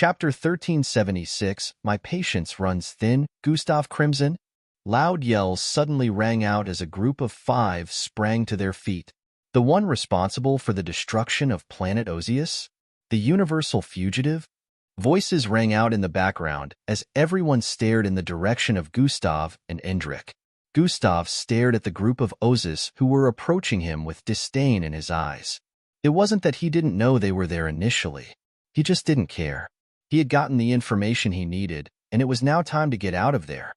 Chapter 1376, My Patience Runs Thin, Gustav Crimson. Loud yells suddenly rang out as a group of 5 sprang to their feet. The one responsible for the destruction of planet Ozius? The universal fugitive? Voices rang out in the background as everyone stared in the direction of Gustav and Indrik. Gustav stared at the group of Ozis who were approaching him with disdain in his eyes. It wasn't that he didn't know they were there initially. He just didn't care. He had gotten the information he needed, and it was now time to get out of there.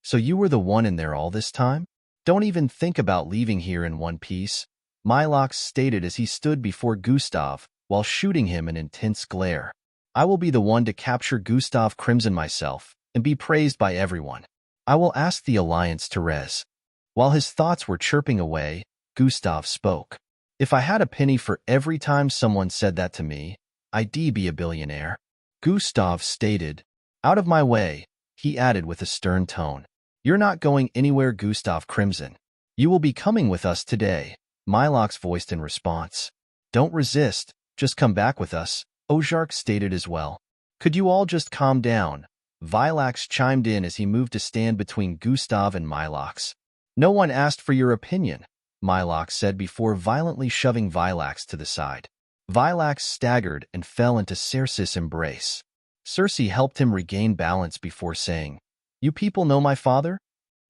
So you were the one in there all this time? Don't even think about leaving here in one piece, Mylox stated as he stood before Gustav while shooting him an intense glare. I will be the one to capture Gustav Crimson myself and be praised by everyone. I will ask the Alliance to res. While his thoughts were chirping away, Gustav spoke. If I had a penny for every time someone said that to me, I'd be a billionaire. Gustav stated. Out of my way, he added with a stern tone. You're not going anywhere, Gustav Crimson. You will be coming with us today, Mylox voiced in response. Don't resist, just come back with us, Ozark stated as well. Could you all just calm down? Vilax chimed in as he moved to stand between Gustav and Mylox. No one asked for your opinion, Mylox said before violently shoving Vilax to the side. Vilax staggered and fell into Circe's embrace. Circe helped him regain balance before saying, You people know my father?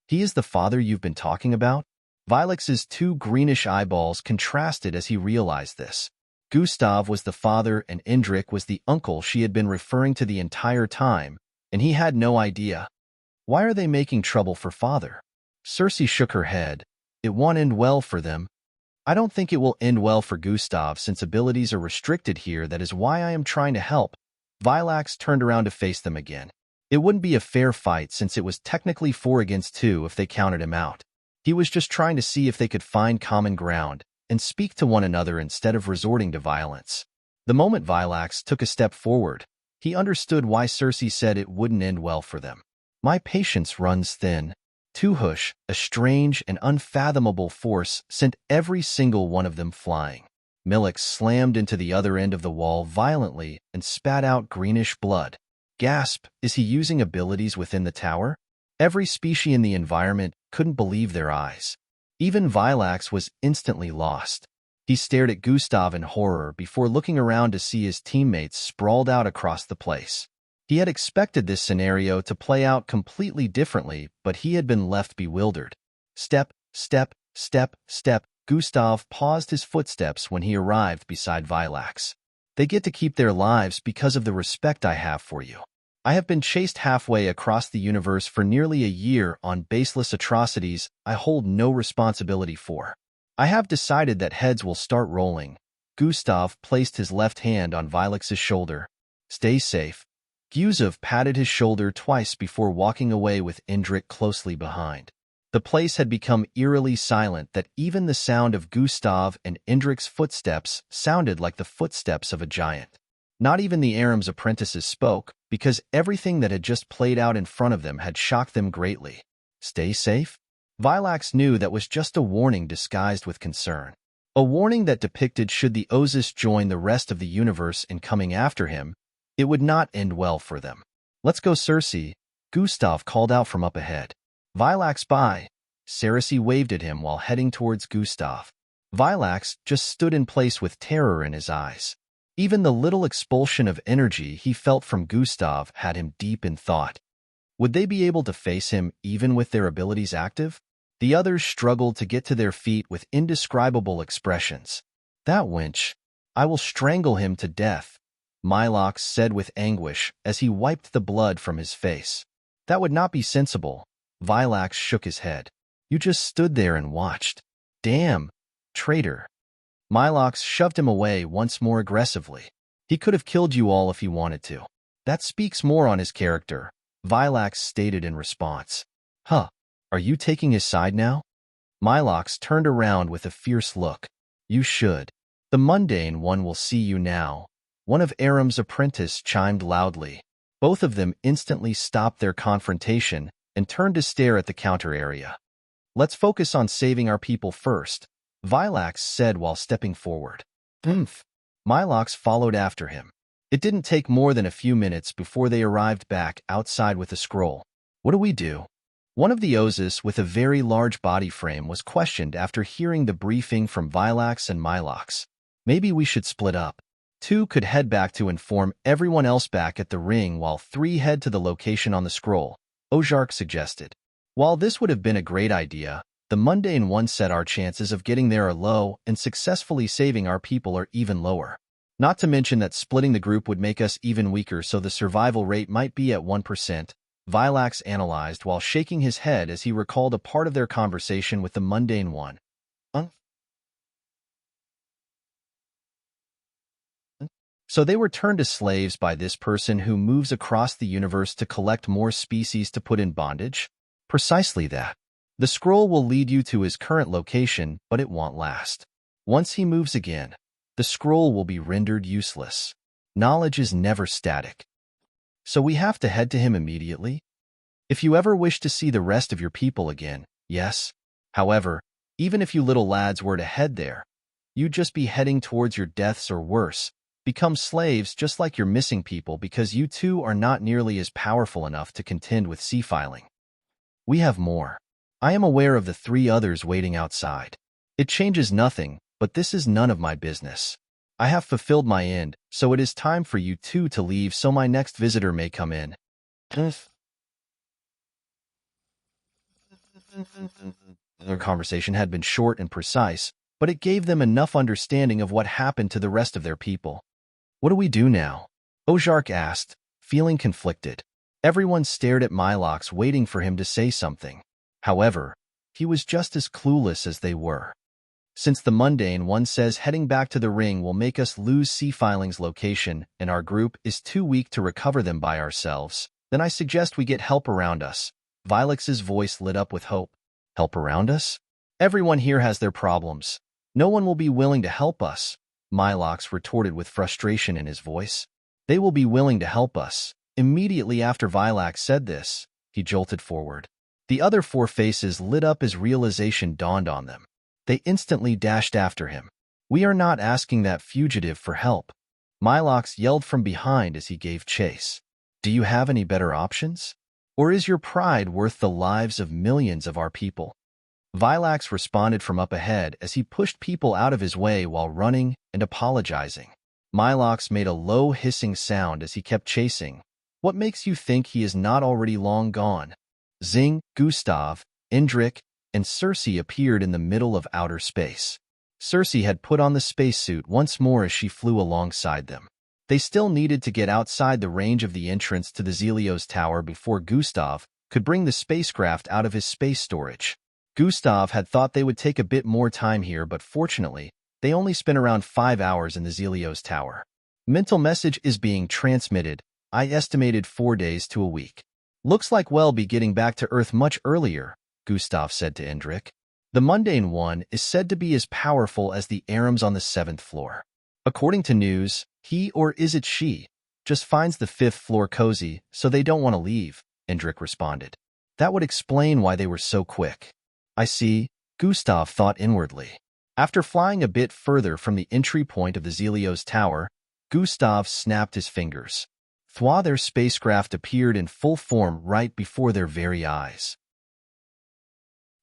He is the father you've been talking about? Vilax's 2 greenish eyeballs contrasted as he realized this. Gustav was the father and Indrik was the uncle she had been referring to the entire time, and he had no idea. Why are they making trouble for father? Circe shook her head. It won't end well for them. I don't think it will end well for Gustav since abilities are restricted here. That is why I am trying to help. Vilax turned around to face them again. It wouldn't be a fair fight since it was technically 4 against 2 if they counted him out. He was just trying to see if they could find common ground and speak to one another instead of resorting to violence. The moment Vilax took a step forward, he understood why Circe said it wouldn't end well for them. My patience runs thin. Tuhush, a strange and unfathomable force, sent every single one of them flying. Milix slammed into the other end of the wall violently and spat out greenish blood. Gasp, is he using abilities within the tower? Every species in the environment couldn't believe their eyes. Even Vilax was instantly lost. He stared at Gustav in horror before looking around to see his teammates sprawled out across the place. He had expected this scenario to play out completely differently, but he had been left bewildered. Step, step, step, step. Gustav paused his footsteps when he arrived beside Vilax. They get to keep their lives because of the respect I have for you. I have been chased halfway across the universe for nearly a year on baseless atrocities I hold no responsibility for. I have decided that heads will start rolling. Gustav placed his left hand on Vilax's shoulder. Stay safe. Gustav patted his shoulder twice before walking away with Indrik closely behind. The place had become eerily silent that even the sound of Gustav and Indrik's footsteps sounded like the footsteps of a giant. Not even the Aram's apprentices spoke, because everything that had just played out in front of them had shocked them greatly. Stay safe? Vilax knew that was just a warning disguised with concern. A warning that depicted should the Ozis join the rest of the universe in coming after him, it would not end well for them. Let's go, Circe, Gustav called out from up ahead. Vilax, bye. Circe waved at him while heading towards Gustav. Vilax just stood in place with terror in his eyes. Even the little expulsion of energy he felt from Gustav had him deep in thought. Would they be able to face him even with their abilities active? The others struggled to get to their feet with indescribable expressions. That wench. I will strangle him to death, Mylox said with anguish as he wiped the blood from his face. That would not be sensible. Vilax shook his head. You just stood there and watched. Damn, traitor. Mylox shoved him away once more aggressively. He could have killed you all if he wanted to. That speaks more on his character, Vilax stated in response. Huh, are you taking his side now? Mylox turned around with a fierce look. You should. The mundane one will see you now. One of Aram's apprentices chimed loudly. Both of them instantly stopped their confrontation and turned to stare at the counter area. Let's focus on saving our people first, Vilax said while stepping forward. Mylox followed after him. It didn't take more than a few minutes before they arrived back outside with a scroll. What do we do? One of the Ozis with a very large body frame was questioned after hearing the briefing from Vilax and Milox. Maybe we should split up. 2 could head back to inform everyone else back at the ring while 3 head to the location on the scroll, Ozark suggested. While this would have been a great idea, the mundane one said our chances of getting there are low and successfully saving our people are even lower. Not to mention that splitting the group would make us even weaker, so the survival rate might be at 1%, Vilax analyzed while shaking his head as he recalled a part of their conversation with the mundane one. So they were turned to slaves by this person who moves across the universe to collect more species to put in bondage? Precisely that. The scroll will lead you to his current location, but it won't last. Once he moves again, the scroll will be rendered useless. Knowledge is never static. So we have to head to him immediately? If you ever wish to see the rest of your people again, yes. However, even if you little lads were to head there, you'd just be heading towards your deaths or worse, become slaves just like your missing people because you too are not nearly as powerful enough to contend with sea-filing. We have more. I am aware of the 3 others waiting outside. It changes nothing, but this is none of my business. I have fulfilled my end, so it is time for you 2 to leave so my next visitor may come in. Their conversation had been short and precise, but it gave them enough understanding of what happened to the rest of their people. What do we do now? Ozark asked, feeling conflicted. Everyone stared at Milox waiting for him to say something. However, he was just as clueless as they were. Since the mundane one says heading back to the ring will make us lose sea-filing's location and our group is too weak to recover them by ourselves, then I suggest we get help around us. Vilax's voice lit up with hope. Help around us? Everyone here has their problems. No one will be willing to help us, Milox retorted with frustration in his voice. They will be willing to help us. Immediately after Vilax said this, he jolted forward. The other 4 faces lit up as realization dawned on them. They instantly dashed after him. We are not asking that fugitive for help. Milox yelled from behind as he gave chase. Do you have any better options? Or is your pride worth the lives of millions of our people? Vilax responded from up ahead as he pushed people out of his way while running and apologizing. Milox made a low hissing sound as he kept chasing. What makes you think he is not already long gone? Zing, Gustav, Indrik, and Circe appeared in the middle of outer space. Circe had put on the spacesuit once more as she flew alongside them. They still needed to get outside the range of the entrance to the Zelios Tower before Gustav could bring the spacecraft out of his space storage. Gustav had thought they would take a bit more time here, but fortunately, they only spent around 5 hours in the Zelios Tower. Mental message is being transmitted. I estimated 4 days to a week. Looks like we'll be getting back to Earth much earlier, Gustav said to Indrik. The mundane one is said to be as powerful as the Arams on the 7th floor. According to news, he, or is it she, just finds the 5th floor cozy, so they don't want to leave, Indrik responded. That would explain why they were so quick. I see, Gustav thought inwardly. After flying a bit further from the entry point of the Zelios Tower, Gustav snapped his fingers. Their spacecraft appeared in full form right before their very eyes.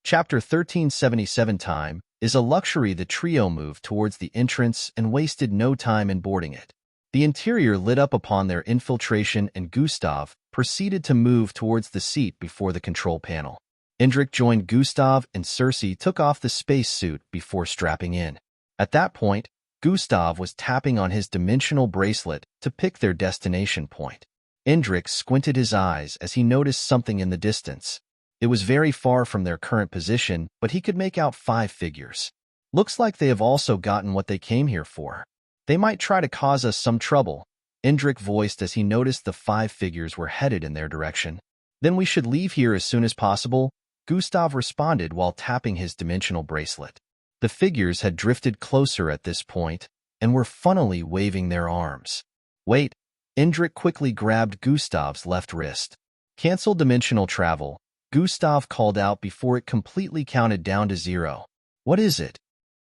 Chapter 1377 Time is a luxury. The trio moved towards the entrance and wasted no time in boarding it. The interior lit up upon their infiltration and Gustav proceeded to move towards the seat before the control panel. Indrik joined Gustav and Circe took off the spacesuit before strapping in. At that point, Gustav was tapping on his dimensional bracelet to pick their destination point. Indrik squinted his eyes as he noticed something in the distance. It was very far from their current position, but he could make out 5 figures. Looks like they have also gotten what they came here for. They might try to cause us some trouble, Indrik voiced as he noticed the 5 figures were headed in their direction. Then we should leave here as soon as possible, Gustav responded while tapping his dimensional bracelet. The figures had drifted closer at this point and were funnily waving their arms. Wait, Indrik quickly grabbed Gustav's left wrist. Cancel dimensional travel, Gustav called out before it completely counted down to 0. What is it?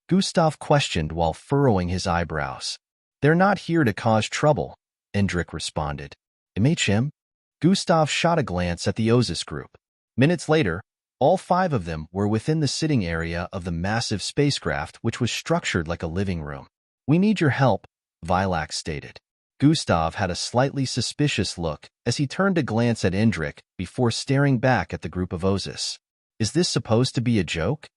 Gustav questioned while furrowing his eyebrows. They're not here to cause trouble, Endrick responded. MHM? Gustav shot a glance at the Ozus group. Minutes later, all 5 of them were within the sitting area of the massive spacecraft, which was structured like a living room. We need your help, Vilax stated. Gustav had a slightly suspicious look as he turned to glance at Endrick before staring back at the group of Ozus. Is this supposed to be a joke?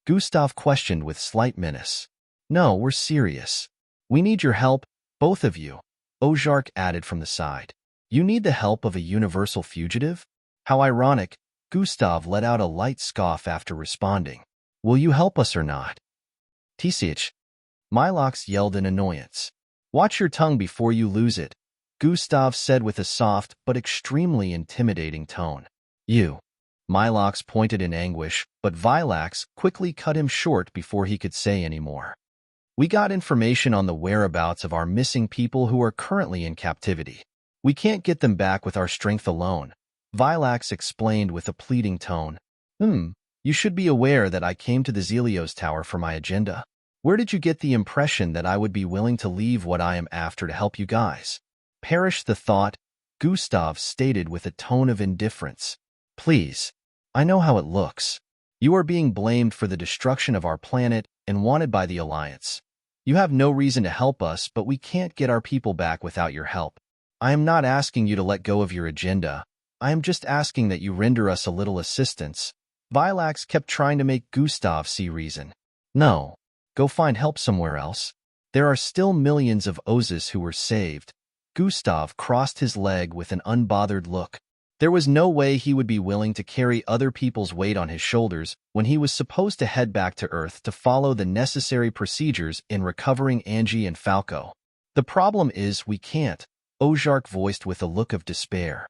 Gustav questioned with slight menace. No, we're serious. We need your help, both of you, Ozark added from the side. You need the help of a universal fugitive? How ironic. Gustav let out a light scoff after responding. Will you help us or not? Tisich. Milox yelled in annoyance. Watch your tongue before you lose it, Gustav said with a soft but extremely intimidating tone. You. Milox pointed in anguish, but Vilax quickly cut him short before he could say any more. We got information on the whereabouts of our missing people who are currently in captivity. We can't get them back with our strength alone, Vilax explained with a pleading tone. You should be aware that I came to the Zelios Tower for my agenda. Where did you get the impression that I would be willing to leave what I am after to help you guys? Perish the thought, Gustav stated with a tone of indifference. Please, I know how it looks. You are being blamed for the destruction of our planet and wanted by the Alliance. You have no reason to help us, but we can't get our people back without your help. I am not asking you to let go of your agenda. I am just asking that you render us a little assistance. Vilax kept trying to make Gustav see reason. No, go find help somewhere else. There are still millions of Ozus who were saved. Gustav crossed his leg with an unbothered look. There was no way he would be willing to carry other people's weight on his shoulders when he was supposed to head back to Earth to follow the necessary procedures in recovering Angie and Falco. The problem is we can't, Ozark voiced with a look of despair.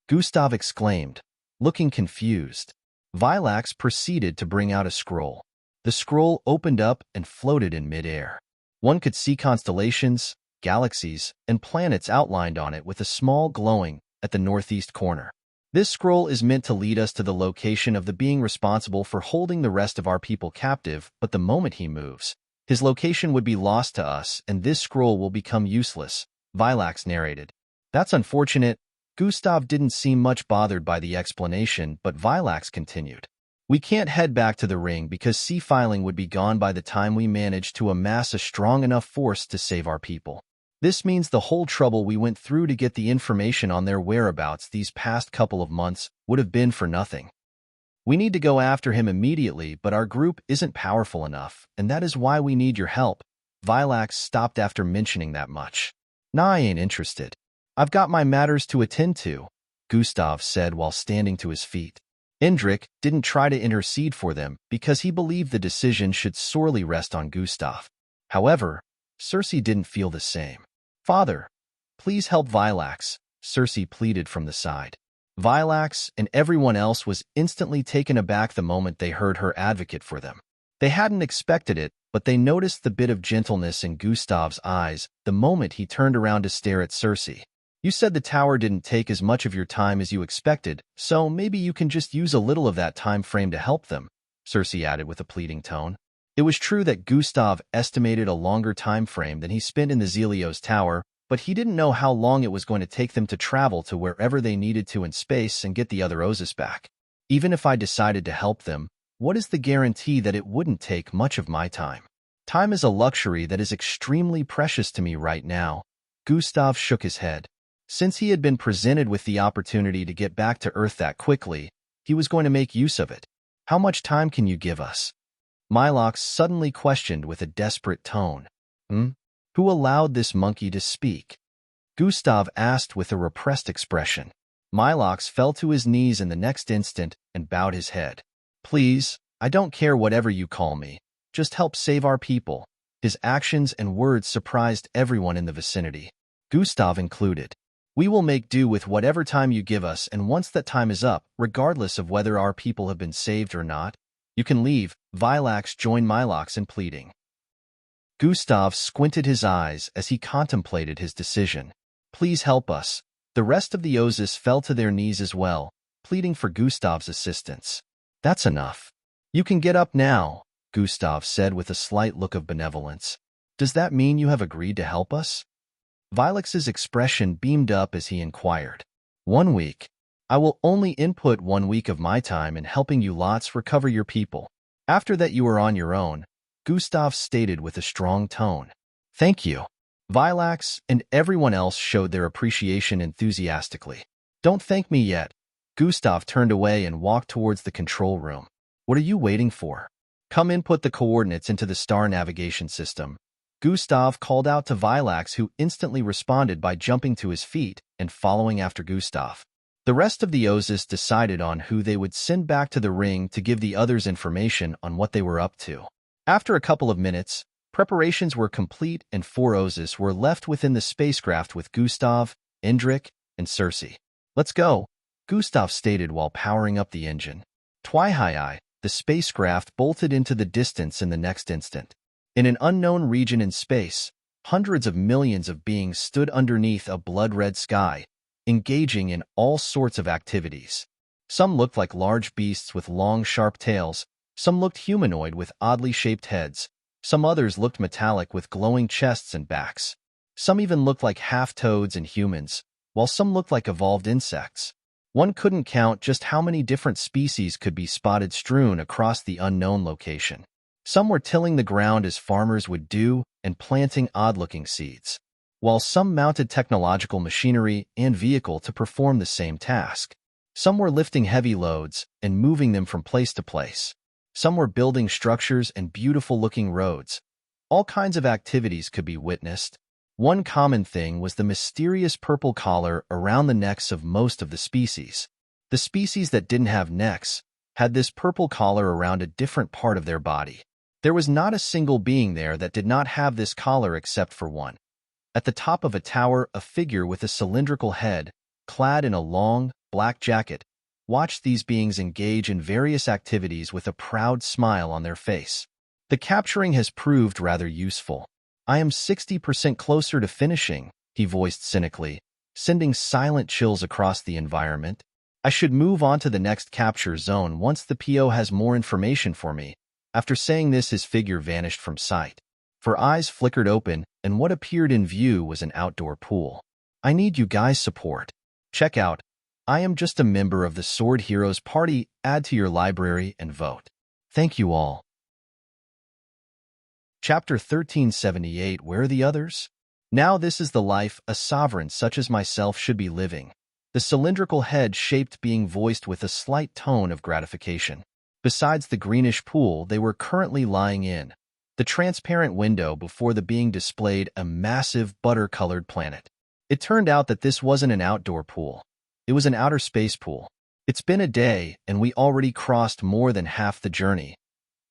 Gustav exclaimed, looking confused. Vilax proceeded to bring out a scroll. The scroll opened up and floated in midair. One could see constellations, galaxies, and planets outlined on it with a small glowing at the northeast corner. This scroll is meant to lead us to the location of the being responsible for holding the rest of our people captive, but the moment he moves, his location would be lost to us and this scroll will become useless, Vilax narrated. That's unfortunate. Gustav didn't seem much bothered by the explanation, but Vilax continued. We can't head back to the ring because sea filing would be gone by the time we manage to amass a strong enough force to save our people. This means the whole trouble we went through to get the information on their whereabouts these past couple of months would have been for nothing. We need to go after him immediately, but our group isn't powerful enough, and that is why we need your help. Vilax stopped after mentioning that much. Nah, I ain't interested. I've got my matters to attend to, Gustav said while standing to his feet. Endrick didn't try to intercede for them because he believed the decision should sorely rest on Gustav. However, Cersei didn't feel the same. Father, please help Vilax, Cersei pleaded from the side. Vilax and everyone else was instantly taken aback the moment they heard her advocate for them. They hadn't expected it, but they noticed the bit of gentleness in Gustav's eyes the moment he turned around to stare at Cersei. You said the tower didn't take as much of your time as you expected, so maybe you can just use a little of that time frame to help them, Cersei added with a pleading tone. It was true that Gustav estimated a longer time frame than he spent in the Zelios Tower, but he didn't know how long it was going to take them to travel to wherever they needed to in space and get the other Ozus back. Even if I decided to help them, what is the guarantee that it wouldn't take much of my time? Time is a luxury that is extremely precious to me right now. Gustav shook his head. Since he had been presented with the opportunity to get back to Earth that quickly, he was going to make use of it. How much time can you give us? Milox suddenly questioned with a desperate tone. Who allowed this monkey to speak? Gustav asked with a repressed expression. Milox fell to his knees in the next instant and bowed his head. Please, I don't care whatever you call me. Just help save our people. His actions and words surprised everyone in the vicinity, Gustav included. We will make do with whatever time you give us, and once that time is up, regardless of whether our people have been saved or not, you can leave. Vilax joined Milox in pleading. Gustav squinted his eyes as he contemplated his decision. Please help us. The rest of the Ozus fell to their knees as well, pleading for Gustav's assistance. That's enough. You can get up now, Gustav said with a slight look of benevolence. Does that mean you have agreed to help us? Vilex's expression beamed up as he inquired. 1 week. I will only input 1 week of my time in helping you lots recover your people. After that you are on your own, Gustav stated with a strong tone. Thank you. Vilax and everyone else showed their appreciation enthusiastically. Don't thank me yet. Gustav turned away and walked towards the control room. What are you waiting for? Come input the coordinates into the star navigation system. Gustav called out to Vilax, who instantly responded by jumping to his feet and following after Gustav. The rest of the Osis decided on who they would send back to the ring to give the others information on what they were up to. After a couple of minutes, preparations were complete and 4 Osis were left within the spacecraft with Gustav, Indrik, and Cersei. Let's go, Gustav stated while powering up the engine. Twihii, the spacecraft bolted into the distance in the next instant. In an unknown region in space, hundreds of millions of beings stood underneath a blood-red sky, engaging in all sorts of activities. Some looked like large beasts with long, sharp tails, some looked humanoid with oddly shaped heads, some others looked metallic with glowing chests and backs. Some even looked like half-toads and humans, while some looked like evolved insects. One couldn't count just how many different species could be spotted strewn across the unknown location. Some were tilling the ground as farmers would do and planting odd-looking seeds, while some mounted technological machinery and vehicle to perform the same task. Some were lifting heavy loads and moving them from place to place. Some were building structures and beautiful-looking roads. All kinds of activities could be witnessed. One common thing was the mysterious purple collar around the necks of most of the species. The species that didn't have necks had this purple collar around a different part of their body. There was not a single being there that did not have this collar except for one. At the top of a tower, a figure with a cylindrical head, clad in a long, black jacket, watched these beings engage in various activities with a proud smile on their face. The capturing has proved rather useful. I am 60% closer to finishing, he voiced cynically, sending silent chills across the environment. I should move on to the next capture zone once the PO has more information for me. After saying this, his figure vanished from sight. Her eyes flickered open, and what appeared in view was an outdoor pool. I need you guys' support. Check out. I am just a member of the Sword Heroes Party. Add to your library and vote. Thank you all. Chapter 1378. Where are the others? Now this is the life a sovereign such as myself should be living. The cylindrical head-shaped being voiced with a slight tone of gratification. Besides the greenish pool they were currently lying in, the transparent window before the being displayed a massive butter-colored planet. It turned out that this wasn't an outdoor pool. It was an outer space pool. It's been a day, and we already crossed more than half the journey.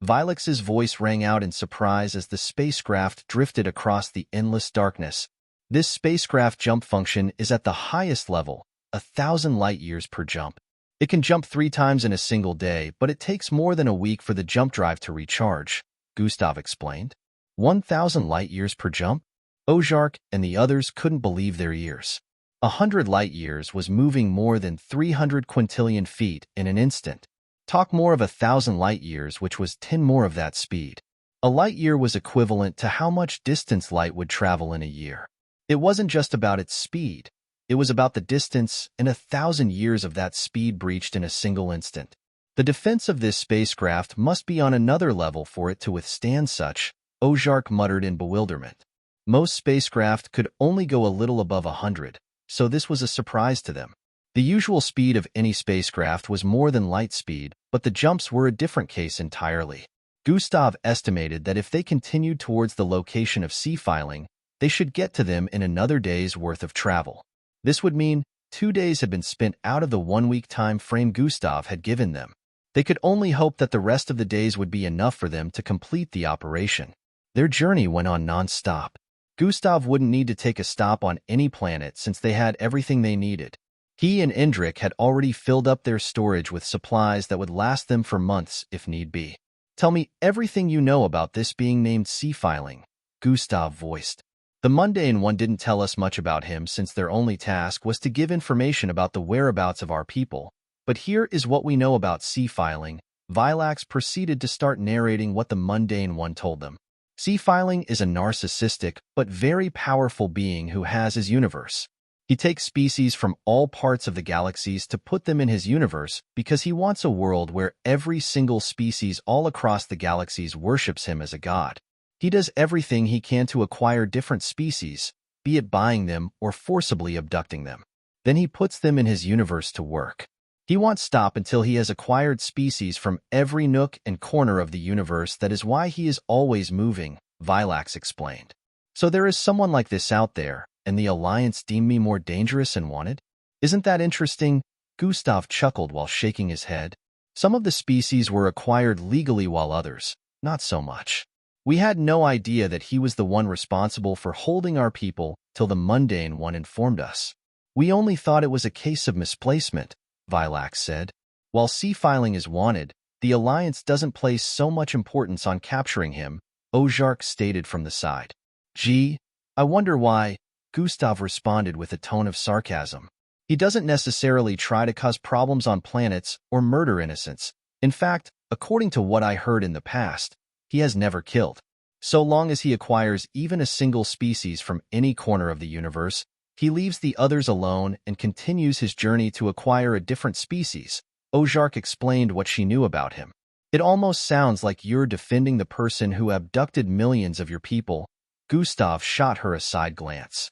Vilex's voice rang out in surprise as the spacecraft drifted across the endless darkness. This spacecraft jump function is at the highest level, 1,000 light-years per jump. It can jump 3 times in a single day, but it takes more than a week for the jump drive to recharge, Gustav explained. 1,000 light-years per jump? Ozark and the others couldn't believe their ears. 100 light-years was moving more than 300 quintillion feet in an instant. Talk more of 1,000 light-years, which was 10 more of that speed. A light-year was equivalent to how much distance light would travel in a year. It wasn't just about its speed. It was about the distance, and 1,000 years of that speed breached in a single instant. The defense of this spacecraft must be on another level for it to withstand such, Ozark muttered in bewilderment. Most spacecraft could only go a little above 100, so this was a surprise to them. The usual speed of any spacecraft was more than light speed, but the jumps were a different case entirely. Gustav estimated that if they continued towards the location of sea filing, they should get to them in another day's worth of travel. This would mean 2 days had been spent out of the 1-week time frame Gustav had given them. They could only hope that the rest of the days would be enough for them to complete the operation. Their journey went on non-stop. Gustav wouldn't need to take a stop on any planet since they had everything they needed. He and Indrik had already filled up their storage with supplies that would last them for months if need be. Tell me everything you know about this being named sea filing, Gustav voiced. The mundane one didn't tell us much about him since their only task was to give information about the whereabouts of our people. But here is what we know about sea filing. Vilax proceeded to start narrating what the mundane one told them. Sea-filing is a narcissistic but very powerful being who has his universe. He takes species from all parts of the galaxies to put them in his universe because he wants a world where every single species all across the galaxies worships him as a god. He does everything he can to acquire different species, be it buying them or forcibly abducting them. Then he puts them in his universe to work. He won't stop until he has acquired species from every nook and corner of the universe. That is why he is always moving, Vilax explained. So there is someone like this out there, and the Alliance deem me more dangerous and wanted? Isn't that interesting? Gustav chuckled while shaking his head. Some of the species were acquired legally while others, not so much. We had no idea that he was the one responsible for holding our people till the mundane one informed us. We only thought it was a case of misplacement, Vilax said. While sea-filing is wanted, the Alliance doesn't place so much importance on capturing him, Ozark stated from the side. Gee, I wonder why, Gustav responded with a tone of sarcasm. He doesn't necessarily try to cause problems on planets or murder innocents. In fact, according to what I heard in the past, he has never killed. So long as he acquires even a single species from any corner of the universe, he leaves the others alone and continues his journey to acquire a different species. Ozark explained what she knew about him. It almost sounds like you're defending the person who abducted millions of your people. Gustav shot her a side glance.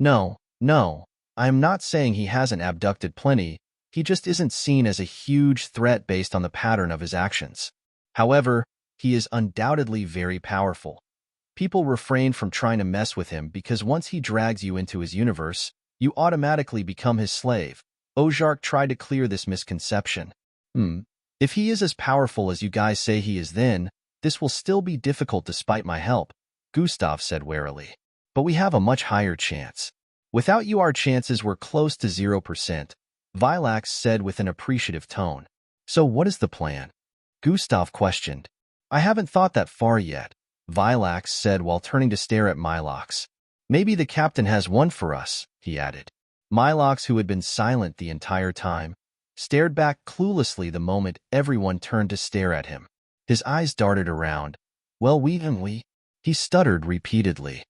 No, I am not saying he hasn't abducted plenty, he just isn't seen as a huge threat based on the pattern of his actions. However, he is undoubtedly very powerful. People refrain from trying to mess with him because once he drags you into his universe, you automatically become his slave. Ozark tried to clear this misconception. If he is as powerful as you guys say he is, then this will still be difficult despite my help, Gustav said warily. But we have a much higher chance. Without you, our chances were close to 0%, Vilax said with an appreciative tone. So what is the plan? Gustav questioned. I haven't thought that far yet, Vilax said while turning to stare at Milox. Maybe the captain has one for us, he added. Milox, who had been silent the entire time, stared back cluelessly the moment everyone turned to stare at him. His eyes darted around. Well, he stuttered repeatedly.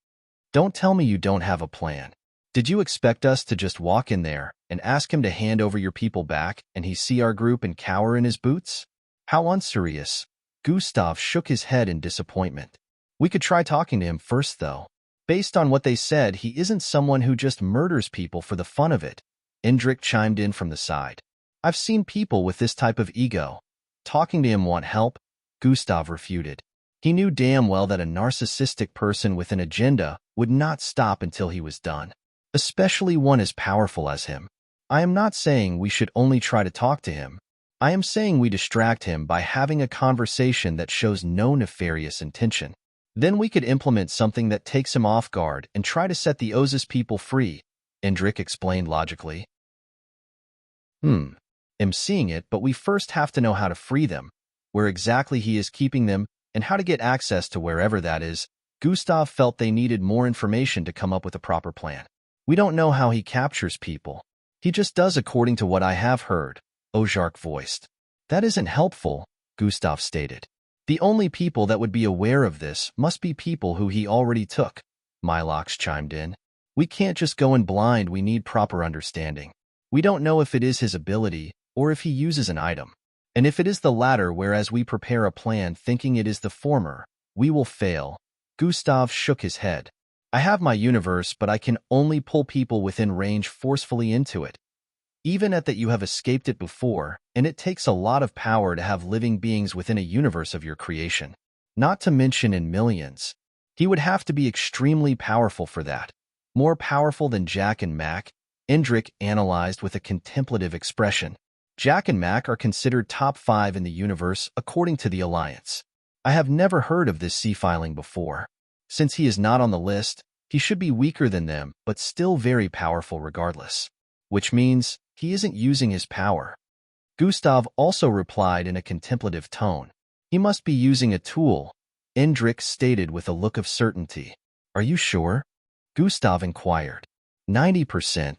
Don't tell me you don't have a plan. Did you expect us to just walk in there and ask him to hand over your people back and he see our group and cower in his boots? How unserious. Gustav shook his head in disappointment. We could try talking to him first, though. Based on what they said, he isn't someone who just murders people for the fun of it. Indrik chimed in from the side. I've seen people with this type of ego. Talking to him won't help, Gustav refuted. He knew damn well that a narcissistic person with an agenda would not stop until he was done, especially one as powerful as him. I am not saying we should only try to talk to him. I am saying we distract him by having a conversation that shows no nefarious intention. Then we could implement something that takes him off guard and try to set the Ozus people free, Indrik explained logically. I'm seeing it, but we first have to know how to free them, where exactly he is keeping them, and how to get access to wherever that is. Gustav felt they needed more information to come up with a proper plan. We don't know how he captures people. He just does according to what I have heard, Ozark voiced. That isn't helpful, Gustav stated. The only people that would be aware of this must be people who he already took, Milox chimed in. We can't just go in blind, we need proper understanding. We don't know if it is his ability or if he uses an item. And if it is the latter, whereas we prepare a plan thinking it is the former, we will fail. Gustav shook his head. I have my universe, but I can only pull people within range forcefully into it. Even at that, you have escaped it before, and it takes a lot of power to have living beings within a universe of your creation. Not to mention in millions. He would have to be extremely powerful for that. More powerful than Jack and Mac, Indrik analyzed with a contemplative expression. Jack and Mac are considered top 5 in the universe according to the Alliance. I have never heard of this sea-filing before. Since he is not on the list, he should be weaker than them, but still very powerful regardless. Which means he isn't using his power. Gustav also replied in a contemplative tone. He must be using a tool, Indrik stated with a look of certainty. Are you sure? Gustav inquired. 90%.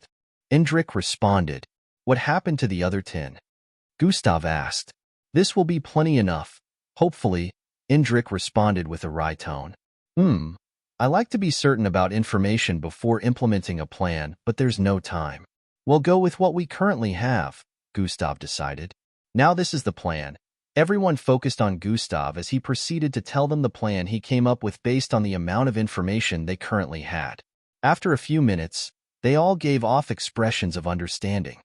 Indrik responded. What happened to the other 10? Gustav asked. This will be plenty enough. Hopefully, Indrik responded with a wry tone. I like to be certain about information before implementing a plan, but there's no time. We'll go with what we currently have, Gustav decided. Now this is the plan. Everyone focused on Gustav as he proceeded to tell them the plan he came up with based on the amount of information they currently had. After a few minutes, they all gave off expressions of understanding.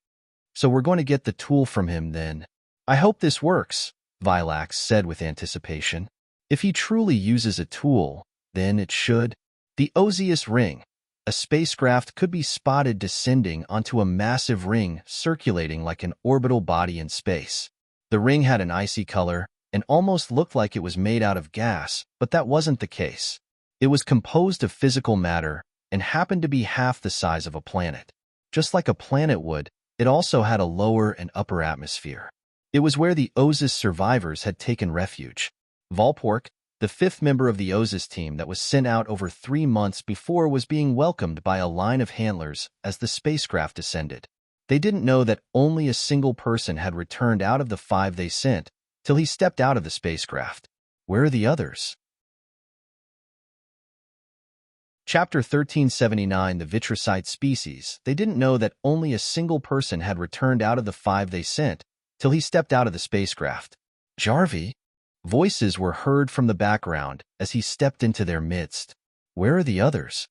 So we're going to get the tool from him then. I hope this works, Vilax said with anticipation. If he truly uses a tool, then it should. The Osius ring. A spacecraft could be spotted descending onto a massive ring circulating like an orbital body in space. The ring had an icy color and almost looked like it was made out of gas, but that wasn't the case. It was composed of physical matter and happened to be half the size of a planet. Just like a planet would, it also had a lower and upper atmosphere. It was where the Osis survivors had taken refuge. Valpork, the fifth member of the Osis team that was sent out over 3 months before, was being welcomed by a line of handlers as the spacecraft descended. They didn't know that only a single person had returned out of the 5 they sent till he stepped out of the spacecraft. Where are the others? Chapter 1379, The Vitricite Species. They didn't know that only a single person had returned out of the 5 they sent till he stepped out of the spacecraft. Jarvi? Voices were heard from the background as he stepped into their midst. Where are the others?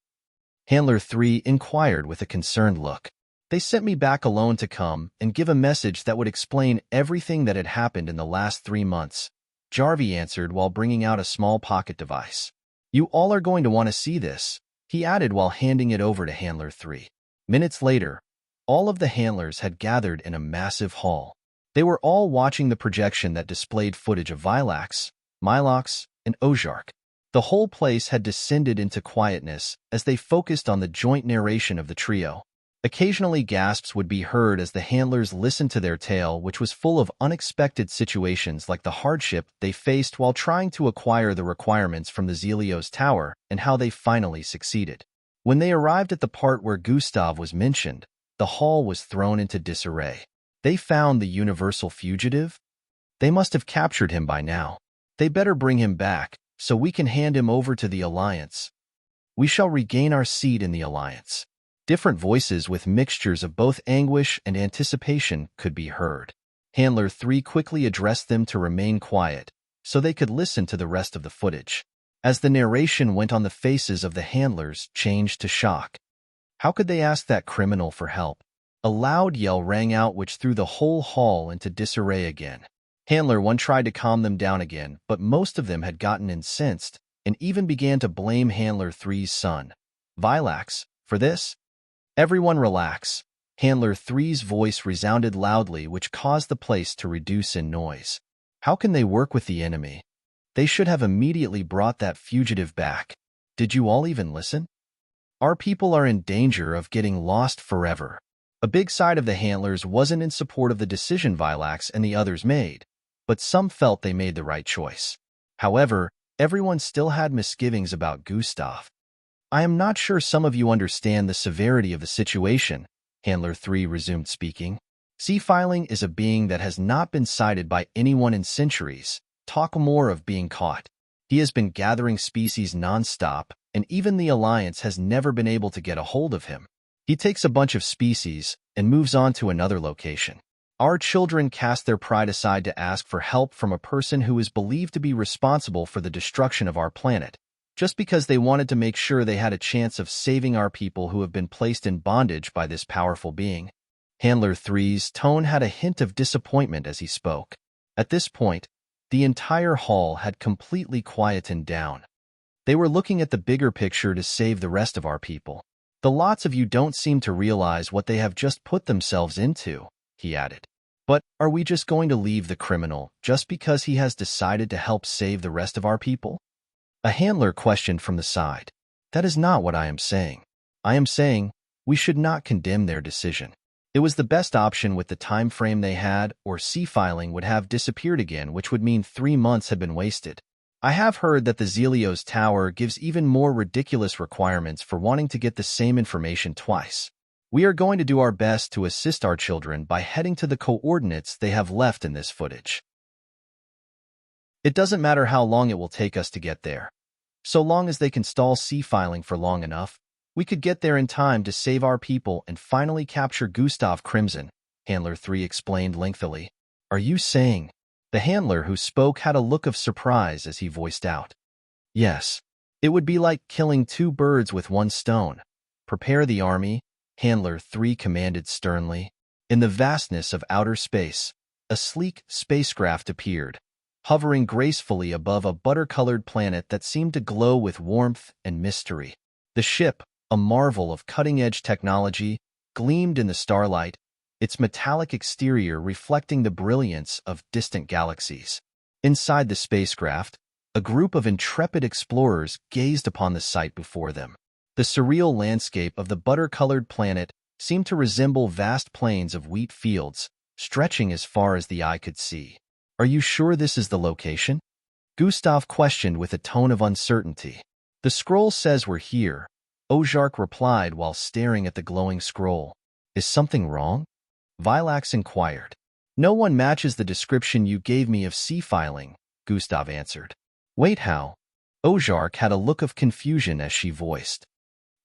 Handler 3 inquired with a concerned look. They sent me back alone to come and give a message that would explain everything that had happened in the last 3 months. Jarvi answered while bringing out a small pocket device. You all are going to want to see this, he added while handing it over to Handler 3. Minutes later, all of the handlers had gathered in a massive hall. They were all watching the projection that displayed footage of Vilax, Milox, and Ozark. The whole place had descended into quietness as they focused on the joint narration of the trio. Occasionally gasps would be heard as the handlers listened to their tale, which was full of unexpected situations like the hardship they faced while trying to acquire the requirements from the Zelios Tower and how they finally succeeded. When they arrived at the part where Gustav was mentioned, the hall was thrown into disarray. They found the universal fugitive? They must have captured him by now. They better bring him back, so we can hand him over to the Alliance. We shall regain our seat in the Alliance. Different voices with mixtures of both anguish and anticipation could be heard. Handler 3 quickly addressed them to remain quiet, so they could listen to the rest of the footage. As the narration went on, the faces of the handlers changed to shock. How could they ask that criminal for help? A loud yell rang out which threw the whole hall into disarray again. Handler 1 tried to calm them down again, but most of them had gotten incensed and even began to blame Handler 3's son, Vilax, for this. Everyone relax. Handler 3's voice resounded loudly, which caused the place to reduce in noise. How can they work with the enemy? They should have immediately brought that fugitive back. Did you all even listen? Our people are in danger of getting lost forever. A big side of the handlers wasn't in support of the decision Vilax and the others made, but some felt they made the right choice. However, everyone still had misgivings about Gustav. I am not sure some of you understand the severity of the situation, Handler 3 resumed speaking. Sea-filing is a being that has not been sighted by anyone in centuries. Talk more of being caught. He has been gathering species non-stop, and even the Alliance has never been able to get a hold of him. He takes a bunch of species and moves on to another location. Our children cast their pride aside to ask for help from a person who is believed to be responsible for the destruction of our planet, just because they wanted to make sure they had a chance of saving our people who have been placed in bondage by this powerful being. Handler 3's tone had a hint of disappointment as he spoke. At this point, the entire hall had completely quietened down. They were looking at the bigger picture to save the rest of our people. The lots of you don't seem to realize what they have just put themselves into, he added. But are we just going to leave the criminal just because he has decided to help save the rest of our people? A handler questioned from the side. That is not what I am saying. I am saying we should not condemn their decision. It was the best option with the time frame they had, or sea-filing would have disappeared again, which would mean 3 months had been wasted. I have heard that the Zelios Tower gives even more ridiculous requirements for wanting to get the same information twice. We are going to do our best to assist our children by heading to the coordinates they have left in this footage. It doesn't matter how long it will take us to get there. So long as they can stall sea-filing for long enough, we could get there in time to save our people and finally capture Gustav Crimson, Handler 3 explained lengthily. Are you saying? The handler who spoke had a look of surprise as he voiced out. Yes. It would be like killing two birds with one stone. Prepare the army, Handler 3 commanded sternly. In the vastness of outer space, a sleek spacecraft appeared, hovering gracefully above a butter-colored planet that seemed to glow with warmth and mystery. The ship, a marvel of cutting-edge technology, gleamed in the starlight, its metallic exterior reflecting the brilliance of distant galaxies. Inside the spacecraft, a group of intrepid explorers gazed upon the sight before them. The surreal landscape of the butter-colored planet seemed to resemble vast plains of wheat fields, stretching as far as the eye could see. Are you sure this is the location? Gustav questioned with a tone of uncertainty. The scroll says we're here, Ozark replied while staring at the glowing scroll. Is something wrong? Vilax inquired. No one matches the description you gave me of sea-filing, Gustav answered. Wait, how? Ozark had a look of confusion as she voiced.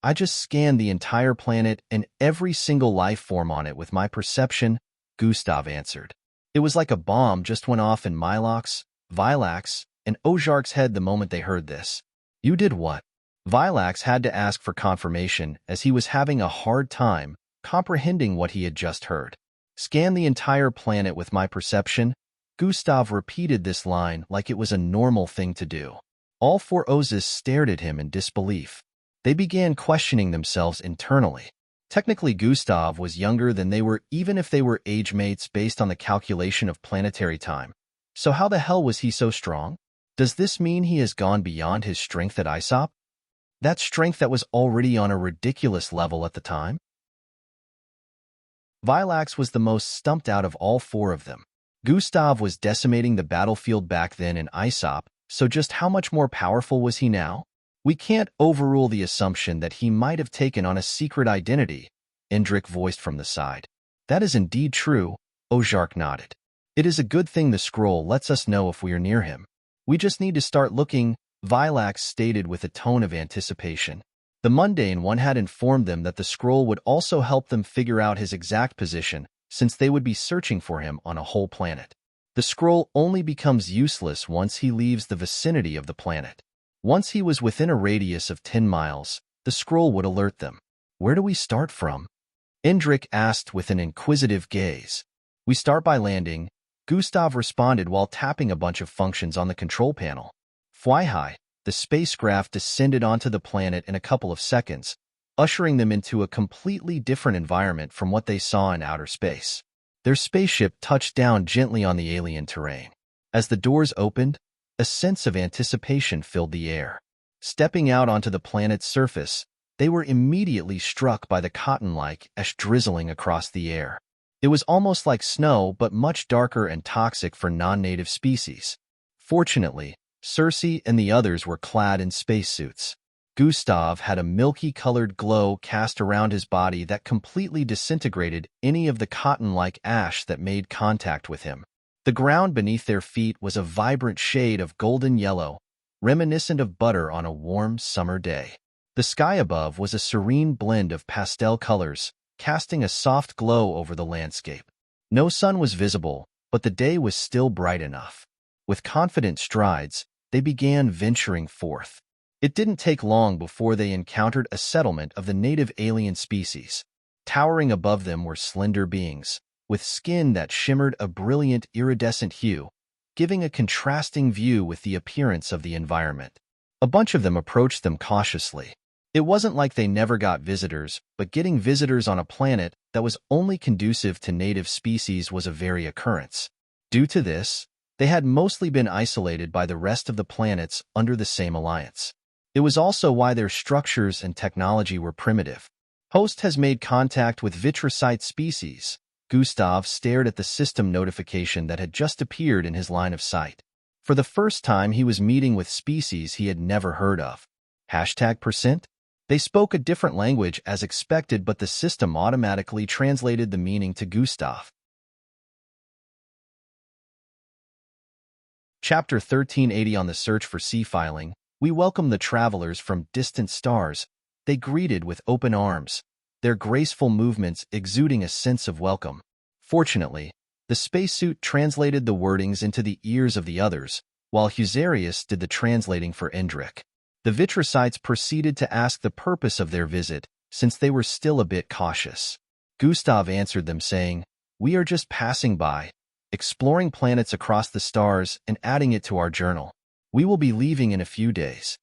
I just scanned the entire planet and every single life form on it with my perception, Gustav answered. It was like a bomb just went off in Milox, Vilax, and Ozark's head the moment they heard this. You did what? Vilax had to ask for confirmation as he was having a hard time comprehending what he had just heard. Scan the entire planet with my perception. Gustav repeated this line like it was a normal thing to do. All four Ozes stared at him in disbelief. They began questioning themselves internally. Technically, Gustav was younger than they were even if they were age mates based on the calculation of planetary time. So how the hell was he so strong? Does this mean he has gone beyond his strength at Aesop? That strength that was already on a ridiculous level at the time? Vilax was the most stumped out of all four of them. Gustav was decimating the battlefield back then in Aesop, so just how much more powerful was he now? We can't overrule the assumption that he might have taken on a secret identity, Endrick voiced from the side. That is indeed true, Ozark nodded. It is a good thing the scroll lets us know if we are near him. We just need to start looking, Vilax stated with a tone of anticipation. The mundane one had informed them that the scroll would also help them figure out his exact position, since they would be searching for him on a whole planet. The scroll only becomes useless once he leaves the vicinity of the planet. Once he was within a radius of 10 miles, the scroll would alert them. Where do we start from? Endrick asked with an inquisitive gaze. We start by landing, Gustav responded while tapping a bunch of functions on the control panel. Fly high, the spacecraft descended onto the planet in a couple of seconds, ushering them into a completely different environment from what they saw in outer space. Their spaceship touched down gently on the alien terrain. As the doors opened, a sense of anticipation filled the air. Stepping out onto the planet's surface, they were immediately struck by the cotton-like ash drizzling across the air. It was almost like snow, but much darker and toxic for non-native species. Fortunately, Cersei and the others were clad in spacesuits. Gustav had a milky-colored glow cast around his body that completely disintegrated any of the cotton-like ash that made contact with him. The ground beneath their feet was a vibrant shade of golden yellow, reminiscent of butter on a warm summer day. The sky above was a serene blend of pastel colors, casting a soft glow over the landscape. No sun was visible, but the day was still bright enough. With confident strides, they began venturing forth. It didn't take long before they encountered a settlement of the native alien species. Towering above them were slender beings, with skin that shimmered a brilliant iridescent hue, giving a contrasting view with the appearance of the environment. A bunch of them approached them cautiously. It wasn't like they never got visitors, but getting visitors on a planet that was only conducive to native species was a very occurrence. Due to this, they had mostly been isolated by the rest of the planets under the same alliance. It was also why their structures and technology were primitive. Host has made contact with vitricite species. Gustav stared at the system notification that had just appeared in his line of sight. For the first time, he was meeting with species he had never heard of. #%? They spoke a different language as expected, but the system automatically translated the meaning to Gustav. Chapter 1380 on the search for sea filing. We welcome the travelers from distant stars. They greeted with open arms, their graceful movements exuding a sense of welcome. Fortunately, the spacesuit translated the wordings into the ears of the others, while Husarius did the translating for Endrick. The Vitricites proceeded to ask the purpose of their visit, since they were still a bit cautious. Gustav answered them saying, "We are just passing by, exploring planets across the stars and adding it to our journal. We will be leaving in a few days."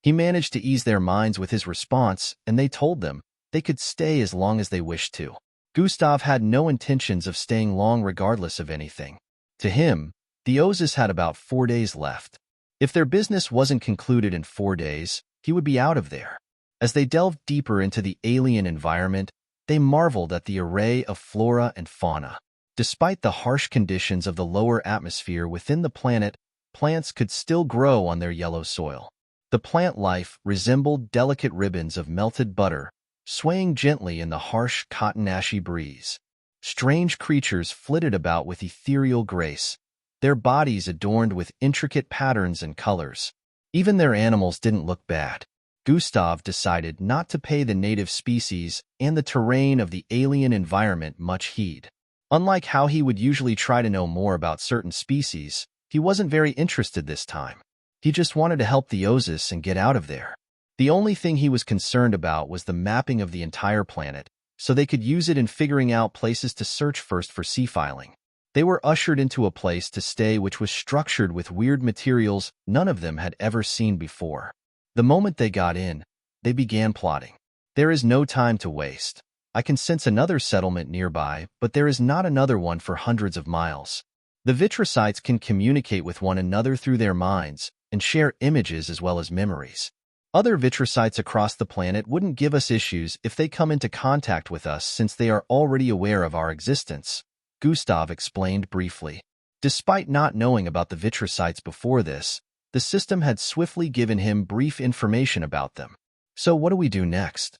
He managed to ease their minds with his response, and they told them they could stay as long as they wished to. Gustav had no intentions of staying long regardless of anything. To him, the Ozas had about 4 days left. If their business wasn't concluded in 4 days, he would be out of there. As they delved deeper into the alien environment, they marveled at the array of flora and fauna. Despite the harsh conditions of the lower atmosphere within the planet, plants could still grow on their yellow soil. The plant life resembled delicate ribbons of melted butter, swaying gently in the harsh cotton-ashy breeze. Strange creatures flitted about with ethereal grace, their bodies adorned with intricate patterns and colors. Even their animals didn't look bad. Gustav decided not to pay the native species and the terrain of the alien environment much heed. Unlike how he would usually try to know more about certain species, he wasn't very interested this time. He just wanted to help the Ozas and get out of there. The only thing he was concerned about was the mapping of the entire planet, so they could use it in figuring out places to search first for sea filing. They were ushered into a place to stay which was structured with weird materials none of them had ever seen before. The moment they got in, they began plotting. There is no time to waste. I can sense another settlement nearby, but there is not another one for hundreds of miles. The Vitricites can communicate with one another through their minds and share images as well as memories. Other Vitricites across the planet wouldn't give us issues if they come into contact with us since they are already aware of our existence, Gustav explained briefly. Despite not knowing about the Vitricites before this, the system had swiftly given him brief information about them. So what do we do next?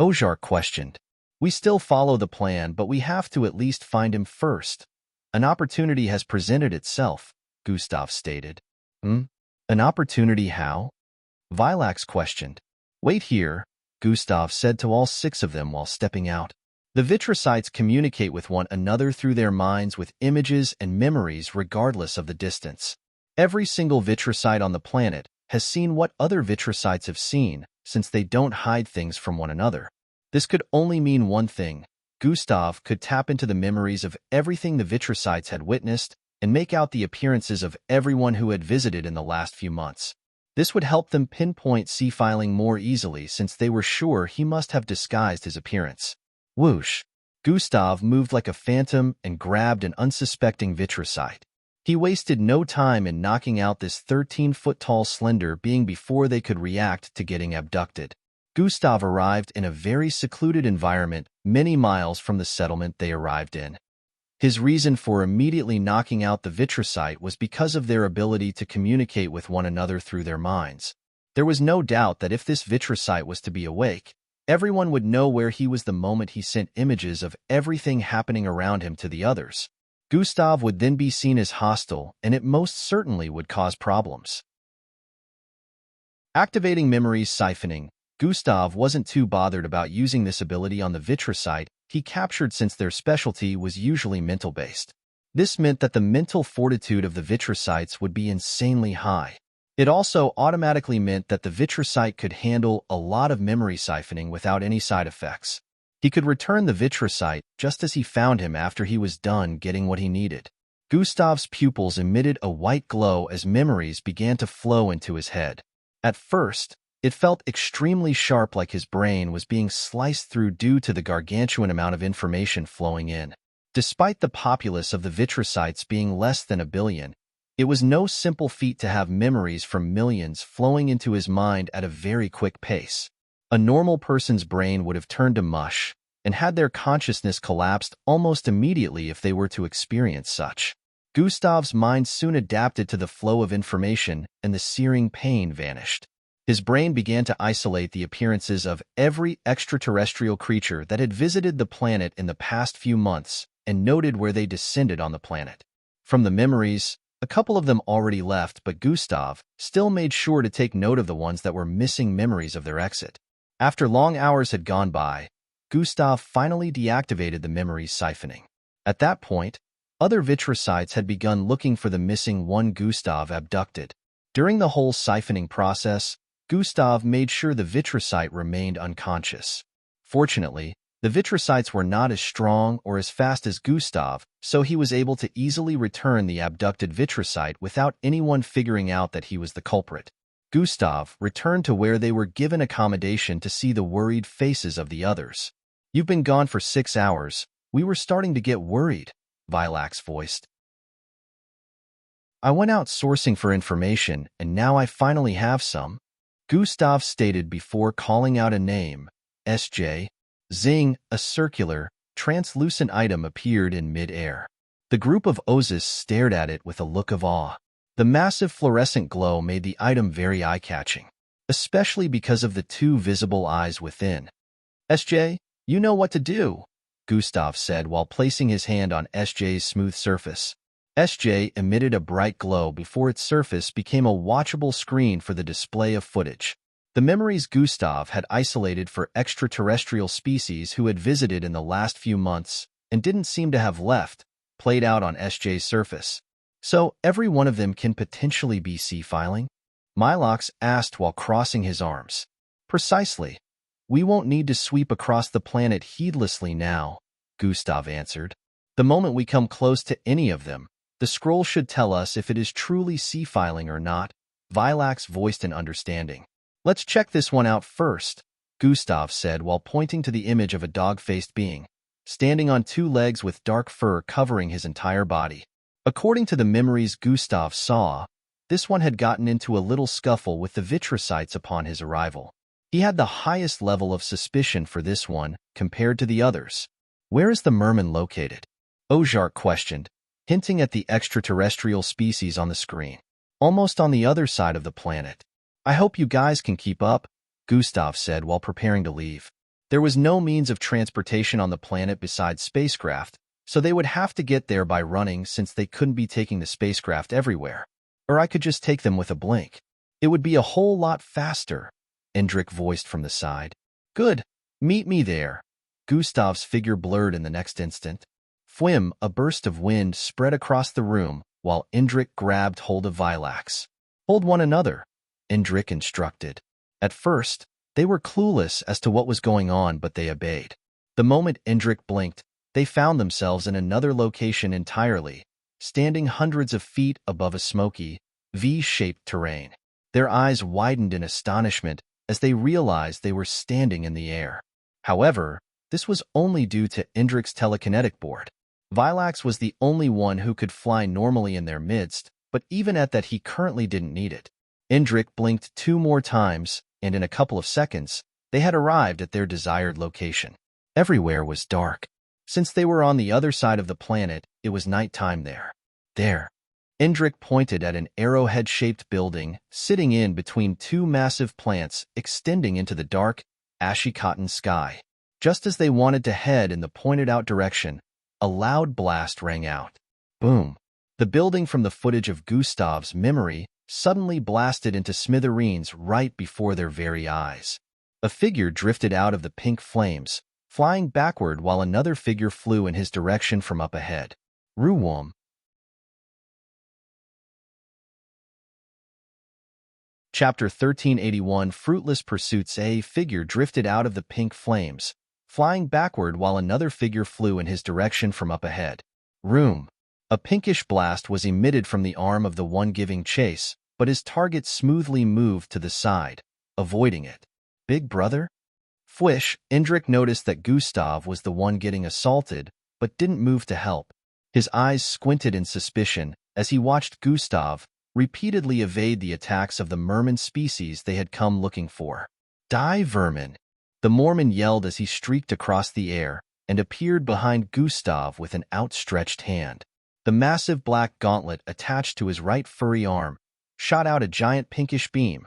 Ojar questioned. We still follow the plan, but we have to at least find him first. An opportunity has presented itself, Gustav stated. An opportunity how? Vilax questioned. Wait here, Gustav said to all 6 of them while stepping out. The Vitricites communicate with one another through their minds with images and memories regardless of the distance. Every single Vitricite on the planet has seen what other Vitricites have seen, since they don't hide things from one another. This could only mean one thing. Gustav could tap into the memories of everything the Vitricites had witnessed and make out the appearances of everyone who had visited in the last few months. This would help them pinpoint sea filing more easily since they were sure he must have disguised his appearance. Whoosh! Gustav moved like a phantom and grabbed an unsuspecting Vitricite. He wasted no time in knocking out this 13-foot-tall slender being before they could react to getting abducted. Gustav arrived in a very secluded environment many miles from the settlement they arrived in. His reason for immediately knocking out the Vitricite was because of their ability to communicate with one another through their minds. There was no doubt that if this Vitricite was to be awake, everyone would know where he was the moment he sent images of everything happening around him to the others. Gustav would then be seen as hostile, and it most certainly would cause problems. Activating memories siphoning. Gustav wasn't too bothered about using this ability on the Vitricite he captured since their specialty was usually mental-based. This meant that the mental fortitude of the Vitricites would be insanely high. It also automatically meant that the Vitricite could handle a lot of memory siphoning without any side effects. He could return the Vitricite just as he found him after he was done getting what he needed. Gustav's pupils emitted a white glow as memories began to flow into his head. At first, it felt extremely sharp, like his brain was being sliced through due to the gargantuan amount of information flowing in. Despite the populace of the Vitricites being less than 1 billion, it was no simple feat to have memories from millions flowing into his mind at a very quick pace. A normal person's brain would have turned to mush and had their consciousness collapsed almost immediately if they were to experience such. Gustav's mind soon adapted to the flow of information, and the searing pain vanished. His brain began to isolate the appearances of every extraterrestrial creature that had visited the planet in the past few months and noted where they descended on the planet. From the memories, A couple of them already left, but Gustav still made sure to take note of the ones that were missing memories of their exit. After long hours had gone by, Gustav finally deactivated the memories siphoning. At that point, other Vitrocytes had begun looking for the missing one Gustav abducted. During the whole siphoning process, Gustav made sure the Vitrocyte remained unconscious. Fortunately, the Vitrocytes were not as strong or as fast as Gustav, so he was able to easily return the abducted Vitrocyte without anyone figuring out that he was the culprit. Gustav returned to where they were given accommodation to see the worried faces of the others. "You've been gone for 6 hours. We were starting to get worried," Vilax voiced. "I went out sourcing for information, and now I finally have some," Gustav stated before calling out a name, SJ. Zing, a circular, translucent item appeared in mid-air. The group of Ozis stared at it with a look of awe. The massive fluorescent glow made the item very eye-catching, especially because of the 2 visible eyes within. "SJ, you know what to do," Gustav said while placing his hand on SJ's smooth surface. SJ emitted a bright glow before its surface became a watchable screen for the display of footage. The memories Gustav had isolated for extraterrestrial species who had visited in the last few months and didn't seem to have left, played out on SJ's surface. "So every one of them can potentially be C-filing?" Milox asked while crossing his arms. "Precisely. We won't need to sweep across the planet heedlessly now," Gustav answered. "The moment we come close to any of them, the scroll should tell us if it is truly C-filing or not," Vilax voiced in understanding. "Let's check this one out first," Gustav said while pointing to the image of a dog-faced being, standing on 2 legs with dark fur covering his entire body. According to the memories Gustav saw, this one had gotten into a little scuffle with the Vitrocytes upon his arrival. He had the highest level of suspicion for this one compared to the others. "Where is the merman located?" Ozark questioned, hinting at the extraterrestrial species on the screen. "Almost on the other side of the planet. I hope you guys can keep up," Gustav said while preparing to leave. There was no means of transportation on the planet besides spacecraft, so they would have to get there by running since they couldn't be taking the spacecraft everywhere. "Or I could just take them with a blink. It would be a whole lot faster," Endrick voiced from the side. "Good. Meet me there." Gustav's figure blurred in the next instant. Fwim, a burst of wind spread across the room while Endrick grabbed hold of Vilax. "Hold one another," Endrick instructed. At first, they were clueless as to what was going on, but they obeyed. The moment Endrick blinked, they found themselves in another location entirely, standing hundreds of feet above a smoky, V-shaped terrain. Their eyes widened in astonishment as they realized they were standing in the air. However, this was only due to Endrick's telekinetic board. Vilax was the only one who could fly normally in their midst, but even at that he currently didn't need it. Endrick blinked 2 more times, and in a couple of seconds, they had arrived at their desired location. Everywhere was dark. Since they were on the other side of the planet, it was nighttime there. There. Endrick pointed at an arrowhead-shaped building sitting in between 2 massive plants extending into the dark, ashy cotton sky. Just as they wanted to head in the pointed-out direction, a loud blast rang out. Boom. The building from the footage of Gustav's memory suddenly blasted into smithereens right before their very eyes. A figure drifted out of the pink flames, flying backward while another figure flew in his direction from up ahead. Ruwom. Chapter 1381 Fruitless Pursuits. A figure drifted out of the pink flames, flying backward while another figure flew in his direction from up ahead. Room. A pinkish blast was emitted from the arm of the one giving chase, but his target smoothly moved to the side, avoiding it. Big brother? Fwish, Endrick noticed that Gustav was the one getting assaulted, but didn't move to help. His eyes squinted in suspicion as he watched Gustav repeatedly evade the attacks of the merman species they had come looking for. Die, vermin! The Mormon yelled as he streaked across the air and appeared behind Gustav with an outstretched hand. The massive black gauntlet attached to his right furry arm shot out a giant pinkish beam,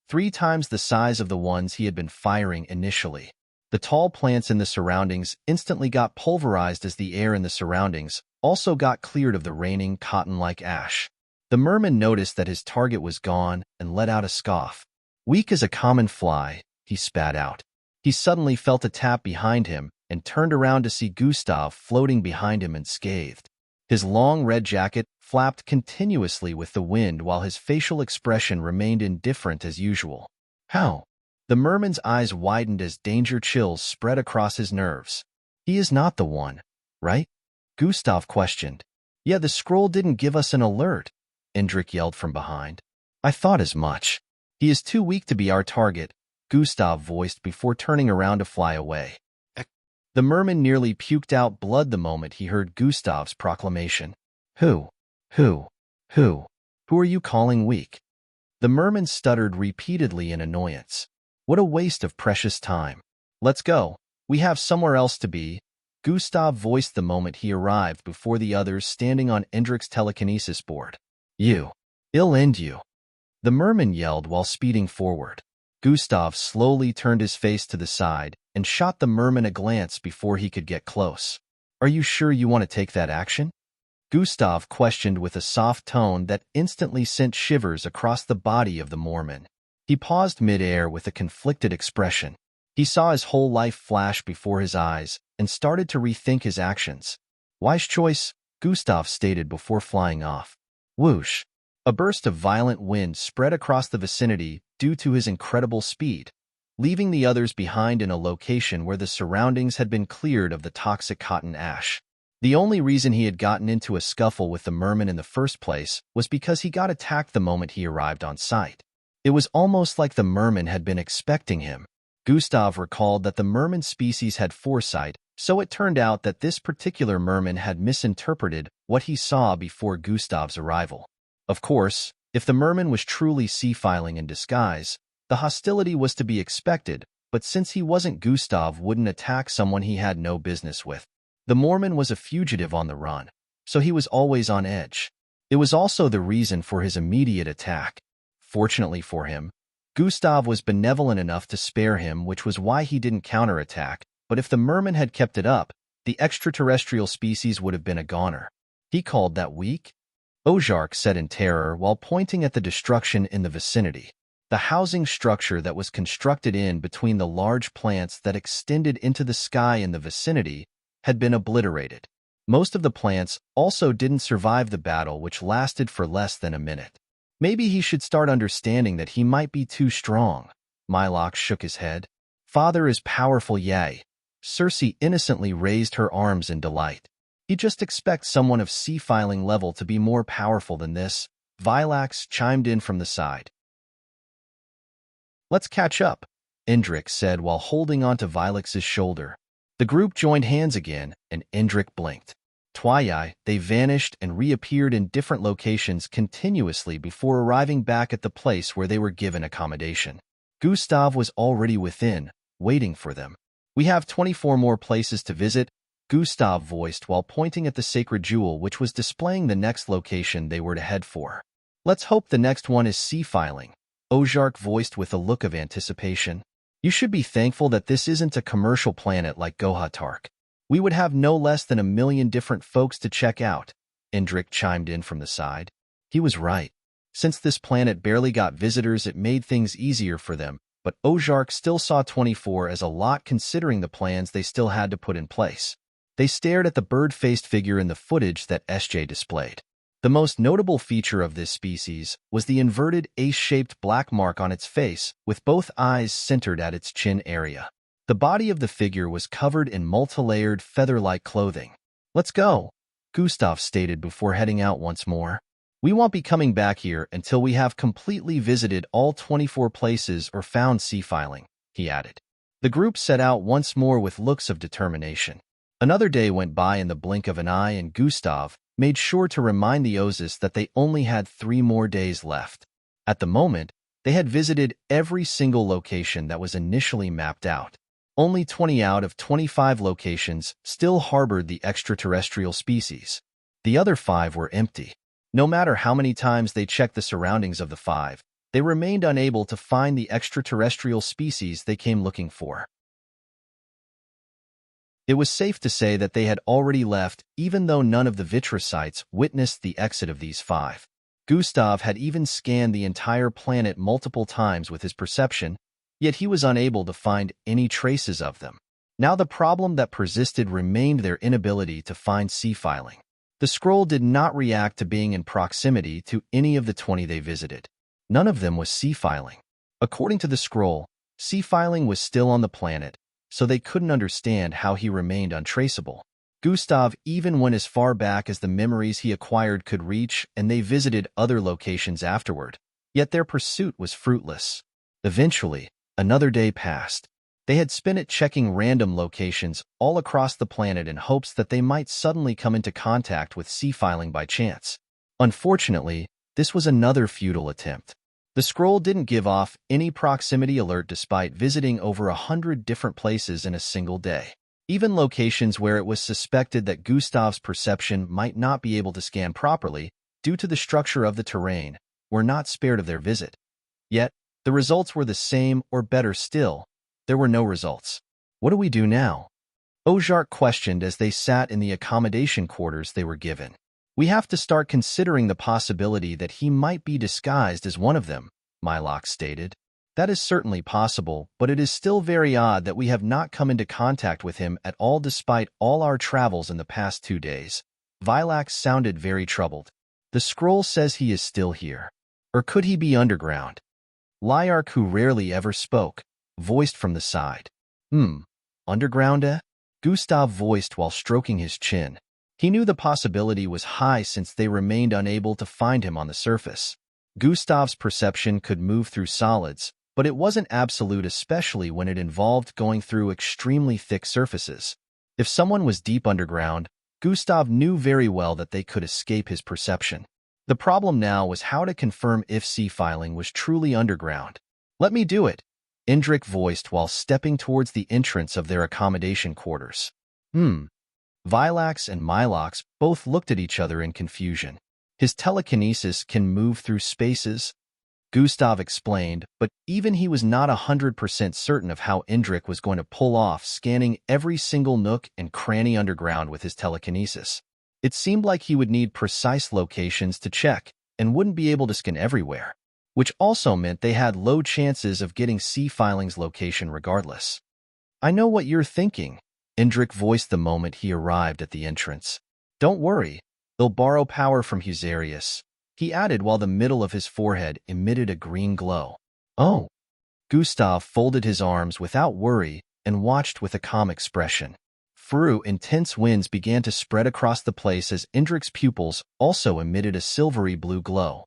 3 times the size of the ones he had been firing initially. The tall plants in the surroundings instantly got pulverized as the air in the surroundings also got cleared of the raining cotton-like ash. The merman noticed that his target was gone and let out a scoff. Weak as a common fly, he spat out. He suddenly felt a tap behind him and turned around to see Gustav floating behind him unscathed. His long red jacket flapped continuously with the wind while his facial expression remained indifferent as usual. How? The merman's eyes widened as danger chills spread across his nerves. He is not the one, right? Gustav questioned. Yeah, the scroll didn't give us an alert, Indrik yelled from behind. I thought as much. He is too weak to be our target, Gustav voiced before turning around to fly away. The merman nearly puked out blood the moment he heard Gustav's proclamation. Who are you calling weak? The merman stuttered repeatedly in annoyance. What a waste of precious time. Let's go. We have somewhere else to be, Gustav voiced the moment he arrived before the others standing on Indrik's telekinesis board. I'll end you. The merman yelled while speeding forward. Gustav slowly turned his face to the side and shot the merman a glance before he could get close. Are you sure you want to take that action? Gustav questioned with a soft tone that instantly sent shivers across the body of the Mormon. He paused mid-air with a conflicted expression. He saw his whole life flash before his eyes and started to rethink his actions. Wise choice, Gustav stated before flying off. Whoosh! A burst of violent wind spread across the vicinity due to his incredible speed, leaving the others behind in a location where the surroundings had been cleared of the toxic cotton ash. The only reason he had gotten into a scuffle with the merman in the first place was because he got attacked the moment he arrived on site. It was almost like the merman had been expecting him. Gustav recalled that the merman species had foresight, so it turned out that this particular merman had misinterpreted what he saw before Gustav's arrival. Of course, if the merman was truly sea-filing in disguise, the hostility was to be expected, but since he wasn't, Gustav wouldn't attack someone he had no business with. The Mormon was a fugitive on the run, so he was always on edge. It was also the reason for his immediate attack. Fortunately for him, Gustav was benevolent enough to spare him, which was why he didn't counterattack, but if the merman had kept it up, the extraterrestrial species would have been a goner. He called that weak? Ozark said in terror while pointing at the destruction in the vicinity. The housing structure that was constructed in between the large plants that extended into the sky in the vicinity had been obliterated. Most of the plants also didn't survive the battle, which lasted for less than a minute. Maybe he should start understanding that he might be too strong. Mylok shook his head. Father is powerful, yay. Cersei innocently raised her arms in delight. He just expects someone of sea-filing level to be more powerful than this. Vilax chimed in from the side. Let's catch up, Indrik said while holding onto Vilax's shoulder. The group joined hands again, and Indrik blinked. Twice, they vanished and reappeared in different locations continuously before arriving back at the place where they were given accommodation. Gustav was already within, waiting for them. We have 24 more places to visit, Gustav voiced while pointing at the sacred jewel which was displaying the next location they were to head for. Let's hope the next one is sea-filing, Ozark voiced with a look of anticipation. You should be thankful that this isn't a commercial planet like Gohatark. We would have no less than 1 million different folks to check out, Indrik chimed in from the side. He was right. Since this planet barely got visitors, it made things easier for them, but Ozark still saw 24 as a lot considering the plans they still had to put in place. They stared at the bird-faced figure in the footage that SJ displayed. The most notable feature of this species was the inverted ace-shaped black mark on its face, with both eyes centered at its chin area. The body of the figure was covered in multi-layered feather-like clothing. Let's go, Gustav stated before heading out once more. We won't be coming back here until we have completely visited all 24 places or found sea-filing, he added. The group set out once more with looks of determination. Another day went by in the blink of an eye, and Gustav made sure to remind the Ozis that they only had 3 more days left. At the moment, they had visited every single location that was initially mapped out. Only 20 out of 25 locations still harbored the extraterrestrial species. The other 5 were empty. No matter how many times they checked the surroundings of the 5, they remained unable to find the extraterrestrial species they came looking for. It was safe to say that they had already left, even though none of the Vitrasites witnessed the exit of these 5. Gustav had even scanned the entire planet multiple times with his perception, yet he was unable to find any traces of them. Now the problem that persisted remained their inability to find sea-filing. The scroll did not react to being in proximity to any of the 20 they visited. None of them was sea-filing. According to the scroll, sea-filing was still on the planet, so they couldn't understand how he remained untraceable. Gustav even went as far back as the memories he acquired could reach, and they visited other locations afterward. Yet their pursuit was fruitless. Eventually, another day passed. They had spent it checking random locations all across the planet in hopes that they might suddenly come into contact with sea-filing by chance. Unfortunately, this was another futile attempt. The scroll didn't give off any proximity alert despite visiting over 100 different places in a single day. Even locations where it was suspected that Gustav's perception might not be able to scan properly due to the structure of the terrain were not spared of their visit. Yet, the results were the same, or better still, there were no results. What do we do now? Ozark questioned as they sat in the accommodation quarters they were given. We have to start considering the possibility that he might be disguised as one of them, Mylock stated. That is certainly possible, but it is still very odd that we have not come into contact with him at all despite all our travels in the past 2 days. Vilax sounded very troubled. The scroll says he is still here. Or could he be underground? Lyark, who rarely ever spoke, voiced from the side. Underground, eh? Gustav voiced while stroking his chin. He knew the possibility was high since they remained unable to find him on the surface. Gustav's perception could move through solids, but it wasn't absolute, especially when it involved going through extremely thick surfaces. If someone was deep underground, Gustav knew very well that they could escape his perception. The problem now was how to confirm if sea-filing was truly underground. Let me do it, Indrik voiced while stepping towards the entrance of their accommodation quarters. Vilax and Mylox both looked at each other in confusion. His telekinesis can move through spaces, Gustav explained, but even he was not 100% certain of how Indrik was going to pull off scanning every single nook and cranny underground with his telekinesis. It seemed like he would need precise locations to check and wouldn't be able to scan everywhere, which also meant they had low chances of getting sea-filing's location regardless. I know what you're thinking, Indrik voiced the moment he arrived at the entrance. Don't worry, they'll borrow power from Husarius, he added while the middle of his forehead emitted a green glow. Oh. Gustav folded his arms without worry and watched with a calm expression. Through intense winds began to spread across the place as Indrik's pupils also emitted a silvery blue glow.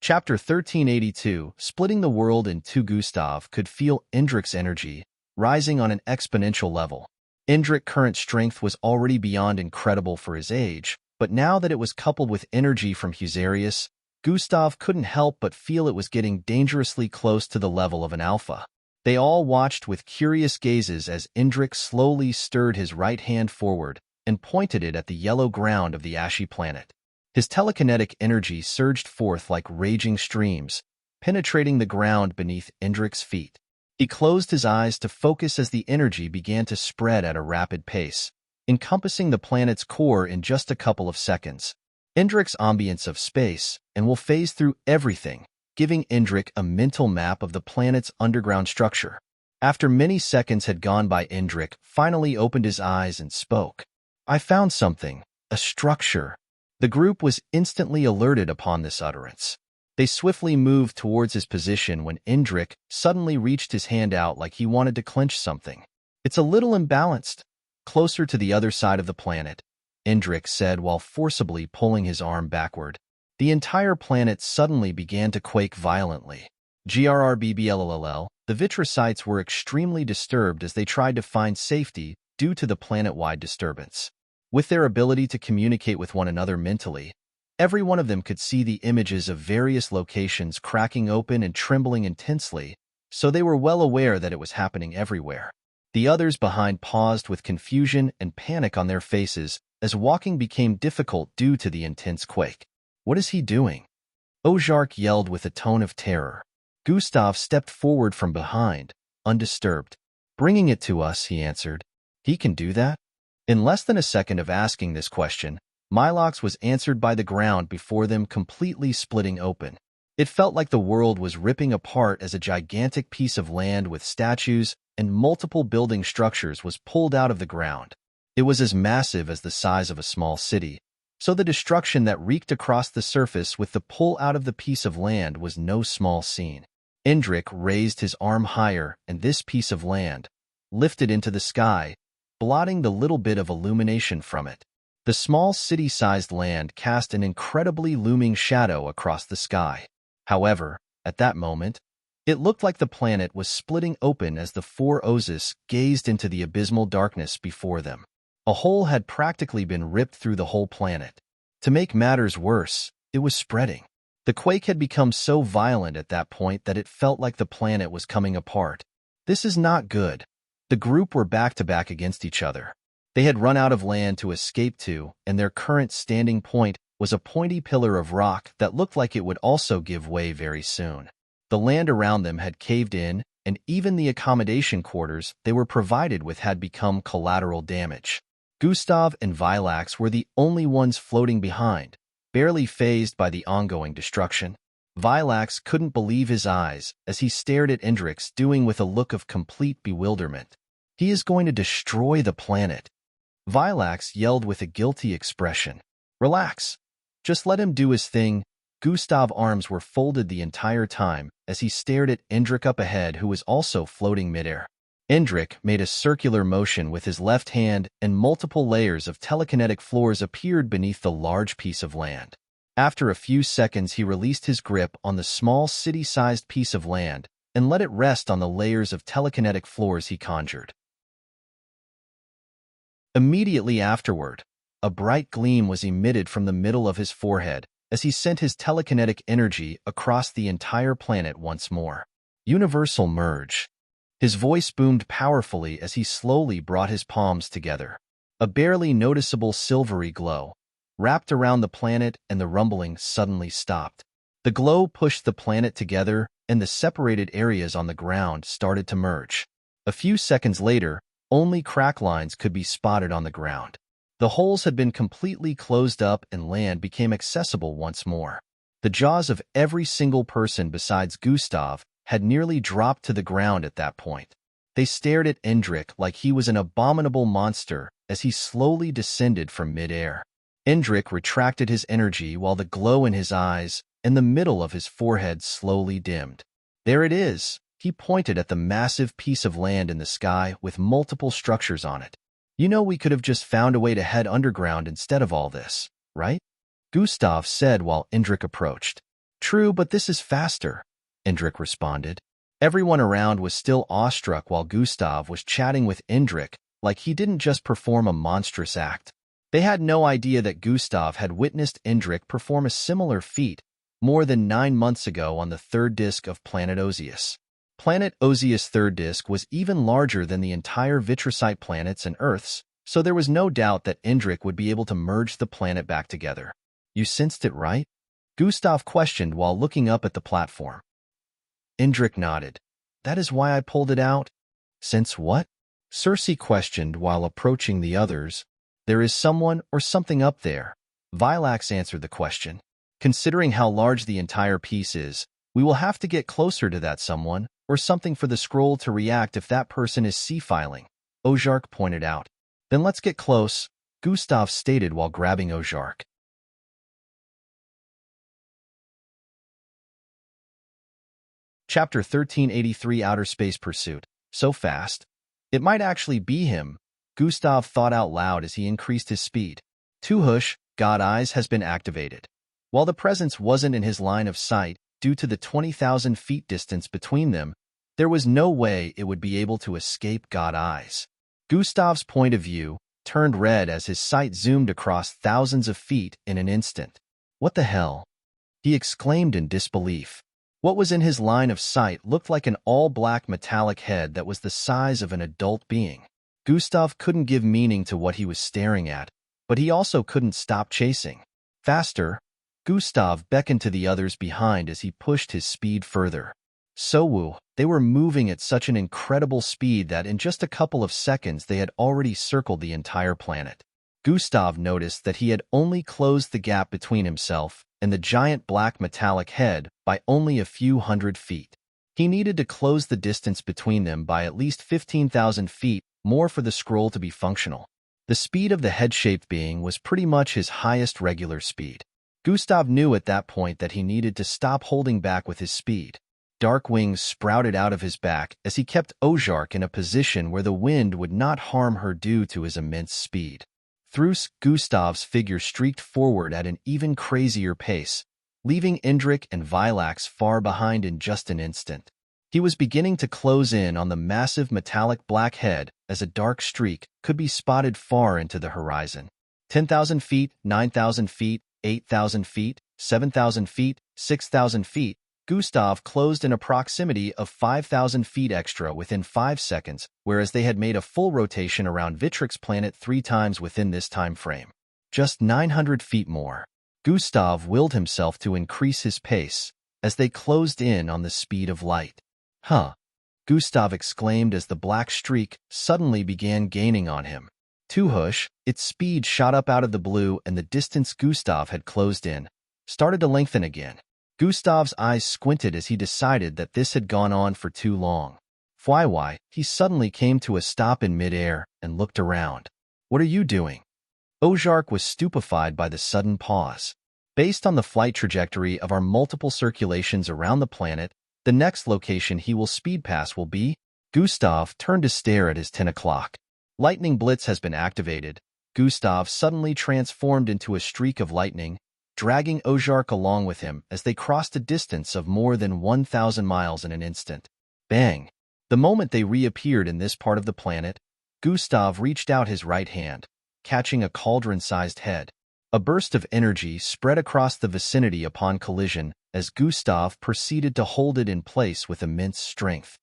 Chapter 1382, Splitting the World in Two. Gustav could feel Indrik's energy rising on an exponential level. Indrik's current strength was already beyond incredible for his age, but now that it was coupled with energy from Husarius, Gustav couldn't help but feel it was getting dangerously close to the level of an alpha. They all watched with curious gazes as Indrik slowly stirred his right hand forward and pointed it at the yellow ground of the ashy planet. His telekinetic energy surged forth like raging streams, penetrating the ground beneath Indrik's feet. He closed his eyes to focus as the energy began to spread at a rapid pace, encompassing the planet's core in just a couple of seconds. Indrik's ambience of space and will phase through everything, giving Indrik a mental map of the planet's underground structure. After many seconds had gone by, Indrik finally opened his eyes and spoke. I found something, a structure. The group was instantly alerted upon this utterance. They swiftly moved towards his position when Indrik suddenly reached his hand out like he wanted to clench something. It's a little imbalanced. Closer to the other side of the planet, Indrik said while forcibly pulling his arm backward. The entire planet suddenly began to quake violently. GRRBBLLL, the Vitrocytes were extremely disturbed as they tried to find safety due to the planet-wide disturbance. With their ability to communicate with one another mentally, every one of them could see the images of various locations cracking open and trembling intensely, so they were well aware that it was happening everywhere. The others behind paused with confusion and panic on their faces as walking became difficult due to the intense quake. What is he doing? Ozark yelled with a tone of terror. Gustav stepped forward from behind, undisturbed. Bringing it to us, he answered. He can do that? In less than a second of asking this question, Milox was answered by the ground before them completely splitting open. It felt like the world was ripping apart as a gigantic piece of land with statues and multiple building structures was pulled out of the ground. It was as massive as the size of a small city, so the destruction that reeked across the surface with the pull out of the piece of land was no small scene. Indrik raised his arm higher, and this piece of land lifted into the sky, blotting the little bit of illumination from it. The small city-sized land cast an incredibly looming shadow across the sky. However, at that moment, it looked like the planet was splitting open as the four Ozus gazed into the abysmal darkness before them. A hole had practically been ripped through the whole planet. To make matters worse, it was spreading. The quake had become so violent at that point that it felt like the planet was coming apart. This is not good. The group were back-to-back against each other. They had run out of land to escape to, and their current standing point was a pointy pillar of rock that looked like it would also give way very soon. The land around them had caved in, and even the accommodation quarters they were provided with had become collateral damage. Gustav and Vilax were the only ones floating behind, barely fazed by the ongoing destruction. Vilax couldn't believe his eyes as he stared at Indrik's doing with a look of complete bewilderment. He is going to destroy the planet. Vilax yelled with a guilty expression. Relax. Just let him do his thing. Gustav's arms were folded the entire time as he stared at Indrik up ahead, who was also floating midair. Indrik made a circular motion with his left hand, and multiple layers of telekinetic floors appeared beneath the large piece of land. After a few seconds, he released his grip on the small city-sized piece of land and let it rest on the layers of telekinetic floors he conjured. Immediately afterward, a bright gleam was emitted from the middle of his forehead as he sent his telekinetic energy across the entire planet once more. Universal merge. His voice boomed powerfully as he slowly brought his palms together. A barely noticeable silvery glow wrapped around the planet, and the rumbling suddenly stopped. The glow pushed the planet together, and the separated areas on the ground started to merge. A few seconds later, only crack lines could be spotted on the ground. The holes had been completely closed up and land became accessible once more. The jaws of every single person besides Gustav had nearly dropped to the ground at that point. They stared at Indrik like he was an abominable monster as he slowly descended from midair. Indrik retracted his energy while the glow in his eyes and the middle of his forehead slowly dimmed. There it is. He pointed at the massive piece of land in the sky with multiple structures on it. You know, we could have just found a way to head underground instead of all this, right? Gustav said while Indrik approached. True, but this is faster, Indrik responded. Everyone around was still awestruck while Gustav was chatting with Indrik like he didn't just perform a monstrous act. They had no idea that Gustav had witnessed Indrik perform a similar feat more than 9 months ago on the third disk of Planet Ozius. Planet Ozius' third disk was even larger than the entire Vitricite planets and Earths, so there was no doubt that Indrik would be able to merge the planet back together. You sensed it, right? Gustav questioned while looking up at the platform. Indrik nodded. That is why I pulled it out. Sense what? Cersei questioned while approaching the others. There is someone or something up there. Vilax answered the question. Considering how large the entire piece is, we will have to get closer to that someone or something for the scroll to react if that person is C-filing, Ozark pointed out. Then let's get close, Gustav stated while grabbing Ozark. Chapter 1383 Outer Space Pursuit. So fast. It might actually be him, Gustav thought out loud as he increased his speed. Tuhush, God Eyes, has been activated. While the presence wasn't in his line of sight, due to the 20,000 feet distance between them, there was no way it would be able to escape God Eyes. Gustav's point of view turned red as his sight zoomed across thousands of feet in an instant. What the hell? He exclaimed in disbelief. What was in his line of sight looked like an all-black metallic head that was the size of an adult being. Gustav couldn't give meaning to what he was staring at, but he also couldn't stop chasing. Faster, Gustav beckoned to the others behind as he pushed his speed further. They were moving at such an incredible speed that in just a couple of seconds they had already circled the entire planet. Gustav noticed that he had only closed the gap between himself and the giant black metallic head by only a few hundred feet. He needed to close the distance between them by at least 15,000 feet more for the scroll to be functional. The speed of the head-shaped being was pretty much his highest regular speed. Gustav knew at that point that he needed to stop holding back with his speed. Dark wings sprouted out of his back as he kept Ozark in a position where the wind would not harm her due to his immense speed. Gustav's figure streaked forward at an even crazier pace, leaving Indrik and Vilax far behind in just an instant. He was beginning to close in on the massive metallic black head as a dark streak could be spotted far into the horizon. 10,000 feet, 9,000 feet, 8,000 feet, 7,000 feet, 6,000 feet. Gustav closed in a proximity of 5,000 feet extra within 5 seconds, whereas they had made a full rotation around Vitrix planet 3 times within this time frame. Just 900 feet more. Gustav willed himself to increase his pace as they closed in on the speed of light. Huh! Gustav exclaimed as the black streak suddenly began gaining on him. Tuhush, its speed shot up out of the blue and the distance Gustav had closed in started to lengthen again. Gustav's eyes squinted as he decided that this had gone on for too long. Why? He suddenly came to a stop in midair and looked around. What are you doing? Ozark was stupefied by the sudden pause. Based on the flight trajectory of our multiple circulations around the planet, the next location he will speed past will be. Gustav turned to stare at his 10 o'clock. Lightning Blitz has been activated. Gustav suddenly transformed into a streak of lightning, dragging Ozark along with him as they crossed a distance of more than 1,000 miles in an instant. Bang! The moment they reappeared in this part of the planet, Gustav reached out his right hand, catching a cauldron-sized head. A burst of energy spread across the vicinity upon collision as Gustav proceeded to hold it in place with immense strength.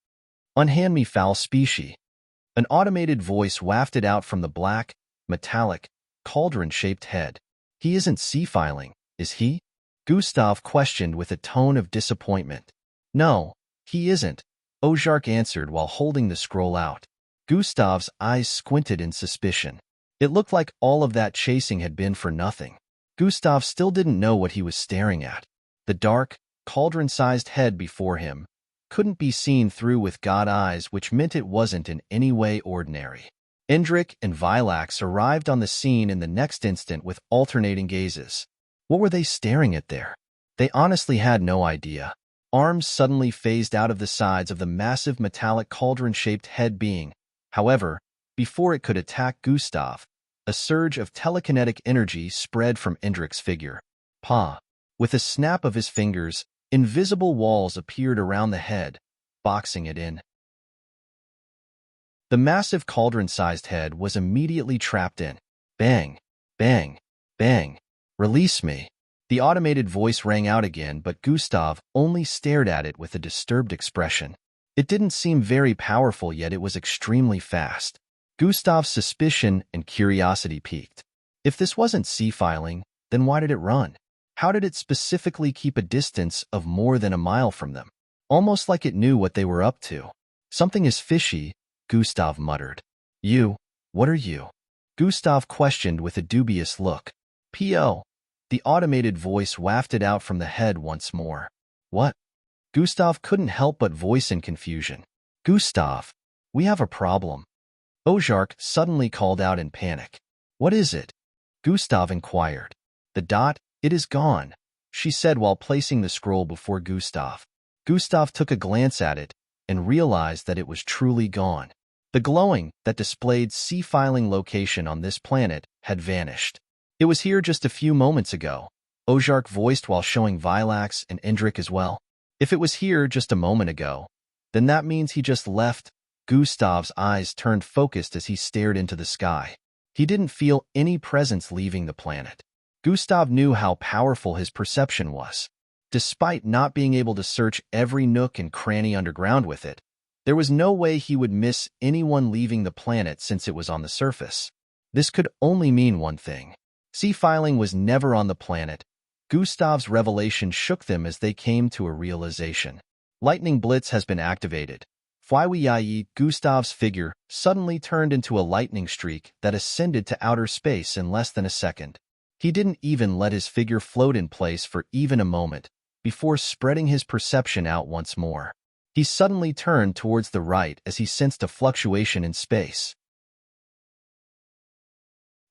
"Unhand me, foul species." An automated voice wafted out from the black, metallic, cauldron-shaped head. "He isn't sea-filing, is he?" Gustav questioned with a tone of disappointment. "No, he isn't," Ozark answered while holding the scroll out. Gustav's eyes squinted in suspicion. It looked like all of that chasing had been for nothing. Gustav still didn't know what he was staring at. The dark, cauldron-sized head before him couldn't be seen through with god eyes, which meant it wasn't in any way ordinary. Indrik and Vilax arrived on the scene in the next instant with alternating gazes. What were they staring at there? They honestly had no idea. Arms suddenly phased out of the sides of the massive metallic cauldron-shaped head being. However, before it could attack Gustav, a surge of telekinetic energy spread from Indrik's figure. With a snap of his fingers, invisible walls appeared around the head, boxing it in. The massive cauldron-sized head was immediately trapped in. Bang! Bang! Bang! "Release me!" The automated voice rang out again, but Gustav only stared at it with a disturbed expression. It didn't seem very powerful, yet it was extremely fast. Gustav's suspicion and curiosity piqued. If this wasn't sea-filing, then why did it run? How did it specifically keep a distance of more than a mile from them? Almost like it knew what they were up to. "Something is fishy," Gustav muttered. What are you?" Gustav questioned with a dubious look. "P.O." The automated voice wafted out from the head once more. "What?" Gustav couldn't help but voice in confusion. "Gustav, we have a problem." Ozark suddenly called out in panic. "What is it?" Gustav inquired. "The dot, it is gone," she said while placing the scroll before Gustav. Gustav took a glance at it and realized that it was truly gone. The glowing that displayed sea-filing location on this planet had vanished. "It was here just a few moments ago," Ozark voiced while showing Vilax and Indrik as well. "If it was here just a moment ago, then that means he just left." Gustav's eyes turned focused as he stared into the sky. He didn't feel any presence leaving the planet. Gustav knew how powerful his perception was. Despite not being able to search every nook and cranny underground with it, there was no way he would miss anyone leaving the planet since it was on the surface. This could only mean one thing. Sea-filing was never on the planet. Gustav's revelation shook them as they came to a realization. Lightning Blitz has been activated. Fwyi Gustav's figure suddenly turned into a lightning streak that ascended to outer space in less than a second. He didn't even let his figure float in place for even a moment, before spreading his perception out once more. He suddenly turned towards the right as he sensed a fluctuation in space.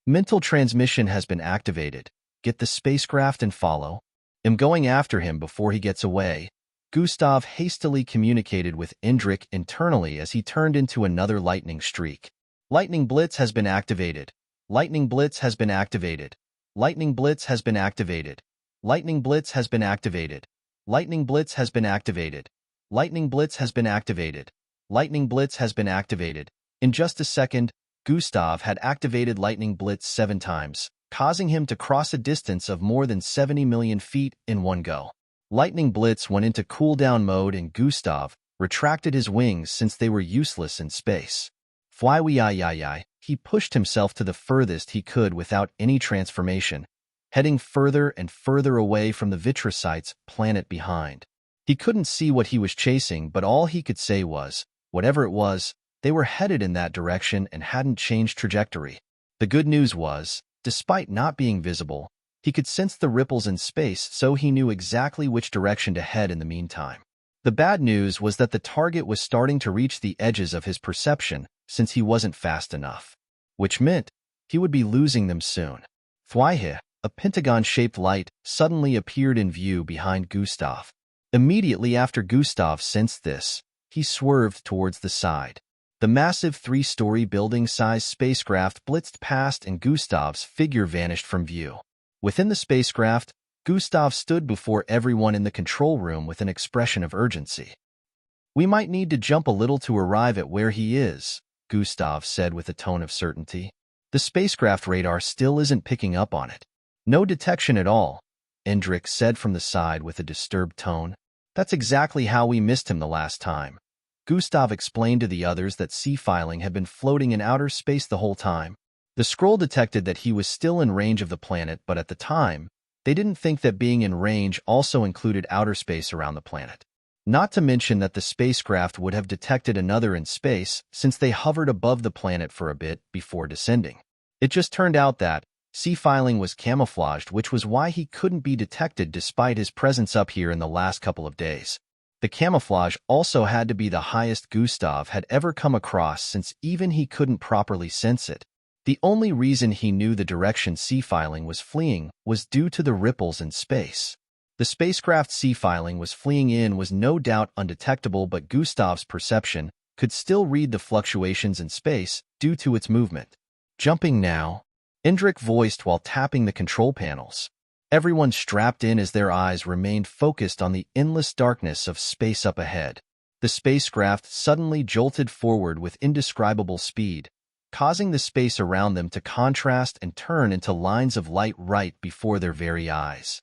Mental transmission has been activated. Get the spacecraft and follow. I'm going after him before he gets away. Gustav hastily communicated with Indrik internally as he turned into another lightning streak. Lightning Blitz has been activated. Lightning Blitz has been activated. Lightning Blitz has been activated. Lightning Blitz has been activated. Lightning Blitz has been activated. Lightning Blitz has been activated. Lightning Blitz has been activated. In just a second, Gustav had activated Lightning Blitz 7 times, causing him to cross a distance of more than 70 million feet in one go. Lightning Blitz went into cooldown mode and Gustav retracted his wings since they were useless in space. Fwyi, he pushed himself to the furthest he could without any transformation, heading further and further away from the Vitrocytes' planet behind. He couldn't see what he was chasing, but all he could say was, whatever it was, they were headed in that direction and hadn't changed trajectory. The good news was, despite not being visible, he could sense the ripples in space, so he knew exactly which direction to head in the meantime. The bad news was that the target was starting to reach the edges of his perception since he wasn't fast enough, which meant he would be losing them soon. Thwaihe, a pentagon-shaped light, suddenly appeared in view behind Gustav. Immediately after Gustav sensed this, he swerved towards the side. The massive 3-story building-sized spacecraft blitzed past and Gustav's figure vanished from view. Within the spacecraft, Gustav stood before everyone in the control room with an expression of urgency. "We might need to jump a little to arrive at where he is," Gustav said with a tone of certainty. "The spacecraft radar still isn't picking up on it." "No detection at all," Indrik said from the side with a disturbed tone. "That's exactly how we missed him the last time." Gustav explained to the others that C-filing had been floating in outer space the whole time. The scroll detected that he was still in range of the planet, but at the time, they didn't think that being in range also included outer space around the planet. Not to mention that the spacecraft would have detected another in space since they hovered above the planet for a bit before descending. It just turned out that C-filing was camouflaged, which was why he couldn't be detected despite his presence up here in the last couple of days. The camouflage also had to be the highest Gustav had ever come across since even he couldn't properly sense it. The only reason he knew the direction C-filing was fleeing was due to the ripples in space. The spacecraft C-filing was fleeing in was no doubt undetectable, but Gustav's perception could still read the fluctuations in space due to its movement. "Jumping now," Indrik voiced while tapping the control panels. Everyone strapped in as their eyes remained focused on the endless darkness of space up ahead. The spacecraft suddenly jolted forward with indescribable speed, causing the space around them to contrast and turn into lines of light right before their very eyes.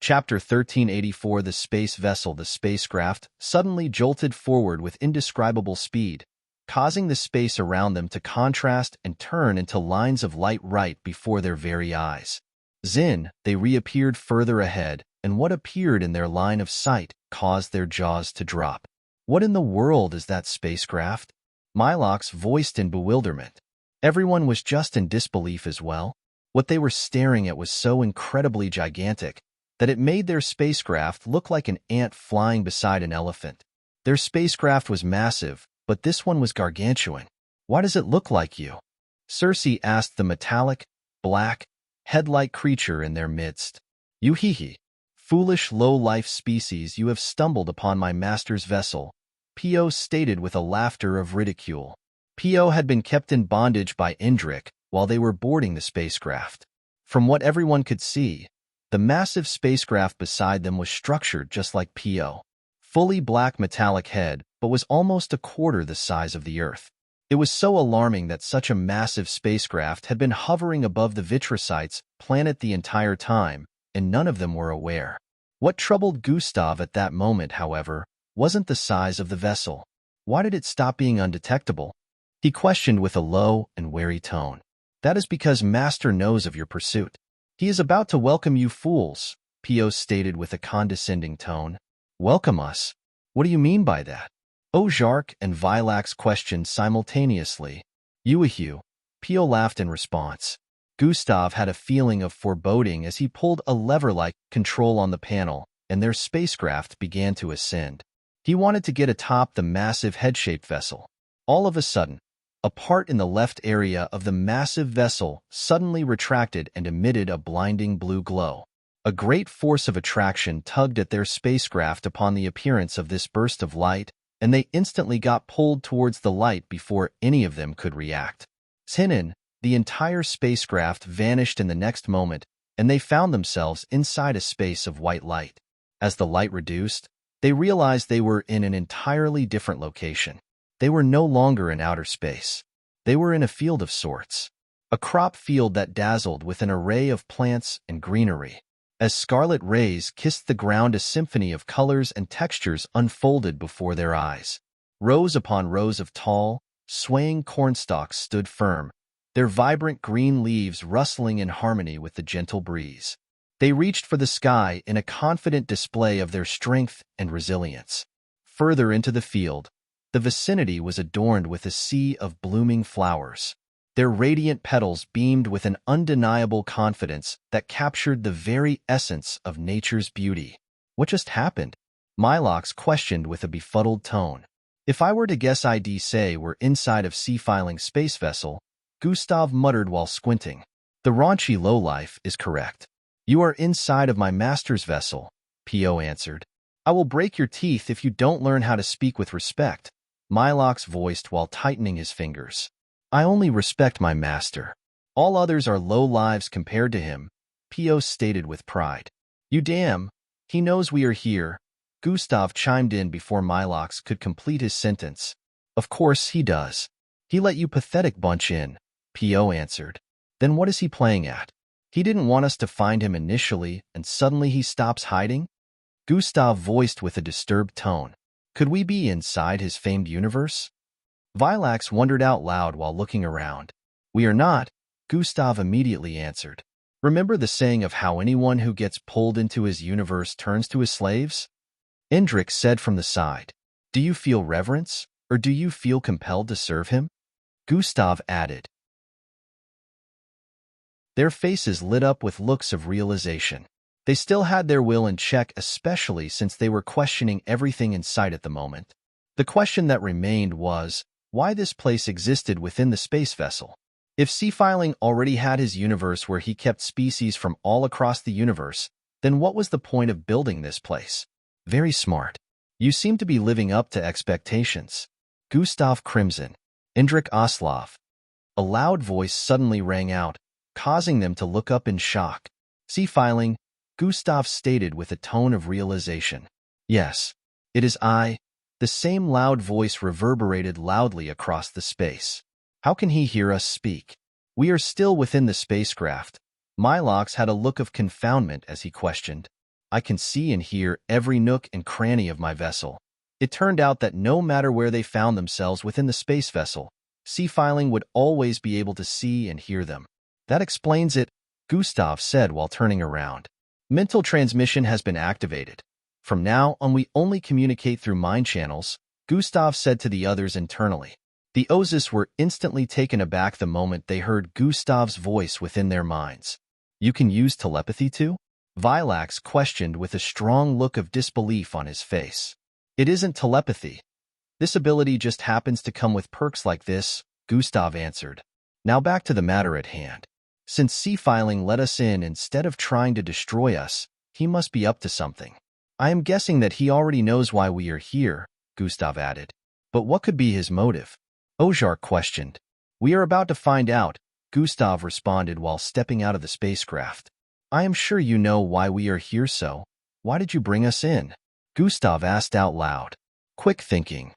Chapter 1384 The Space Vessel. The spacecraft suddenly jolted forward with indescribable speed, causing the space around them to contrast and turn into lines of light right before their very eyes. Then, they reappeared further ahead, and what appeared in their line of sight caused their jaws to drop. "What in the world is that spacecraft?" Mylox voiced in bewilderment. Everyone was just in disbelief as well. What they were staring at was so incredibly gigantic that it made their spacecraft look like an ant flying beside an elephant. Their spacecraft was massive, but this one was gargantuan. "Why does it look like you?" Cersei asked the metallic, black, head-like creature in their midst. "Yuhihi, foolish low-life species, you have stumbled upon my master's vessel," Pio stated with a laughter of ridicule. Pio had been kept in bondage by Indrik while they were boarding the spacecraft. From what everyone could see, the massive spacecraft beside them was structured just like Pio. Fully black metallic head, but was almost a quarter the size of the Earth. It was so alarming that such a massive spacecraft had been hovering above the Vitrocytes' planet the entire time, and none of them were aware. What troubled Gustav at that moment, however, wasn't the size of the vessel. Why did it stop being undetectable? He questioned with a low and wary tone. "That is because Master knows of your pursuit. He is about to welcome you fools, Pio stated with a condescending tone. Welcome us? What do you mean by that? Ojark and Vilax questioned simultaneously. Uahu. Pio laughed in response. Gustav had a feeling of foreboding as he pulled a lever-like control on the panel, and their spacecraft began to ascend. He wanted to get atop the massive head-shaped vessel. All of a sudden, a part in the left area of the massive vessel suddenly retracted and emitted a blinding blue glow. A great force of attraction tugged at their spacecraft upon the appearance of this burst of light, and they instantly got pulled towards the light before any of them could react. Sinin, the entire spacecraft vanished in the next moment, and they found themselves inside a space of white light. As the light reduced, they realized they were in an entirely different location. They were no longer in outer space. They were in a field of sorts. A crop field that dazzled with an array of plants and greenery. As scarlet rays kissed the ground, a symphony of colors and textures unfolded before their eyes. Rows upon rows of tall, swaying cornstalks stood firm, their vibrant green leaves rustling in harmony with the gentle breeze. They reached for the sky in a confident display of their strength and resilience. Further into the field, the vicinity was adorned with a sea of blooming flowers. Their radiant petals beamed with an undeniable confidence that captured the very essence of nature's beauty. What just happened? Milox questioned with a befuddled tone. If I were to guess, I'd say we're inside of sea-filing space vessel, Gustav muttered while squinting. The raunchy lowlife is correct. You are inside of my master's vessel, Pio answered. I will break your teeth if you don't learn how to speak with respect, Milox voiced while tightening his fingers. I only respect my master. All others are low lives compared to him, Pio stated with pride. You damn, he knows we are here, Gustav chimed in before Milox could complete his sentence. Of course he does. He let you pathetic bunch in, Pio answered. Then what is he playing at? He didn't want us to find him initially, and suddenly he stops hiding? Gustav voiced with a disturbed tone. Could we be inside his famed universe? Vilax wondered out loud while looking around. We are not, Gustav immediately answered. Remember the saying of how anyone who gets pulled into his universe turns to his slaves? Indrik said from the side. Do you feel reverence, or do you feel compelled to serve him? Gustav added. Their faces lit up with looks of realization. They still had their will in check, especially since they were questioning everything in sight at the moment. The question that remained was, why this place existed within the space vessel. If Sea-Filing already had his universe where he kept species from all across the universe, then what was the point of building this place? Very smart. You seem to be living up to expectations. Gustav Crimson. Indrik Oslov. A loud voice suddenly rang out, causing them to look up in shock. Sea-Filing, Gustav stated with a tone of realization. Yes, it is I. The same loud voice reverberated loudly across the space. How can he hear us speak? We are still within the spacecraft. Milox had a look of confoundment as he questioned. I can see and hear every nook and cranny of my vessel. It turned out that no matter where they found themselves within the space vessel, Sea-Filing would always be able to see and hear them. That explains it, Gustav said while turning around. Mental transmission has been activated. From now on we only communicate through mind channels, Gustav said to the others internally. The Ozis were instantly taken aback the moment they heard Gustav's voice within their minds. You can use telepathy too? Vilax questioned with a strong look of disbelief on his face. It isn't telepathy. This ability just happens to come with perks like this, Gustav answered. Now back to the matter at hand. Since Sea-Filing let us in instead of trying to destroy us, he must be up to something. I am guessing that he already knows why we are here, Gustav added. But what could be his motive? Ojar questioned. We are about to find out, Gustav responded while stepping out of the spacecraft. I am sure you know why we are here, so why did you bring us in? Gustav asked out loud. Quick thinking.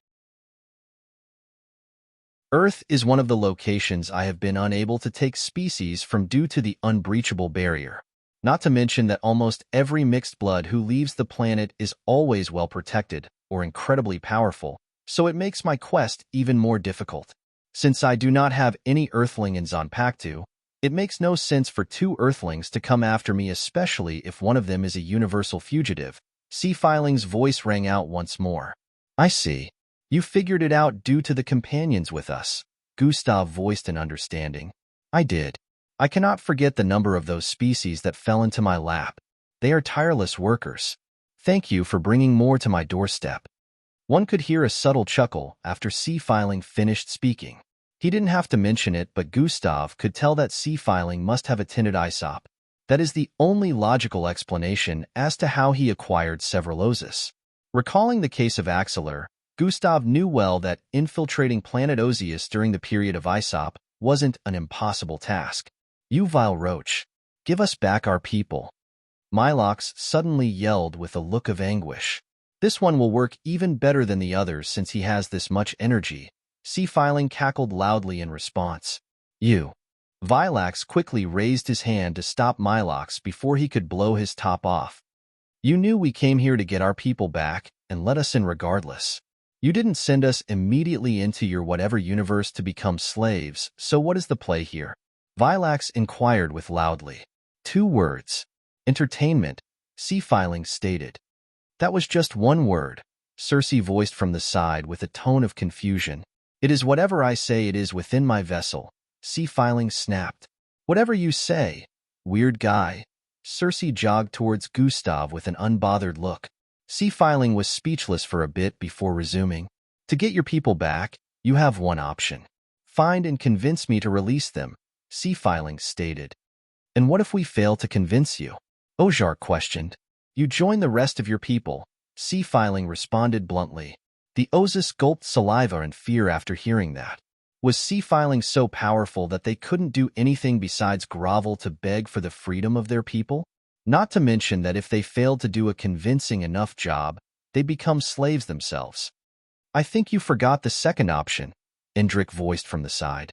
Earth is one of the locations I have been unable to take species from due to the unbreachable barrier. Not to mention that almost every mixed blood who leaves the planet is always well protected or incredibly powerful, so it makes my quest even more difficult. Since I do not have any Earthling in Zonpaktu, It makes no sense for two Earthlings to come after me, especially if one of them is a universal fugitive. Sea-Filing's voice rang out once more. I see. You figured it out due to the companions with us. Gustav voiced in understanding. I did. I cannot forget the number of those species that fell into my lap. They are tireless workers. Thank you for bringing more to my doorstep. One could hear a subtle chuckle after Sea-Filing finished speaking. He didn't have to mention it, but Gustav could tell that Sea-Filing must have attended Aesop. That is the only logical explanation as to how he acquired several Osis. Recalling the case of Axelar, Gustav knew well that infiltrating planet Osius during the period of Aesop wasn't an impossible task. You vile roach, give us back our people. Milox suddenly yelled with a look of anguish. This one will work even better than the others since he has this much energy. Sea-Filing cackled loudly in response. You. Vilax quickly raised his hand to stop Milox before he could blow his top off. You knew we came here to get our people back and let us in regardless. You didn't send us immediately into your whatever universe to become slaves, so what is the play here? Vilax inquired with loudly. 2 words. Entertainment, Sea-Filing stated. That was just 1 word, Cersei voiced from the side with a tone of confusion. It is whatever I say it is within my vessel, Sea-Filing snapped. Whatever you say, weird guy. Cersei jogged towards Gustav with an unbothered look. Sea-Filing was speechless for a bit before resuming. To get your people back, you have one option. Find and convince me to release them, Sea-Filing stated. And what if we fail to convince you? Ozark questioned. You join the rest of your people, Sea-Filing responded bluntly. The Osis gulped saliva in fear after hearing that. Was Sea-Filing so powerful that they couldn't do anything besides grovel to beg for the freedom of their people? Not to mention that if they failed to do a convincing enough job, they'd become slaves themselves. I think you forgot the second option, Endrick voiced from the side.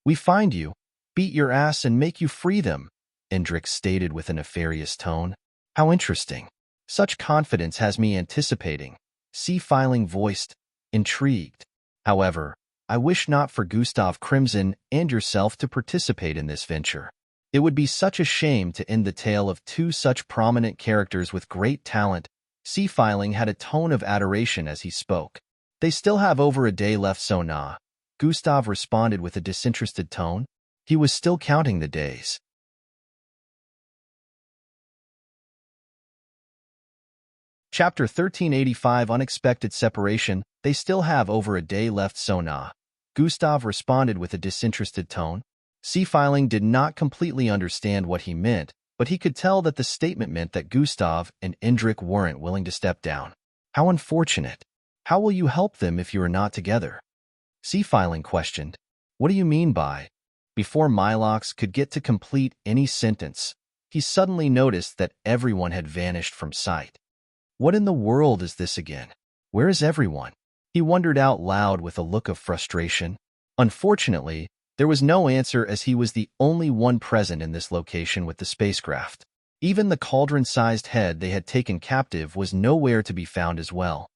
We find you, beat your ass and make you free them, Endrick stated with a nefarious tone. How interesting. Such confidence has me anticipating, Sea-Filing voiced, intrigued. However, I wish not for Gustav Crimson and yourself to participate in this venture. It would be such a shame to end the tale of 2 such prominent characters with great talent. Sea-Filing had a tone of adoration as he spoke. They still have over a day left, so nah. Gustav responded with a disinterested tone. He was still counting the days. Chapter 1385 Unexpected Separation. They still have over a day left, so nah. Gustav responded with a disinterested tone. Sea-Filing did not completely understand what he meant, but he could tell that the statement meant that Gustav and Endrick weren't willing to step down. How unfortunate. How will you help them if you are not together? Sea-Filing questioned. What do you mean by? Before Milox could get to complete any sentence, he suddenly noticed that everyone had vanished from sight. What in the world is this again? Where is everyone? He wondered out loud with a look of frustration. Unfortunately, there was no answer as he was the only one present in this location with the spacecraft. Even the cauldron-sized head they had taken captive was nowhere to be found as well.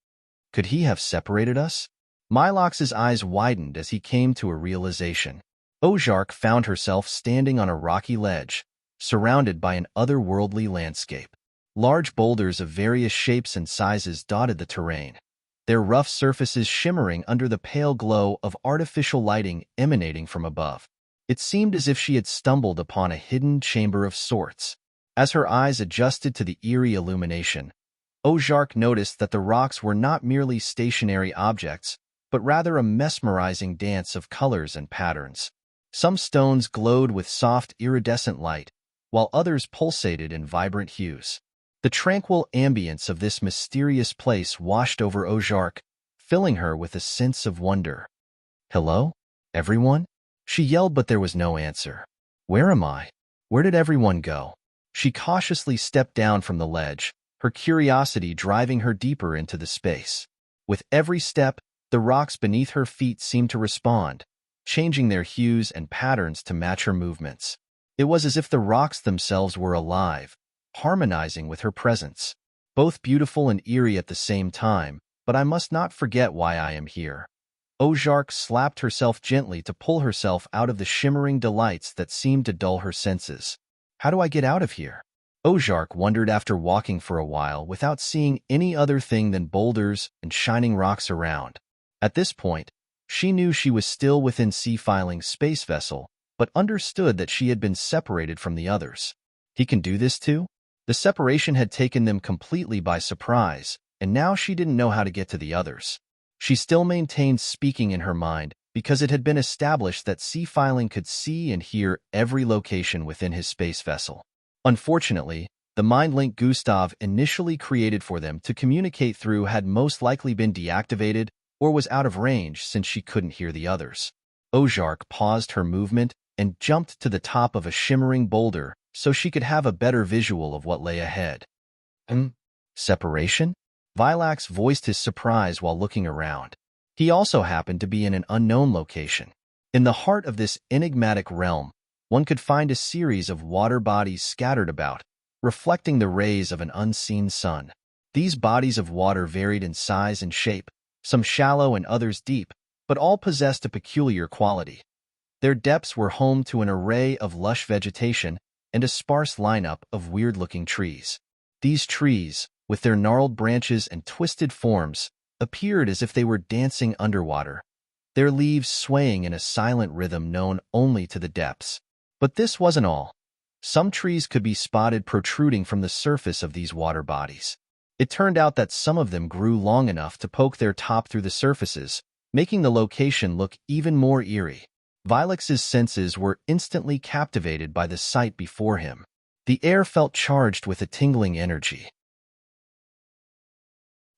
Could he have separated us? Milox's eyes widened as he came to a realization. Ozark found herself standing on a rocky ledge, surrounded by an otherworldly landscape. Large boulders of various shapes and sizes dotted the terrain, their rough surfaces shimmering under the pale glow of artificial lighting emanating from above. It seemed as if she had stumbled upon a hidden chamber of sorts. As her eyes adjusted to the eerie illumination, Ozark noticed that the rocks were not merely stationary objects, but rather a mesmerizing dance of colors and patterns. Some stones glowed with soft, iridescent light, while others pulsated in vibrant hues. The tranquil ambience of this mysterious place washed over Ozark, filling her with a sense of wonder. Hello, everyone? She yelled, but there was no answer. Where am I? Where did everyone go? She cautiously stepped down from the ledge, her curiosity driving her deeper into the space. With every step, the rocks beneath her feet seemed to respond, changing their hues and patterns to match her movements. It was as if the rocks themselves were alive, harmonizing with her presence. Both beautiful and eerie at the same time, but I must not forget why I am here. Ozark slapped herself gently to pull herself out of the shimmering delights that seemed to dull her senses. How do I get out of here? Ozark wondered after walking for a while without seeing any other thing than boulders and shining rocks around. At this point, she knew she was still within Sea-Filing's space vessel, but understood that she had been separated from the others. He can do this too? The separation had taken them completely by surprise, and now she didn't know how to get to the others. She still maintained speaking in her mind because it had been established that Sea-Filing could see and hear every location within his space vessel. Unfortunately, the mind link Gustav initially created for them to communicate through had most likely been deactivated or was out of range since she couldn't hear the others. Ozark paused her movement and jumped to the top of a shimmering boulder so she could have a better visual of what lay ahead. Separation? Vilax voiced his surprise while looking around. He also happened to be in an unknown location. In the heart of this enigmatic realm, one could find a series of water bodies scattered about, reflecting the rays of an unseen sun. These bodies of water varied in size and shape, some shallow and others deep, but all possessed a peculiar quality. Their depths were home to an array of lush vegetation and a sparse lineup of weird-looking trees. These trees, with their gnarled branches and twisted forms, appeared as if they were dancing underwater, their leaves swaying in a silent rhythm known only to the depths. But this wasn't all. Some trees could be spotted protruding from the surface of these water bodies. It turned out that some of them grew long enough to poke their top through the surfaces, making the location look even more eerie. Vilax's senses were instantly captivated by the sight before him. The air felt charged with a tingling energy.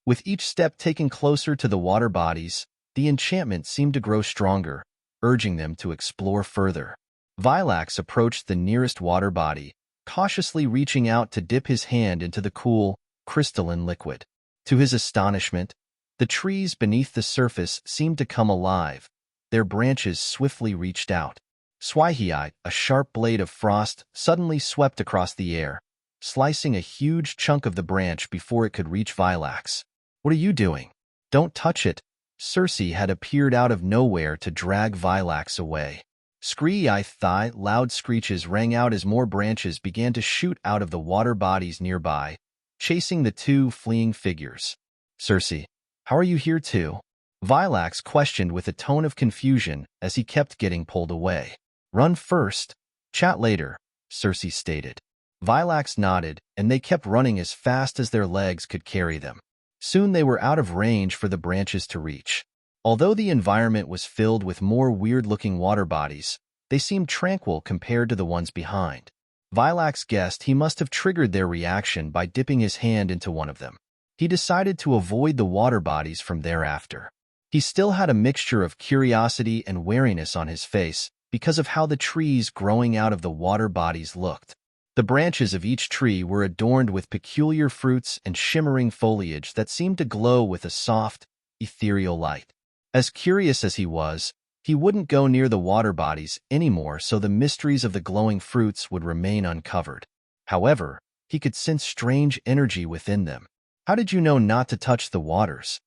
With each step taken closer to the water bodies, the enchantment seemed to grow stronger, urging them to explore further. Vilax approached the nearest water body, cautiously reaching out to dip his hand into the cool, crystalline liquid. To his astonishment, the trees beneath the surface seemed to come alive. Their branches swiftly reached out. Swihii, a sharp blade of frost, suddenly swept across the air, slicing a huge chunk of the branch before it could reach Vilax. "What are you doing? Don't touch it." Circe had appeared out of nowhere to drag Vilax away. Scree-thigh, loud screeches rang out as more branches began to shoot out of the water bodies nearby, chasing the two fleeing figures. "Circe, how are you here too?" Vilax questioned with a tone of confusion as he kept getting pulled away. "Run first, chat later," Circe stated. Vilax nodded, and they kept running as fast as their legs could carry them. Soon they were out of range for the branches to reach. Although the environment was filled with more weird-looking water bodies, they seemed tranquil compared to the ones behind. Vilax guessed he must have triggered their reaction by dipping his hand into one of them. He decided to avoid the water bodies from thereafter. He still had a mixture of curiosity and wariness on his face because of how the trees growing out of the water bodies looked. The branches of each tree were adorned with peculiar fruits and shimmering foliage that seemed to glow with a soft, ethereal light. As curious as he was, he wouldn't go near the water bodies anymore so the mysteries of the glowing fruits would remain uncovered. However, he could sense strange energy within them. "How did you know not to touch the waters?"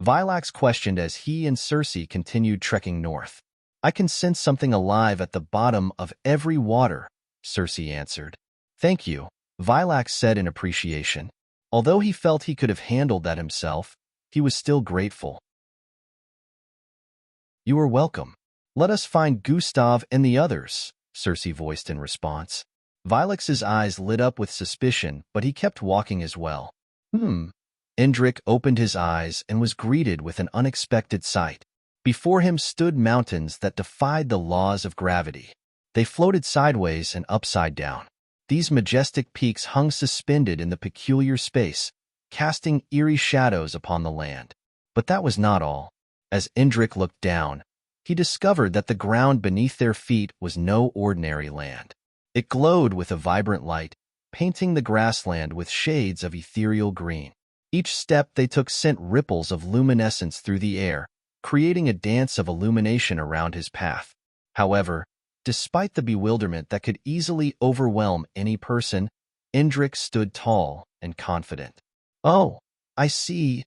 Vilax questioned as he and Circe continued trekking north. "I can sense something alive at the bottom of every water," Circe answered. "Thank you," Vilax said in appreciation. Although he felt he could have handled that himself, he was still grateful. "You are welcome. Let us find Gustav and the others," Circe voiced in response. Vilax's eyes lit up with suspicion, but he kept walking as well. Indrik opened his eyes and was greeted with an unexpected sight. Before him stood mountains that defied the laws of gravity. They floated sideways and upside down. These majestic peaks hung suspended in the peculiar space, casting eerie shadows upon the land. But that was not all. As Indrik looked down, he discovered that the ground beneath their feet was no ordinary land. It glowed with a vibrant light, painting the grassland with shades of ethereal green. Each step they took sent ripples of luminescence through the air, creating a dance of illumination around his path. However, despite the bewilderment that could easily overwhelm any person, Indrik stood tall and confident. "Oh, I see,"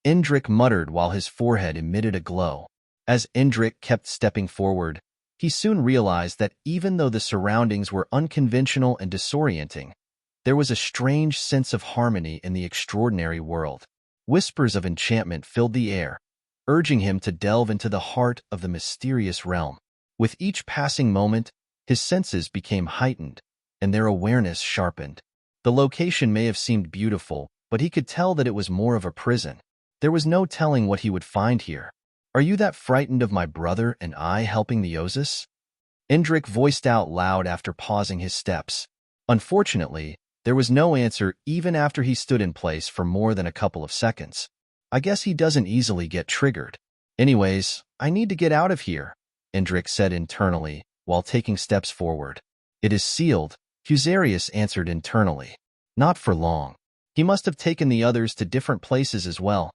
Indrik muttered while his forehead emitted a glow. As Indrik kept stepping forward, he soon realized that even though the surroundings were unconventional and disorienting, there was a strange sense of harmony in the extraordinary world. Whispers of enchantment filled the air, urging him to delve into the heart of the mysterious realm. With each passing moment, his senses became heightened, and their awareness sharpened. The location may have seemed beautiful, but he could tell that it was more of a prison. There was no telling what he would find here. "Are you that frightened of my brother and I helping the Oasis?" Indrik voiced out loud after pausing his steps. Unfortunately, there was no answer even after he stood in place for more than a couple of seconds. "I guess he doesn't easily get triggered. Anyways, I need to get out of here," Indrik said internally, while taking steps forward. "It is sealed," Fusarius answered internally. "Not for long. He must have taken the others to different places as well.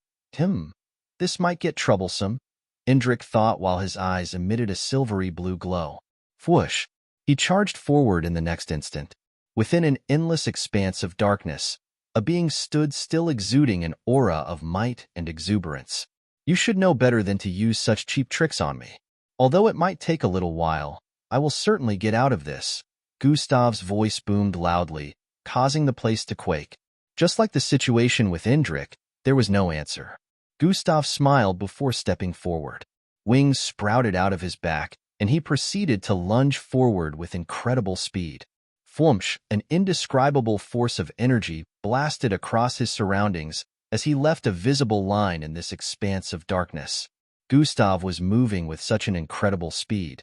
This might get troublesome," Indrik thought while his eyes emitted a silvery blue glow. Whoosh! He charged forward in the next instant. Within an endless expanse of darkness, a being stood still, exuding an aura of might and exuberance. "You should know better than to use such cheap tricks on me. Although it might take a little while, I will certainly get out of this." Gustav's voice boomed loudly, causing the place to quake. Just like the situation with Indrik, there was no answer. Gustav smiled before stepping forward. Wings sprouted out of his back, and he proceeded to lunge forward with incredible speed. Flumsh! An indescribable force of energy blasted across his surroundings as he left a visible line in this expanse of darkness. Gustav was moving with such an incredible speed,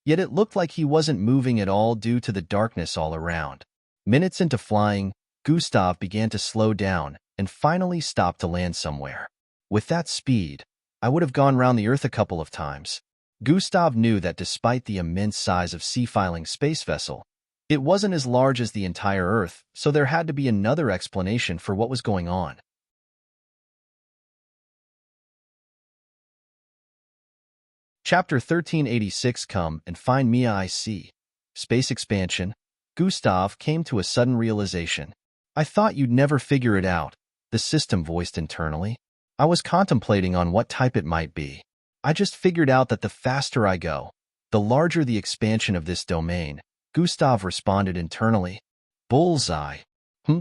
yet it looked like he wasn't moving at all due to the darkness all around. Minutes into flying, Gustav began to slow down and finally stopped to land somewhere. With that speed, I would have gone round the Earth a couple of times. Gustav knew that despite the immense size of Sea-Filing's space vessel, it wasn't as large as the entire Earth, so there had to be another explanation for what was going on. Chapter 1386. Come and find me. I see. Space expansion. Gustav came to a sudden realization. "I thought you'd never figure it out," the system voiced internally. "I was contemplating on what type it might be. I just figured out that the faster I go, the larger the expansion of this domain." Gustav responded internally. "Bullseye.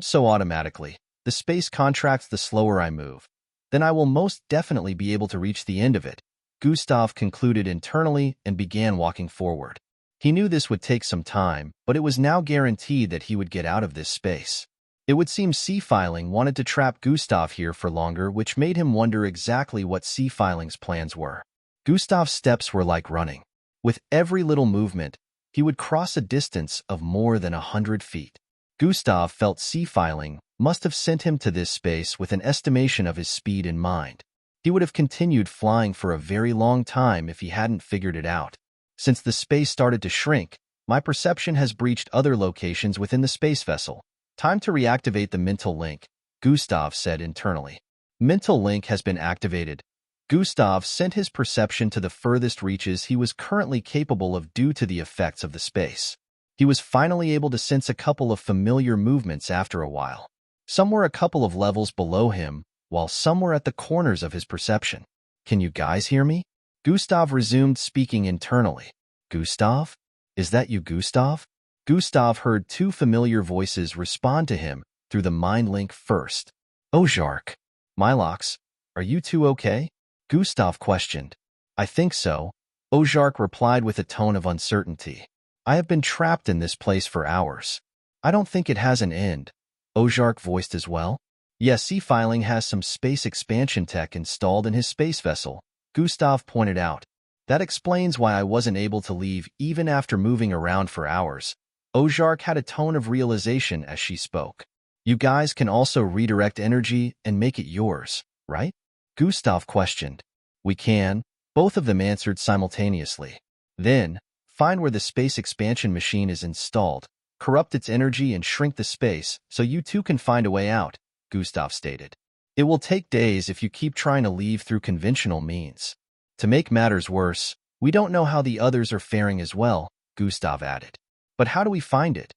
So automatically, the space contracts the slower I move. Then I will most definitely be able to reach the end of it," Gustav concluded internally and began walking forward. He knew this would take some time, but it was now guaranteed that he would get out of this space. It would seem Sea-Filing wanted to trap Gustav here for longer, which made him wonder exactly what Sea-Filing's plans were. Gustav's steps were like running. With every little movement, he would cross a distance of more than 100 feet. Gustav felt Sea-Filing must have sent him to this space with an estimation of his speed in mind. He would have continued flying for a very long time if he hadn't figured it out. Since the space started to shrink, my perception has breached other locations within the space vessel. Time to reactivate the mental link, Gustav said internally. Mental link has been activated. Gustav sent his perception to the furthest reaches he was currently capable of due to the effects of the space. He was finally able to sense a couple of familiar movements after a while. Some were a couple of levels below him, while some were at the corners of his perception. "Can you guys hear me?" Gustav resumed speaking internally. "Gustav? Is that you, Gustav?" Gustav heard two familiar voices respond to him through the mind link first. "Ozark. Milox, are you two okay?" Gustav questioned. "I think so," Ozark replied with a tone of uncertainty. "I have been trapped in this place for hours. I don't think it has an end," Ozark voiced as well. "Yes, Sea-Filing has some space expansion tech installed in his space vessel," Gustav pointed out. "That explains why I wasn't able to leave even after moving around for hours." Ozark had a tone of realization as she spoke. "You guys can also redirect energy and make it yours, right?" Gustav questioned. "We can," both of them answered simultaneously. "Then, find where the space expansion machine is installed, corrupt its energy and shrink the space so you two can find a way out," Gustav stated. "It will take days if you keep trying to leave through conventional means. To make matters worse, we don't know how the others are faring as well," Gustav added. "But how do we find it?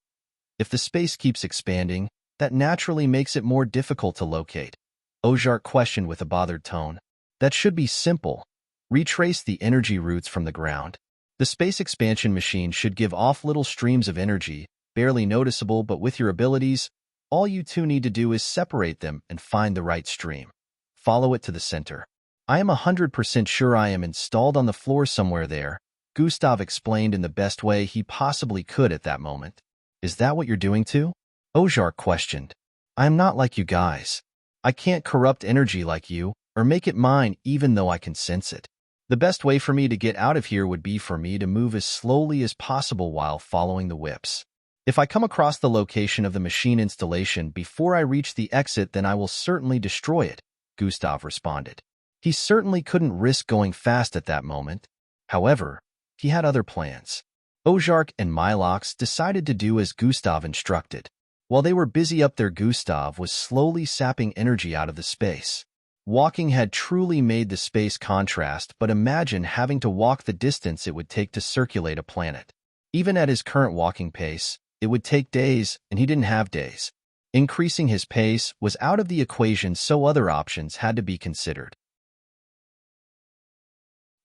If the space keeps expanding, that naturally makes it more difficult to locate," Ozark questioned with a bothered tone. "That should be simple. Retrace the energy routes from the ground. The space expansion machine should give off little streams of energy, barely noticeable, but with your abilities, all you two need to do is separate them and find the right stream. Follow it to the center. I am 100% sure I am installed on the floor somewhere there, Gustav explained in the best way he possibly could at that moment. Is that what you're doing too? Ozark questioned. I am not like you guys. I can't corrupt energy like you, or make it mine even though I can sense it. The best way for me to get out of here would be for me to move as slowly as possible while following the whips. If I come across the location of the machine installation before I reach the exit, then I will certainly destroy it, Gustav responded. He certainly couldn't risk going fast at that moment. However, he had other plans. Ozark and Milox decided to do as Gustav instructed. While they were busy up there, Gustav was slowly sapping energy out of the space. Walking had truly made the space contrast, but imagine having to walk the distance it would take to circulate a planet. Even at his current walking pace, it would take days, and he didn't have days. Increasing his pace was out of the equation, so other options had to be considered.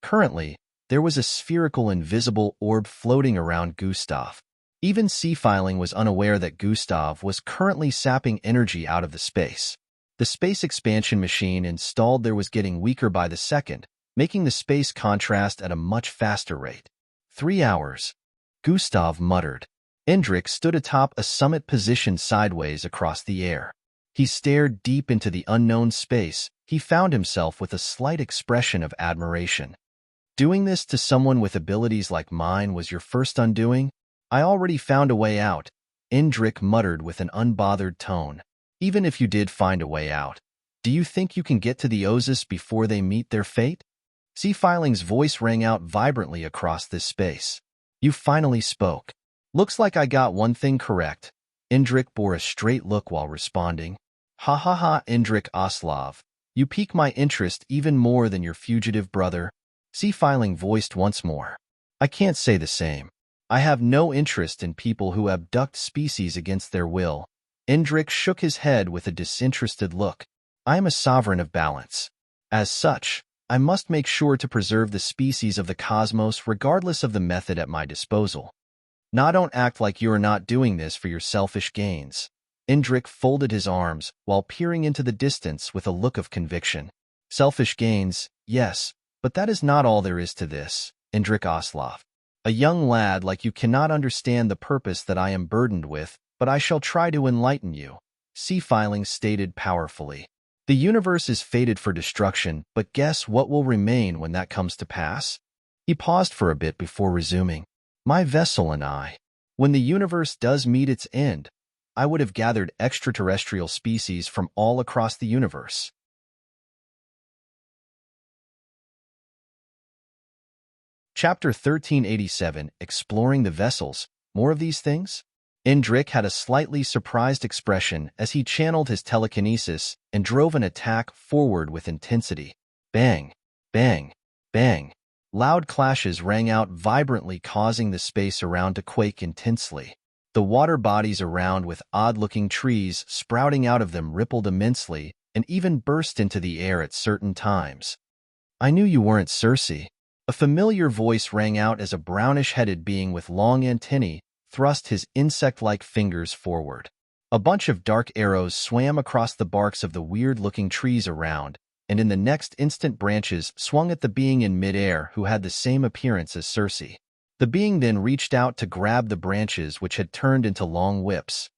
Currently, there was a spherical invisible orb floating around Gustav. Even C-Filing was unaware that Gustav was currently sapping energy out of the space. The space expansion machine installed there was getting weaker by the second, making the space contrast at a much faster rate. 3 hours. Gustav muttered. Indrik stood atop a summit positioned sideways across the air. He stared deep into the unknown space. He found himself with a slight expression of admiration. Doing this to someone with abilities like mine was your first undoing? I already found a way out, Indrik muttered with an unbothered tone. Even if you did find a way out, do you think you can get to the Oasis before they meet their fate? C-Filing's voice rang out vibrantly across this space. You finally spoke. Looks like I got one thing correct. Indrik bore a straight look while responding. Ha ha ha, Indrik Oslov. You pique my interest even more than your fugitive brother. C-Filing voiced once more. I can't say the same. I have no interest in people who abduct species against their will. Indrik shook his head with a disinterested look. I am a sovereign of balance. As such, I must make sure to preserve the species of the cosmos regardless of the method at my disposal. Now don't act like you are not doing this for your selfish gains. Indrik folded his arms while peering into the distance with a look of conviction. Selfish gains, yes, but that is not all there is to this, Indrik Oslov. A young lad like you cannot understand the purpose that I am burdened with, but I shall try to enlighten you, C-Filing stated powerfully. The universe is fated for destruction, but guess what will remain when that comes to pass? He paused for a bit before resuming. My vessel and I. When the universe does meet its end, I would have gathered extraterrestrial species from all across the universe. Chapter 1387, Exploring the Vessels. More of these things? Indrik had a slightly surprised expression as he channeled his telekinesis and drove an attack forward with intensity. Bang, bang, bang. Loud clashes rang out vibrantly, causing the space around to quake intensely. The water bodies around, with odd-looking trees sprouting out of them, rippled immensely and even burst into the air at certain times. I knew you weren't Circe. A familiar voice rang out as a brownish-headed being with long antennae thrust his insect-like fingers forward. A bunch of dark arrows swam across the barks of the weird-looking trees around, and in the next instant branches swung at the being in midair who had the same appearance as Circe. The being then reached out to grab the branches, which had turned into long whips.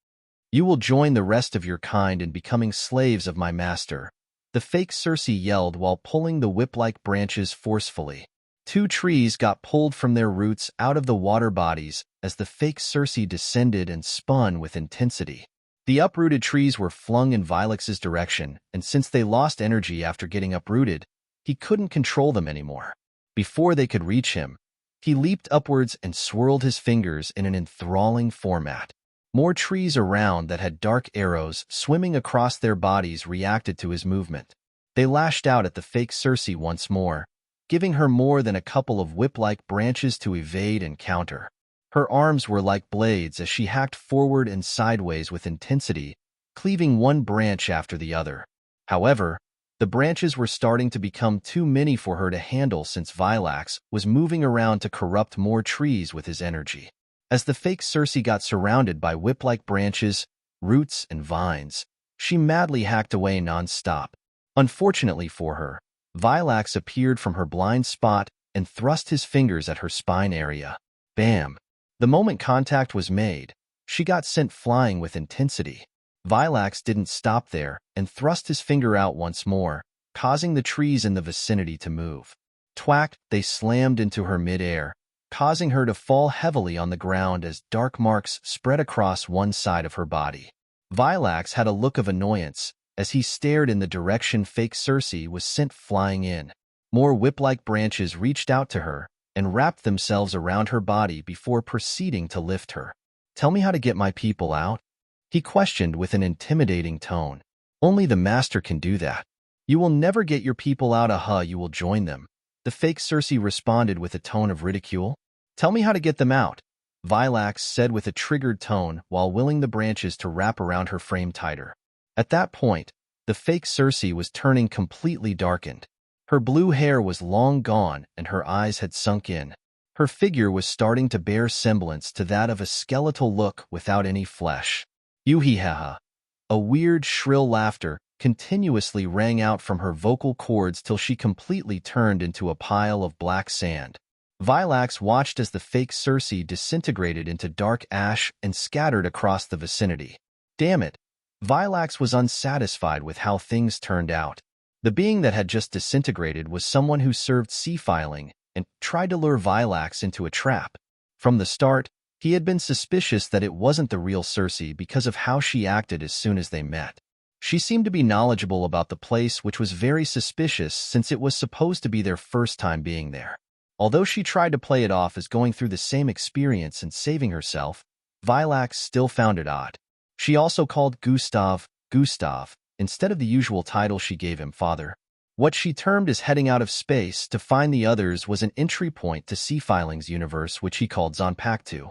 You will join the rest of your kind in becoming slaves of my master, the fake Circe yelled while pulling the whip-like branches forcefully. 2 trees got pulled from their roots out of the water bodies as the fake Circe descended and spun with intensity. The uprooted trees were flung in Vilex's direction, and since they lost energy after getting uprooted, he couldn't control them anymore. Before they could reach him, he leaped upwards and swirled his fingers in an enthralling format. More trees around that had dark arrows swimming across their bodies reacted to his movement. They lashed out at the fake Circe once more, giving her more than a couple of whip-like branches to evade and counter. Her arms were like blades as she hacked forward and sideways with intensity, cleaving one branch after the other. However, The branches were starting to become too many for her to handle since Vilax was moving around to corrupt more trees with his energy. As the fake Circe got surrounded by whip-like branches, roots, and vines, she madly hacked away non-stop. Unfortunately for her, Vilax appeared from her blind spot and thrust his fingers at her spine area. Bam! The moment contact was made, she got sent flying with intensity. Vilax didn't stop there and thrust his finger out once more, causing the trees in the vicinity to move. Twack! They slammed into her mid-air, causing her to fall heavily on the ground as dark marks spread across one side of her body. Vilax had a look of annoyance as he stared in the direction fake Circe was sent flying in. More whip-like branches reached out to her and wrapped themselves around her body before proceeding to lift her. "Tell me how to get my people out?" he questioned with an intimidating tone. "Only the master can do that. You will never get your people out. You will join them." The fake Circe responded with a tone of ridicule. "Tell me how to get them out," Vilax said with a triggered tone while willing the branches to wrap around her frame tighter. At that point, the fake Circe was turning completely darkened. Her blue hair was long gone and her eyes had sunk in. Her figure was starting to bear semblance to that of a skeletal look without any flesh. Yoo-hee-ha-ha. A weird, shrill laughter continuously rang out from her vocal cords till she completely turned into a pile of black sand. Vilax watched as the fake Circe disintegrated into dark ash and scattered across the vicinity. Damn it! Vilax was unsatisfied with how things turned out. The being that had just disintegrated was someone who served sea-filing and tried to lure Vilax into a trap. From the start, he had been suspicious that it wasn't the real Circe because of how she acted as soon as they met. She seemed to be knowledgeable about the place, which was very suspicious since it was supposed to be their first time being there. Although she tried to play it off as going through the same experience and saving herself, Vilax still found it odd. She also called Gustav, instead of the usual title she gave him, father. What she termed as heading out of space to find the others was an entry point to Sea-Filing's universe, which he called Zonpaktu.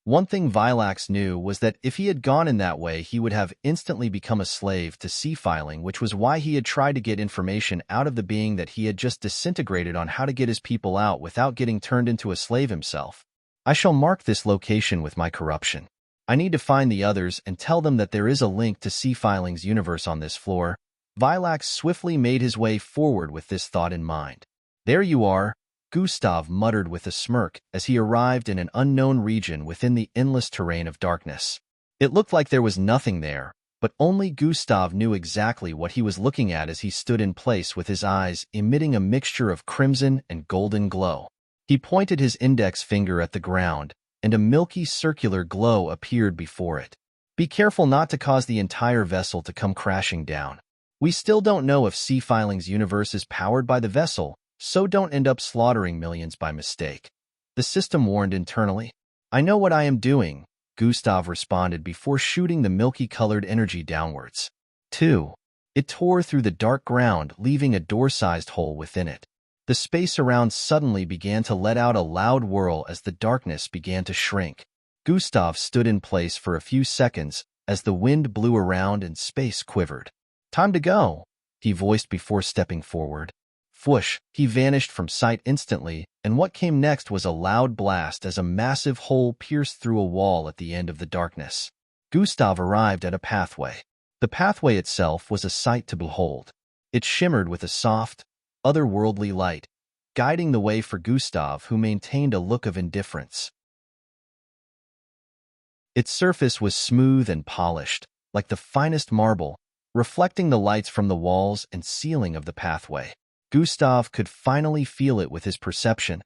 One thing Vilax knew was that if he had gone in that way, he would have instantly become a slave to Sea-Filing, which was why he had tried to get information out of the being that he had just disintegrated on how to get his people out without getting turned into a slave himself. "I shall mark this location with my corruption. I need to find the others and tell them that there is a link to Sea-Filing's universe on this floor." Vilax swiftly made his way forward with this thought in mind. "There you are," Gustav muttered with a smirk as he arrived in an unknown region within the endless terrain of darkness. It looked like there was nothing there, but only Gustav knew exactly what he was looking at as he stood in place with his eyes emitting a mixture of crimson and golden glow. He pointed his index finger at the ground, and a milky circular glow appeared before it. "Be careful not to cause the entire vessel to come crashing down. We still don't know if Sea-Filing's universe is powered by the vessel, so don't end up slaughtering millions by mistake," the system warned internally. "I know what I am doing," Gustav responded before shooting the milky-colored energy downwards. 2. It tore through the dark ground, leaving a door-sized hole within it. The space around suddenly began to let out a loud whirl as the darkness began to shrink. Gustav stood in place for a few seconds as the wind blew around and space quivered. "Time to go," he voiced before stepping forward. Whoosh! He vanished from sight instantly, and what came next was a loud blast as a massive hole pierced through a wall at the end of the darkness. Gustav arrived at a pathway. The pathway itself was a sight to behold. It shimmered with a soft, otherworldly light, guiding the way for Gustav, who maintained a look of indifference. Its surface was smooth and polished, like the finest marble, reflecting the lights from the walls and ceiling of the pathway. Gustav could finally feel it with his perception,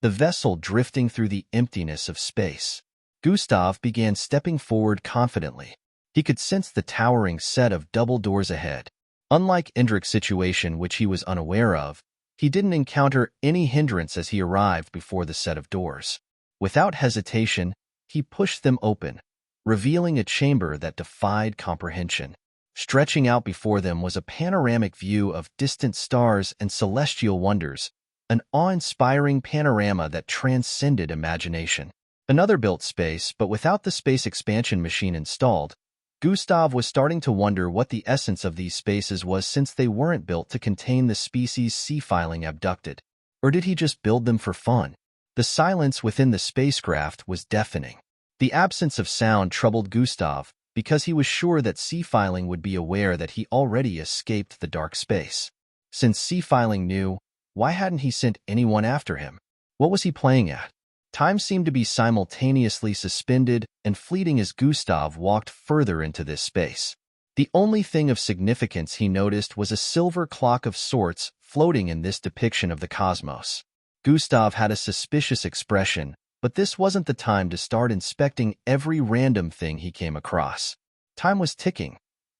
the vessel drifting through the emptiness of space. Gustav began stepping forward confidently. He could sense the towering set of double doors ahead. Unlike Indrik's situation, which he was unaware of, he didn't encounter any hindrance as he arrived before the set of doors. Without hesitation, he pushed them open, revealing a chamber that defied comprehension. Stretching out before them was a panoramic view of distant stars and celestial wonders, an awe-inspiring panorama that transcended imagination. Another built space, but without the space expansion machine installed, Gustav was starting to wonder what the essence of these spaces was, since they weren't built to contain the species sea-filing abducted. Or did he just build them for fun? The silence within the spacecraft was deafening. The absence of sound troubled Gustav, because he was sure that sea-filing would be aware that he already escaped the dark space. Since sea-filing knew, why hadn't he sent anyone after him? What was he playing at? Time seemed to be simultaneously suspended and fleeting as Gustav walked further into this space. The only thing of significance he noticed was a silver clock of sorts floating in this depiction of the cosmos. Gustav had a suspicious expression, but this wasn't the time to start inspecting every random thing he came across. Time was ticking.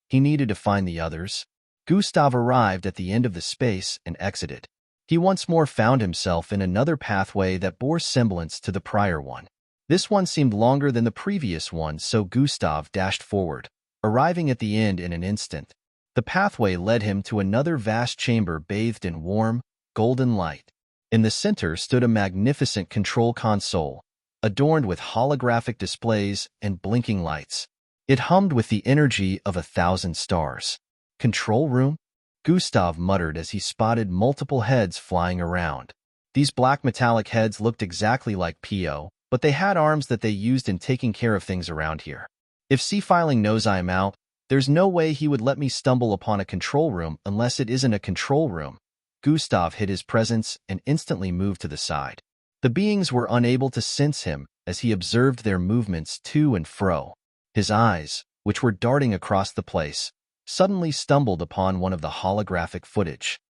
He needed to find the others. Gustav arrived at the end of the space and exited. He once more found himself in another pathway that bore semblance to the prior one. This one seemed longer than the previous one, so Gustav dashed forward, arriving at the end in an instant. The pathway led him to another vast chamber bathed in warm, golden light. In the center stood a magnificent control console, adorned with holographic displays and blinking lights. It hummed with the energy of 1,000 stars. Control room? Gustav muttered as he spotted multiple heads flying around. These black metallic heads looked exactly like Pio, but they had arms that they used in taking care of things around here. If sea-filing knows I am out, there's no way he would let me stumble upon a control room unless it isn't a control room. Gustav hid his presence and instantly moved to the side. The beings were unable to sense him as he observed their movements to and fro. His eyes, which were darting across the place, suddenly stumbled upon one of the holographic footage.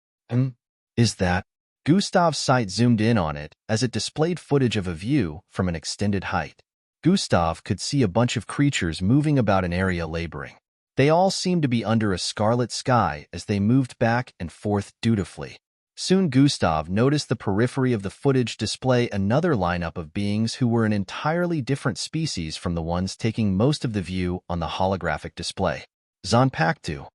Is that? Gustav's sight zoomed in on it as it displayed footage of a view from an extended height. Gustav could see a bunch of creatures moving about an area laboring. They all seemed to be under a scarlet sky as they moved back and forth dutifully. Soon Gustav noticed the periphery of the footage display another lineup of beings who were an entirely different species from the ones taking most of the view on the holographic display. Zonpaktu.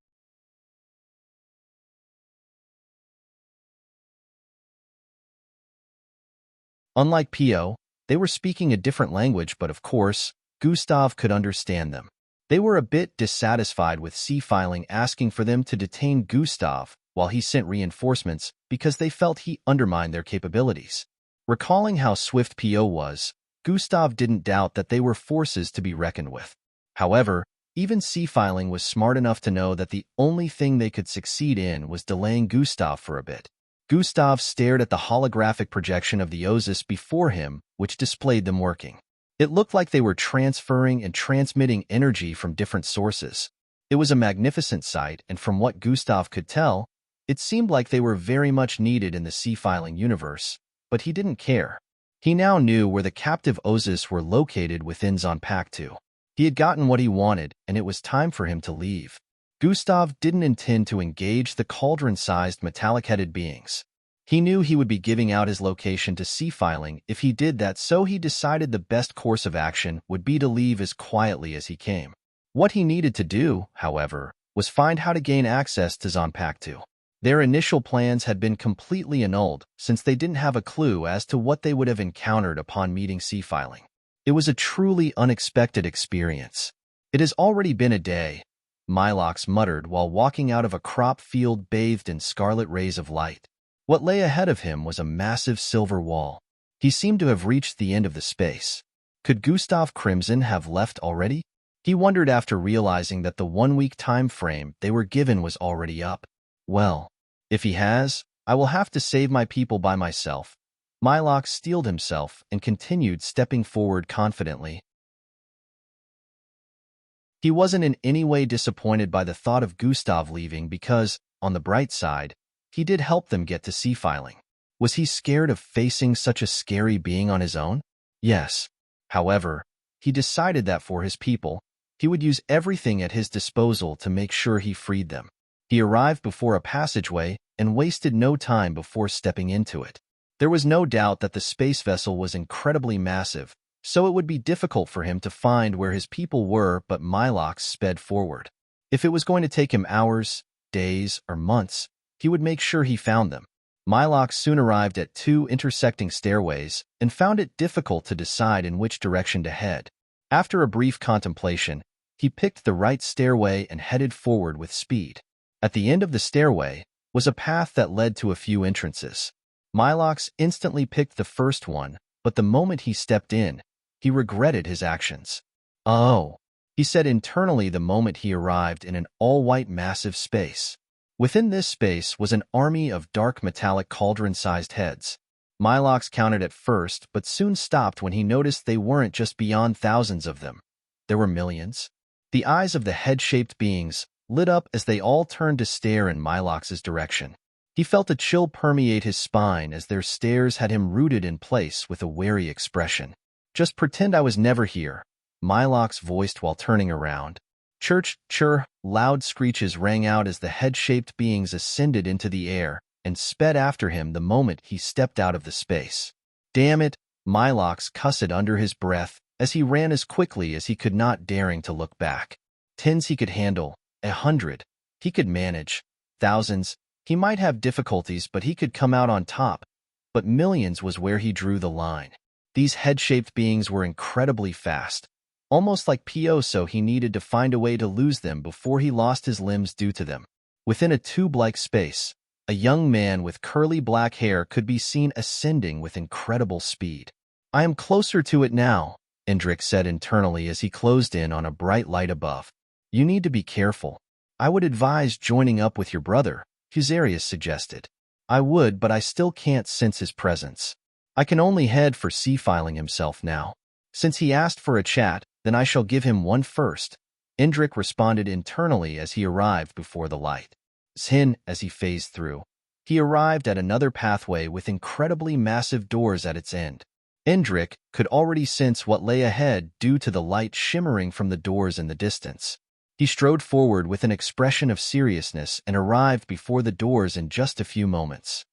Unlike Pio, they were speaking a different language, but of course, Gustav could understand them. They were a bit dissatisfied with sea-filing asking for them to detain Gustav while he sent reinforcements because they felt he undermined their capabilities. Recalling how swift Pio was, Gustav didn't doubt that they were forces to be reckoned with. However, even sea-filing was smart enough to know that the only thing they could succeed in was delaying Gustav for a bit. Gustav stared at the holographic projection of the Osis before him, which displayed them working. It looked like they were transferring and transmitting energy from different sources. It was a magnificent sight, and from what Gustav could tell, it seemed like they were very much needed in the sea-filing universe, but he didn't care. He now knew where the captive Osis were located within Zonpaktu. He had gotten what he wanted, and it was time for him to leave. Gustav didn't intend to engage the cauldron-sized metallic-headed beings. He knew he would be giving out his location to sea-filing if he did that, so he decided the best course of action would be to leave as quietly as he came. What he needed to do, however, was find how to gain access to Zonpaktu. Their initial plans had been completely annulled since they didn't have a clue as to what they would have encountered upon meeting sea-filing. It was a truly unexpected experience. It has already been a day, Milox muttered while walking out of a crop field bathed in scarlet rays of light. What lay ahead of him was a massive silver wall. He seemed to have reached the end of the space. Could Gustav Crimson have left already? He wondered after realizing that the 1-week time frame they were given was already up. Well, if he has, I will have to save my people by myself. Milox steeled himself and continued stepping forward confidently. He wasn't in any way disappointed by the thought of Gustav leaving because, on the bright side, he did help them get to sea-filing. Was he scared of facing such a scary being on his own? Yes. However, he decided that for his people, he would use everything at his disposal to make sure he freed them. He arrived before a passageway and wasted no time before stepping into it. There was no doubt that the space vessel was incredibly massive, so it would be difficult for him to find where his people were, but Milox sped forward. If it was going to take him hours, days, or months, he would make sure he found them. Milox soon arrived at 2 intersecting stairways and found it difficult to decide in which direction to head. After a brief contemplation, He picked the right stairway and headed forward with speed. At the end of the stairway was a path that led to a few entrances. Milox instantly picked the first one, but the moment he stepped in, he regretted his actions. "Oh," he said internally the moment he arrived in an all-white massive space. Within this space was an army of dark metallic cauldron-sized heads. Milox counted at first, but soon stopped when he noticed they weren't just beyond thousands of them. There were millions. The eyes of the head-shaped beings lit up as they all turned to stare in Milox's direction. He felt a chill permeate his spine as their stares had him rooted in place with a wary expression. "Just pretend I was never here," Milox voiced while turning around. Churr, loud screeches rang out as the head-shaped beings ascended into the air and sped after him the moment he stepped out of the space. "Damn it," Milox cussed under his breath as he ran as quickly as he could, not daring to look back. Tens he could handle, 100 he could manage, thousands he might have difficulties, but he could come out on top. But millions was where he drew the line. These head-shaped beings were incredibly fast, almost like PO, so he needed to find a way to lose them before he lost his limbs due to them. Within a tube-like space, a young man with curly black hair could be seen ascending with incredible speed. "I am closer to it now," Endrick said internally as he closed in on a bright light above. "You need to be careful. I would advise joining up with your brother," Fusarius suggested. "I would, but I still can't sense his presence. I can only head for C-filing himself now. Since he asked for a chat, then I shall give him one first," Endrick responded internally as he arrived before the light. Zhin, as he phased through, he arrived at another pathway with incredibly massive doors at its end. Endrick could already sense what lay ahead due to the light shimmering from the doors in the distance. He strode forward with an expression of seriousness and arrived before the doors in just a few moments.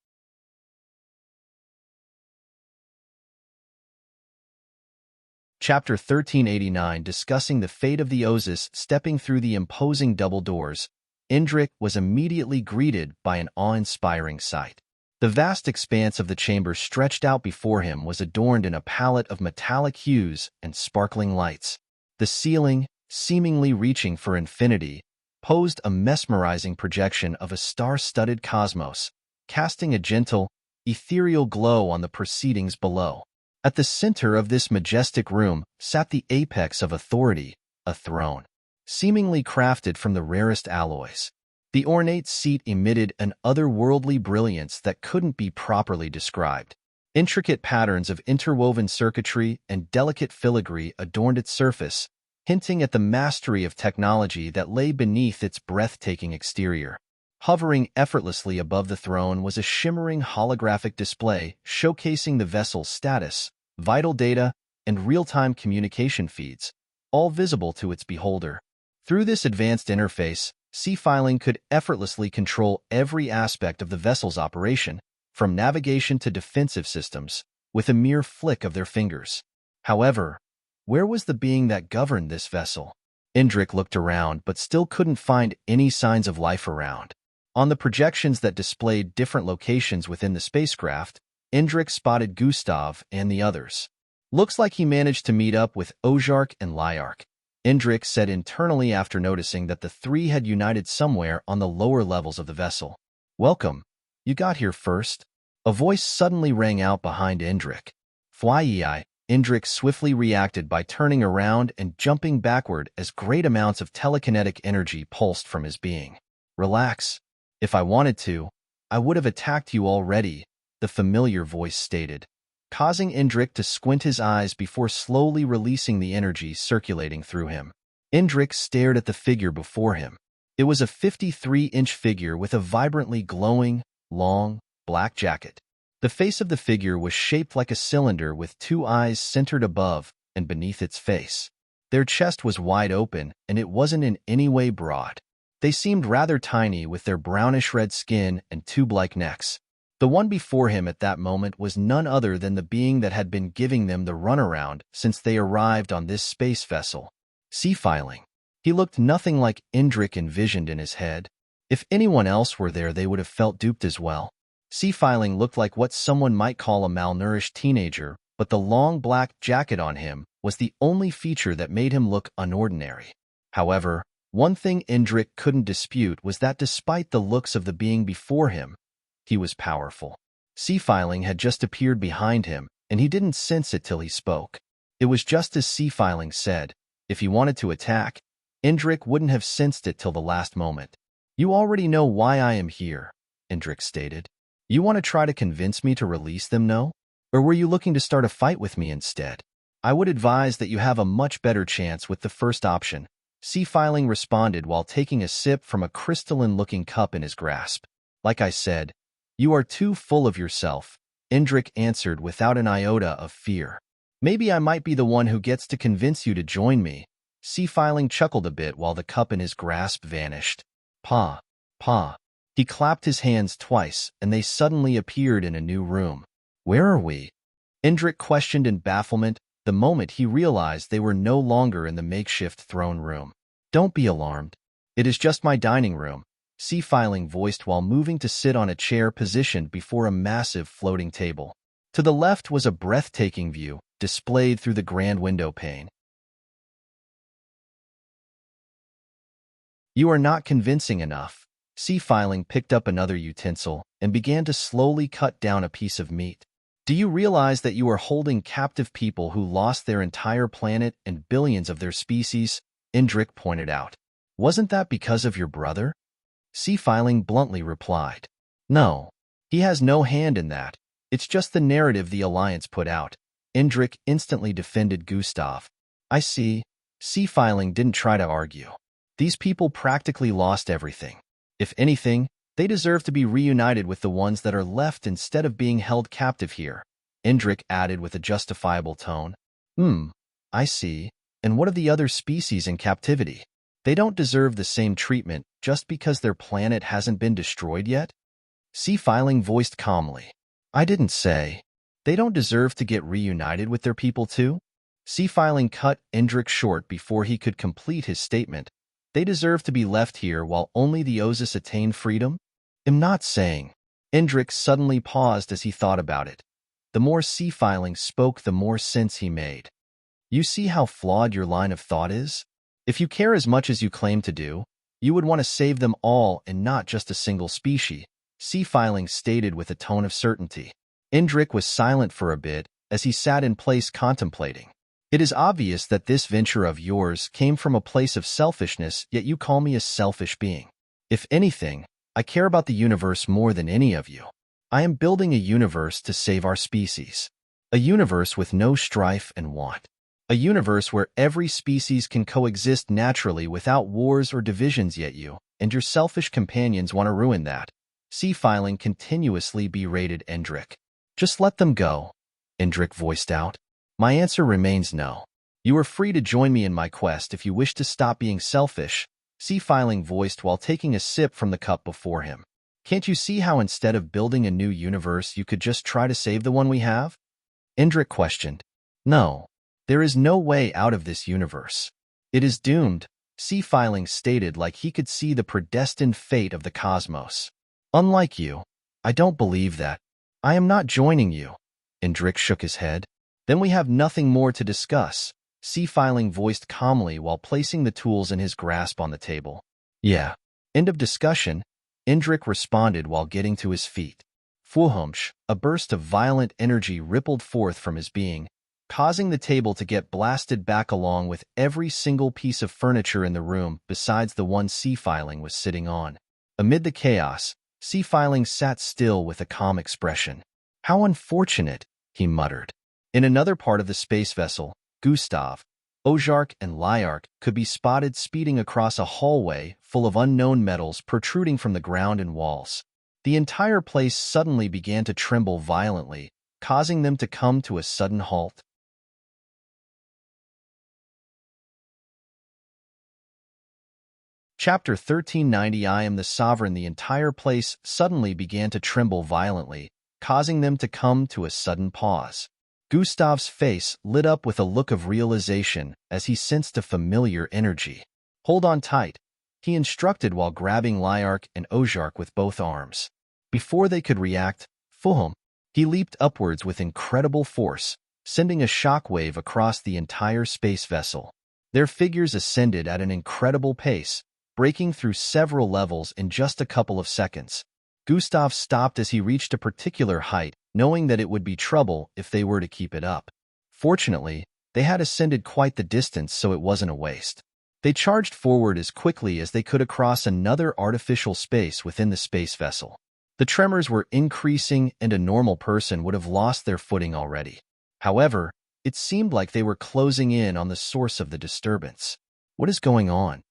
Chapter 1389, discussing the fate of the Ozus. Stepping through the imposing double doors, Endrick was immediately greeted by an awe-inspiring sight. The vast expanse of the chamber stretched out before him was adorned in a palette of metallic hues and sparkling lights. The ceiling, seemingly reaching for infinity, posed a mesmerizing projection of a star-studded cosmos, casting a gentle, ethereal glow on the proceedings below. At the center of this majestic room sat the apex of authority, a throne, seemingly crafted from the rarest alloys. The ornate seat emitted an otherworldly brilliance that couldn't be properly described. Intricate patterns of interwoven circuitry and delicate filigree adorned its surface, hinting at the mastery of technology that lay beneath its breathtaking exterior. Hovering effortlessly above the throne was a shimmering holographic display showcasing the vessel's status, vital data, and real-time communication feeds, all visible to its beholder. Through this advanced interface, C-Filing could effortlessly control every aspect of the vessel's operation, from navigation to defensive systems, with a mere flick of their fingers. However, where was the being that governed this vessel? Endrick looked around but still couldn't find any signs of life around. On the projections that displayed different locations within the spacecraft, Endrick spotted Gustav and the others. "Looks like he managed to meet up with Ozark and Lyark," Endrick said internally after noticing that the three had united somewhere on the lower levels of the vessel. "Welcome. You got here first." A voice suddenly rang out behind Endrick. "Flyei," Endrick swiftly reacted by turning around and jumping backward as great amounts of telekinetic energy pulsed from his being. "Relax. If I wanted to, I would have attacked you already," the familiar voice stated, causing Endrick to squint his eyes before slowly releasing the energy circulating through him. Endrick stared at the figure before him. It was a 53-inch figure with a vibrantly glowing, long, black jacket. The face of the figure was shaped like a cylinder with two eyes centered above and beneath its face. Their chest was wide open, and it wasn't in any way broad. They seemed rather tiny with their brownish-red skin and tube-like necks. The one before him at that moment was none other than the being that had been giving them the runaround since they arrived on this space vessel. C-Filing. He looked nothing like Endrick envisioned in his head. If anyone else were there, they would have felt duped as well. C-Filing looked like what someone might call a malnourished teenager, but the long black jacket on him was the only feature that made him look unordinary. However, one thing Indrik couldn't dispute was that despite the looks of the being before him, he was powerful. Sea-Filing had just appeared behind him, and he didn't sense it till he spoke. It was just as Sea-Filing said. If he wanted to attack, Indrik wouldn't have sensed it till the last moment. "You already know why I am here," Indrik stated. "You want to try to convince me to release them, no? Or were you looking to start a fight with me instead? I would advise that you have a much better chance with the first option," Sea-Filing responded while taking a sip from a crystalline-looking cup in his grasp. "Like I said, you are too full of yourself," Indrik answered without an iota of fear. "Maybe I might be the one who gets to convince you to join me." Sea-Filing chuckled a bit while the cup in his grasp vanished. "Pa, Pa." He clapped his hands twice, and they suddenly appeared in a new room. "Where are we?" Indrik questioned in bafflement the moment he realized they were no longer in the makeshift throne room. "Don't be alarmed. It is just my dining room," Sea-Filing voiced while moving to sit on a chair positioned before a massive floating table. To the left was a breathtaking view, displayed through the grand window pane. "You are not convincing enough." Sea-Filing picked up another utensil and began to slowly cut down a piece of meat. "Do you realize that you are holding captive people who lost their entire planet and billions of their species?" Indrik pointed out. "Wasn't that because of your brother?" Sea-Filing bluntly replied. "No. He has no hand in that. It's just the narrative the Alliance put out." Indrik instantly defended Gustav. "I see." Sea-Filing didn't try to argue. "These people practically lost everything. If anything, they deserve to be reunited with the ones that are left instead of being held captive here," Indrik added with a justifiable tone. I see. And what of the other species in captivity? They don't deserve the same treatment just because their planet hasn't been destroyed yet?" Sea-Filing voiced calmly. "I didn't say. They don't deserve to get reunited with their people too?" Sea-Filing cut Indrik short before he could complete his statement. "They deserve to be left here while only the Ozus attain freedom?" "I'm not saying." Indrik suddenly paused as he thought about it. The more Sea-Filing spoke, the more sense he made. "You see how flawed your line of thought is? If you care as much as you claim to do, you would want to save them all and not just a single species," Sea-Filing stated with a tone of certainty. Indrik was silent for a bit as he sat in place contemplating. "It is obvious that this venture of yours came from a place of selfishness, yet you call me a selfish being. If anything, I care about the universe more than any of you. I am building a universe to save our species. A universe with no strife and want. A universe where every species can coexist naturally without wars or divisions, yet you and your selfish companions want to ruin that." Sea-Filing continuously berated Indrik. "Just let them go," Indrik voiced out. "My answer remains no. You are free to join me in my quest if you wish to stop being selfish," Sea-Filing voiced while taking a sip from the cup before him. "Can't you see how instead of building a new universe you could just try to save the one we have?" Indrik questioned. "No. There is no way out of this universe. It is doomed," Sea-Filing stated like he could see the predestined fate of the cosmos. "Unlike you, I don't believe that. I am not joining you." Indrik shook his head. "Then we have nothing more to discuss," Sea-Filing voiced calmly while placing the tools in his grasp on the table. "Yeah. End of discussion," Indrik responded while getting to his feet. Fuhumsh, a burst of violent energy rippled forth from his being, causing the table to get blasted back along with every single piece of furniture in the room besides the one Sea-Filing was sitting on. Amid the chaos, Sea-Filing sat still with a calm expression. "How unfortunate," he muttered. In another part of the space vessel, Gustav, Ozark, and Liark could be spotted speeding across a hallway full of unknown metals protruding from the ground and walls. The entire place suddenly began to tremble violently, causing them to come to a sudden halt. Chapter 1390. I am the sovereign. The entire place suddenly began to tremble violently, causing them to come to a sudden pause. Gustav's face lit up with a look of realization as he sensed a familiar energy. "Hold on tight," he instructed while grabbing Liark and Ozark with both arms. Before they could react, Fuhum, he leaped upwards with incredible force, sending a shockwave across the entire space vessel. Their figures ascended at an incredible pace, breaking through several levels in just a couple of seconds. Gustav stopped as he reached a particular height, knowing that it would be trouble if they were to keep it up. Fortunately, they had ascended quite the distance, so it wasn't a waste. They charged forward as quickly as they could across another artificial space within the space vessel. The tremors were increasing, and a normal person would have lost their footing already. However, it seemed like they were closing in on the source of the disturbance. What is going on?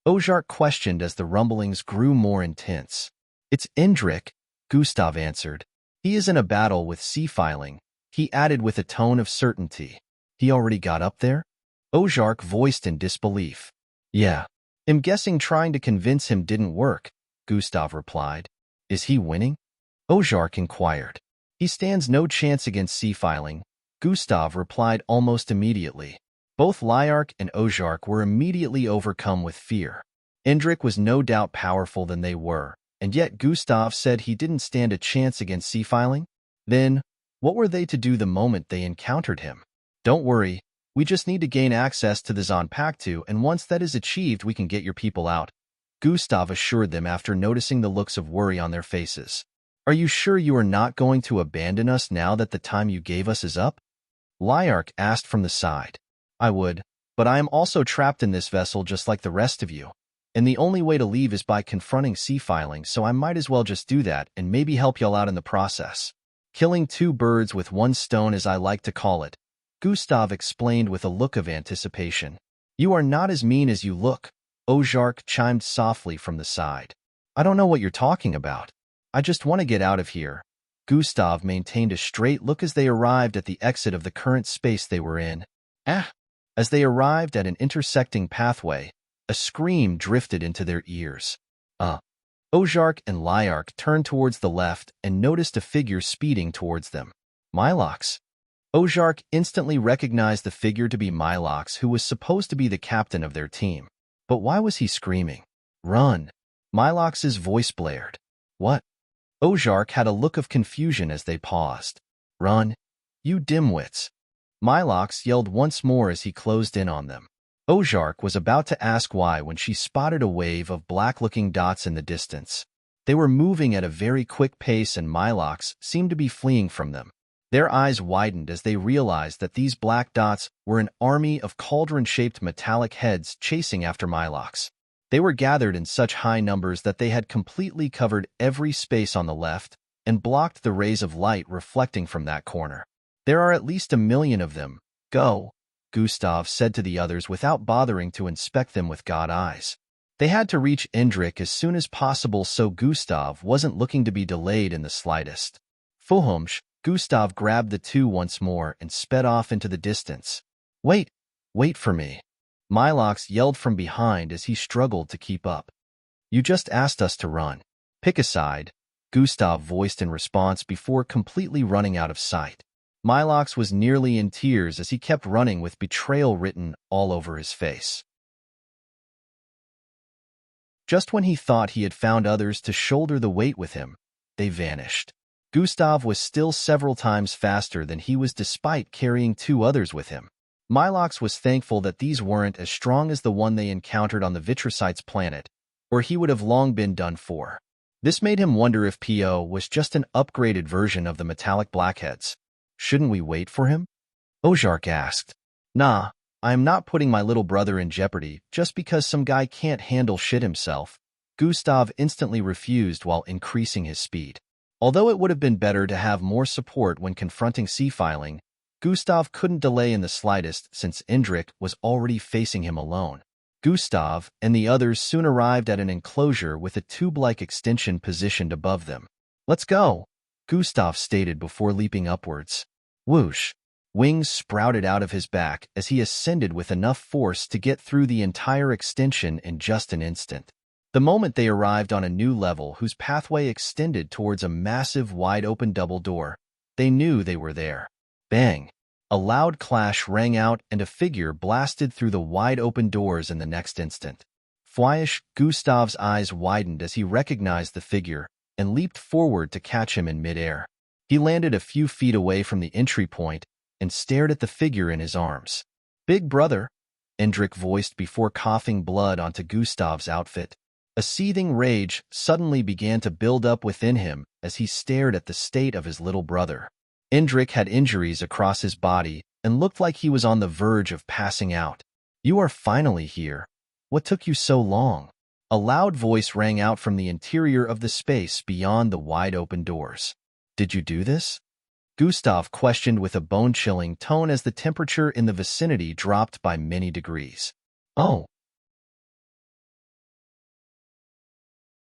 Ozark questioned as the rumblings grew more intense. It's Indrik, Gustav answered. He is in a battle with sea-filing, he added with a tone of certainty. He already got up there? Ozark voiced in disbelief. Yeah. I'm guessing trying to convince him didn't work, Gustav replied. Is he winning? Ozark inquired. He stands no chance against sea-filing, Gustav replied almost immediately. Both Liark and Ozark were immediately overcome with fear. Indrik was no doubt powerful than they were, and yet Gustav said he didn't stand a chance against sea-filing? Then, what were they to do the moment they encountered him? Don't worry, we just need to gain access to the Zonpaktu, and once that is achieved we can get your people out, Gustav assured them after noticing the looks of worry on their faces. Are you sure you are not going to abandon us now that the time you gave us is up? Liark asked from the side. I would, but I am also trapped in this vessel just like the rest of you, and the only way to leave is by confronting sea-filing, so I might as well just do that and maybe help y'all out in the process. Killing two birds with one stone, as I like to call it, Gustav explained with a look of anticipation. You are not as mean as you look, Ozark chimed softly from the side. I don't know what you're talking about. I just want to get out of here. Gustav maintained a straight look as they arrived at the exit of the current space they were in. Ah! As they arrived at an intersecting pathway, a scream drifted into their ears. Ozark and Liark turned towards the left and noticed a figure speeding towards them. Milox. Ozark instantly recognized the figure to be Milox, who was supposed to be the captain of their team. But why was he screaming? Run! Milox's voice blared. What? Ozark had a look of confusion as they paused. Run, you dimwits! Milox yelled once more as he closed in on them. Ozark was about to ask why when she spotted a wave of black-looking dots in the distance. They were moving at a very quick pace, and Milox seemed to be fleeing from them. Their eyes widened as they realized that these black dots were an army of cauldron-shaped metallic heads chasing after Milox. They were gathered in such high numbers that they had completely covered every space on the left and blocked the rays of light reflecting from that corner. There are at least 1 million of them. Go, Gustav said to the others without bothering to inspect them with god eyes. They had to reach Indrik as soon as possible, so Gustav wasn't looking to be delayed in the slightest. Fuhumsh, Gustav grabbed the two once more and sped off into the distance. Wait for me. Milox yelled from behind as he struggled to keep up. You just asked us to run. Pick a side, Gustav voiced in response before completely running out of sight. Milox was nearly in tears as he kept running with betrayal written all over his face. Just when he thought he had found others to shoulder the weight with him, they vanished. Gustav was still several times faster than he was despite carrying 2 others with him. Milox was thankful that these weren't as strong as the one they encountered on the Vitrocytes planet, or he would have long been done for. This made him wonder if P.O. was just an upgraded version of the metallic blackheads. Shouldn't we wait for him? Ozark asked. Nah, I am not putting my little brother in jeopardy just because some guy can't handle shit himself. Gustav instantly refused while increasing his speed. Although it would have been better to have more support when confronting sea-filing, Gustav couldn't delay in the slightest since Indrik was already facing him alone. Gustav and the others soon arrived at an enclosure with a tube-like extension positioned above them. Let's go, Gustav stated before leaping upwards. Whoosh! Wings sprouted out of his back as he ascended with enough force to get through the entire extension in just an instant. The moment they arrived on a new level whose pathway extended towards a massive wide-open double door, they knew they were there. Bang! A loud clash rang out and a figure blasted through the wide-open doors in the next instant. Fwyish, Gustav's eyes widened as he recognized the figure and leaped forward to catch him in midair. He landed a few feet away from the entry point and stared at the figure in his arms. Big brother, Indrik voiced before coughing blood onto Gustav's outfit. A seething rage suddenly began to build up within him as he stared at the state of his little brother. Indrik had injuries across his body and looked like he was on the verge of passing out. "You are finally here. What took you so long?" A loud voice rang out from the interior of the space beyond the wide-open doors. "Did you do this?" Gustav questioned with a bone-chilling tone as the temperature in the vicinity dropped by many degrees. "Oh.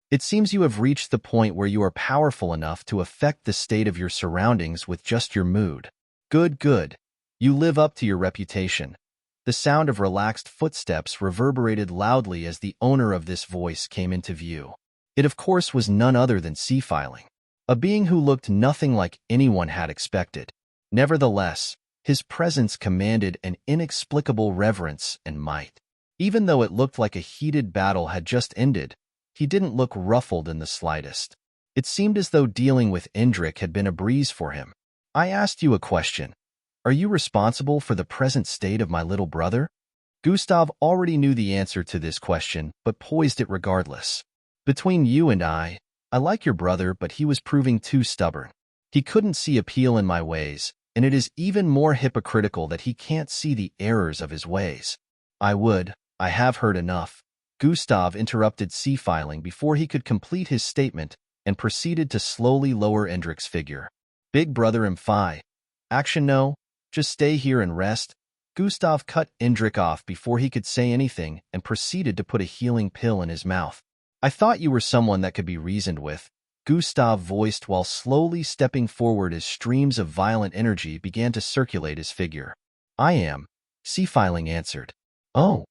It seems you have reached the point where you are powerful enough to affect the state of your surroundings with just your mood. Good, good. You live up to your reputation." The sound of relaxed footsteps reverberated loudly as the owner of this voice came into view. It of course was none other than Sea-Filing, a being who looked nothing like anyone had expected. Nevertheless, his presence commanded an inexplicable reverence and might. Even though it looked like a heated battle had just ended, he didn't look ruffled in the slightest. It seemed as though dealing with Indrik had been a breeze for him. "I asked you a question. Are you responsible for the present state of my little brother?" Gustav already knew the answer to this question, but poised it regardless. "Between you and I like your brother, but he was proving too stubborn. He couldn't see appeal in my ways, and it is even more hypocritical that he can't see the errors of his ways." I have heard enough." Gustav interrupted Sea-Filing before he could complete his statement and proceeded to slowly lower Indrik's figure. "Big brother Mfi. Action no. Just stay here and rest." Gustav cut Indrik off before he could say anything and proceeded to put a healing pill in his mouth. "I thought you were someone that could be reasoned with," Gustav voiced while slowly stepping forward as streams of violent energy began to circulate his figure. "I am," Sea-Filing answered. "Oh."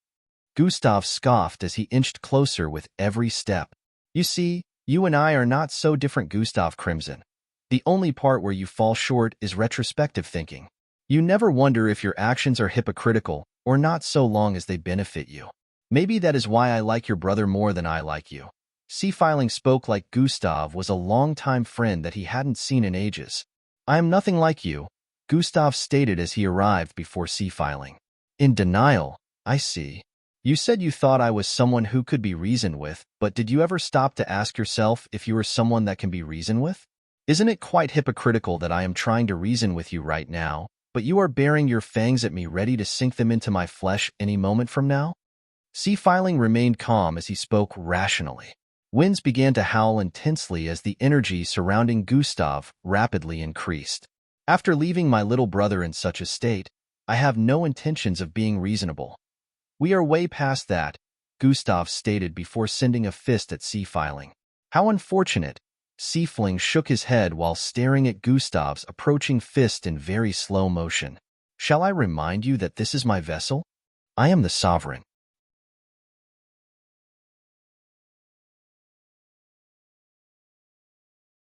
Gustav scoffed as he inched closer with every step. "You see, you and I are not so different, Gustav Crimson. The only part where you fall short is retrospective thinking. You never wonder if your actions are hypocritical or not so long as they benefit you. Maybe that is why I like your brother more than I like you." Sea-Filing spoke like Gustav was a long-time friend that he hadn't seen in ages. "I am nothing like you," Gustav stated as he arrived before Sea-Filing. "In denial, I see. You said you thought I was someone who could be reasoned with, but did you ever stop to ask yourself if you are someone that can be reasoned with? Isn't it quite hypocritical that I am trying to reason with you right now, but you are baring your fangs at me ready to sink them into my flesh any moment from now?" Sea-Filing remained calm as he spoke rationally. Winds began to howl intensely as the energy surrounding Gustav rapidly increased. "After leaving my little brother in such a state, I have no intentions of being reasonable. We are way past that," Gustav stated before sending a fist at Sea-Filing. "How unfortunate." Sea-Filing shook his head while staring at Gustav's approaching fist in very slow motion. "Shall I remind you that this is my vessel? I am the sovereign."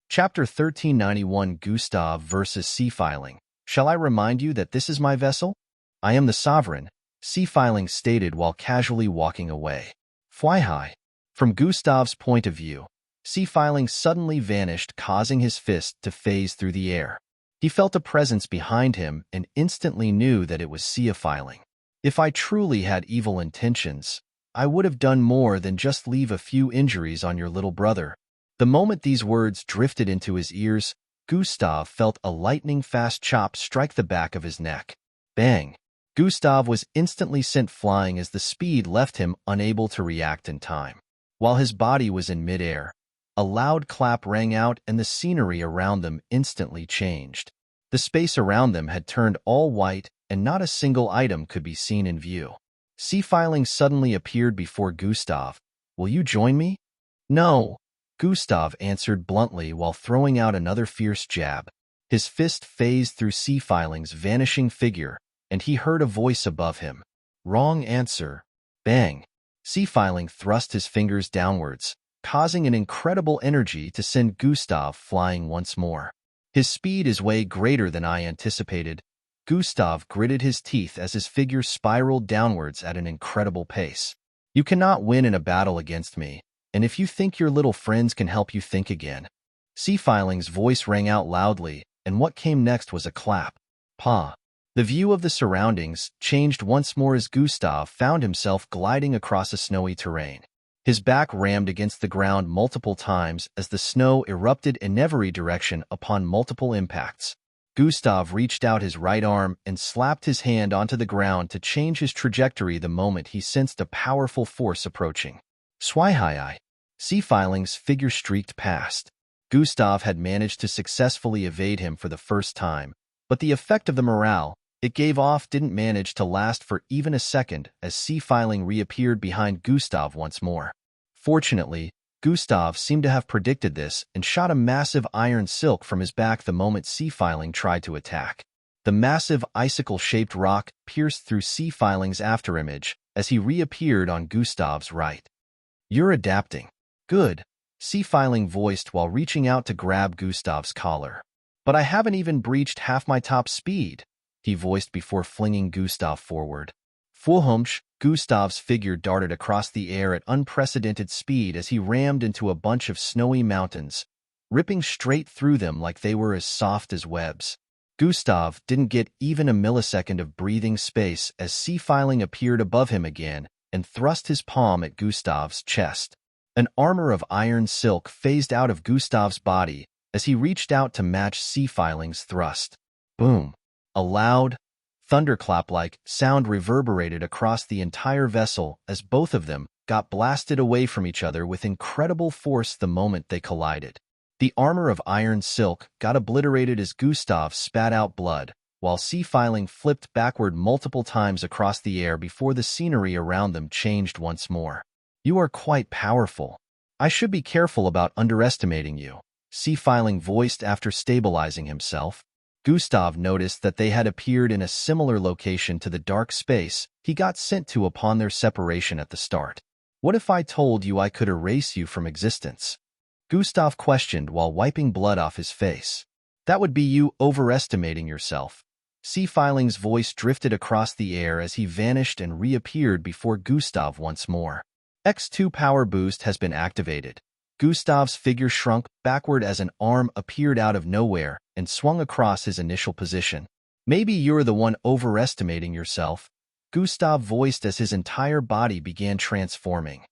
Chapter 1391 Gustav versus Sea-Filing. "Shall I remind you that this is my vessel? I am the sovereign," Sea-Filing stated while casually walking away. "Fly-high." From Gustav's point of view, Sea-Filing suddenly vanished, causing his fist to phase through the air. He felt a presence behind him and instantly knew that it was Sea-Filing. "If I truly had evil intentions, I would have done more than just leave a few injuries on your little brother." The moment these words drifted into his ears, Gustav felt a lightning-fast chop strike the back of his neck. Bang! Gustav was instantly sent flying as the speed left him unable to react in time. While his body was in midair, a loud clap rang out and the scenery around them instantly changed. The space around them had turned all white and not a single item could be seen in view. Sea-Filing suddenly appeared before Gustav. "Will you join me?" "No," Gustav answered bluntly while throwing out another fierce jab. His fist phased through Sea-Filing's vanishing figure, and he heard a voice above him. "Wrong answer." Bang! Sea-Filing thrust his fingers downwards, causing an incredible energy to send Gustav flying once more. "His speed is way greater than I anticipated." Gustav gritted his teeth as his figure spiraled downwards at an incredible pace. "You cannot win in a battle against me, and if you think your little friends can help you think again." Sea-Filing's voice rang out loudly, and what came next was a clap. "Pa." The view of the surroundings changed once more as Gustav found himself gliding across a snowy terrain. His back rammed against the ground multiple times as the snow erupted in every direction upon multiple impacts. Gustav reached out his right arm and slapped his hand onto the ground to change his trajectory the moment he sensed a powerful force approaching. Swihai. Sea Filing's figure streaked past. Gustav had managed to successfully evade him for the first time, but the effect of the morale it gave off didn't manage to last for even a second as Sea Filing reappeared behind Gustav once more. Fortunately, Gustav seemed to have predicted this and shot a massive iron silk from his back the moment Sea Filing tried to attack. The massive icicle-shaped rock pierced through Sea Filing's afterimage as he reappeared on Gustav's right. "You're adapting. Good," Sea Filing voiced while reaching out to grab Gustav's collar. "But I haven't even breached half my top speed," he voiced before flinging Gustav forward. Fuhumsh, Gustav's figure darted across the air at unprecedented speed as he rammed into a bunch of snowy mountains, ripping straight through them like they were as soft as webs. Gustav didn't get even a millisecond of breathing space as Sea Filing appeared above him again and thrust his palm at Gustav's chest. An armor of iron silk phased out of Gustav's body as he reached out to match Sea Filing's thrust. Boom! A loud, thunderclap-like sound reverberated across the entire vessel as both of them got blasted away from each other with incredible force the moment they collided. The armor of iron silk got obliterated as Gustav spat out blood, while Sea Filing flipped backward multiple times across the air before the scenery around them changed once more. "You are quite powerful. I should be careful about underestimating you," Sea Filing voiced after stabilizing himself. Gustav noticed that they had appeared in a similar location to the dark space he got sent to upon their separation at the start. "What if I told you I could erase you from existence?" Gustav questioned while wiping blood off his face. "That would be you overestimating yourself." Sea Filing's voice drifted across the air as he vanished and reappeared before Gustav once more. X2 power boost has been activated. Gustav's figure shrunk backward as an arm appeared out of nowhere and swung across his initial position. "Maybe you're the one overestimating yourself," Gustav voiced as his entire body began transforming.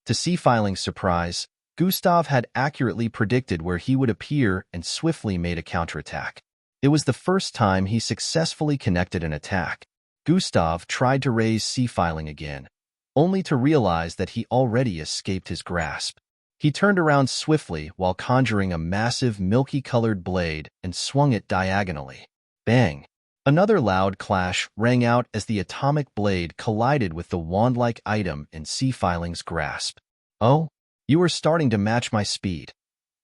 To Sea Filing's surprise, Gustav had accurately predicted where he would appear and swiftly made a counterattack. It was the first time he successfully connected an attack. Gustav tried to raise Sea Filing again, only to realize that he already escaped his grasp. He turned around swiftly while conjuring a massive milky-colored blade and swung it diagonally. Bang! Another loud clash rang out as the atomic blade collided with the wand-like item in Sea Filing's grasp. "Oh, you are starting to match my speed.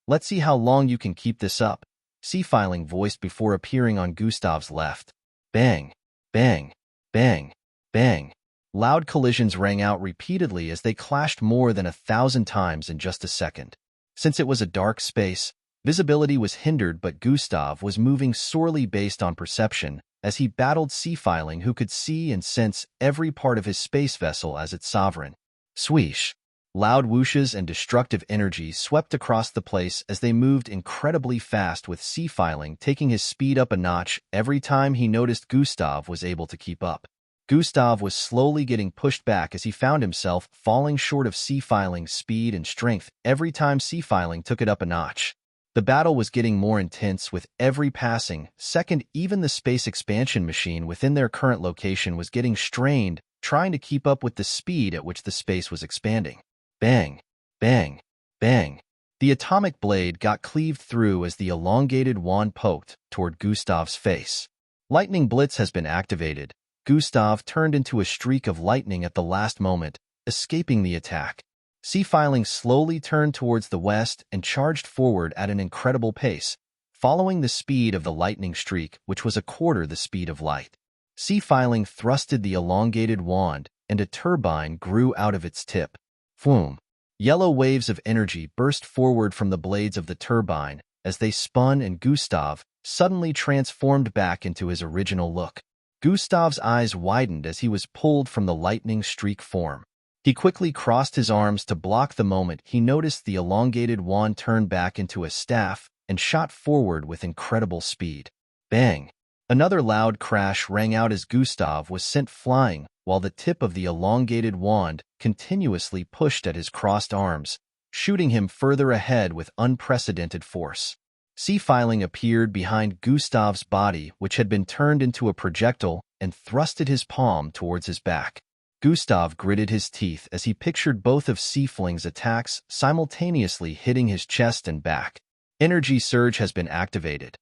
Let's see how long you can keep this up," Sea Filing voiced before appearing on Gustav's left. Bang! Bang! Bang! Bang! Loud collisions rang out repeatedly as they clashed more than 1,000 times in just a second. Since it was a dark space, visibility was hindered, but Gustav was moving sorely based on perception as he battled Sea Filing, who could see and sense every part of his space vessel as its sovereign. Swish! Loud whooshes and destructive energy swept across the place as they moved incredibly fast, with Sea Filing taking his speed up a notch every time he noticed Gustav was able to keep up. Gustav was slowly getting pushed back as he found himself falling short of Sea Filing's speed and strength every time Sea Filing took it up a notch. The battle was getting more intense with every passing second. Even the space expansion machine within their current location was getting strained, trying to keep up with the speed at which the space was expanding. Bang! Bang! Bang! The atomic blade got cleaved through as the elongated wand poked toward Gustav's face. Lightning Blitz has been activated. Gustav turned into a streak of lightning at the last moment, escaping the attack. Sea Filing slowly turned towards the west and charged forward at an incredible pace, following the speed of the lightning streak, which was a quarter the speed of light. Sea Filing thrusted the elongated wand, and a turbine grew out of its tip. Phoom! Yellow waves of energy burst forward from the blades of the turbine as they spun, and Gustav suddenly transformed back into his original look. Gustav's eyes widened as he was pulled from the lightning streak form. He quickly crossed his arms to block the moment he noticed the elongated wand turn back into a staff and shot forward with incredible speed. Bang! Another loud crash rang out as Gustav was sent flying, while the tip of the elongated wand continuously pushed at his crossed arms, shooting him further ahead with unprecedented force. Sea-Filing appeared behind Gustav's body, which had been turned into a projectile, and thrusted his palm towards his back. Gustav gritted his teeth as he pictured both of Sea-Fling's attacks simultaneously hitting his chest and back. Energy surge has been activated.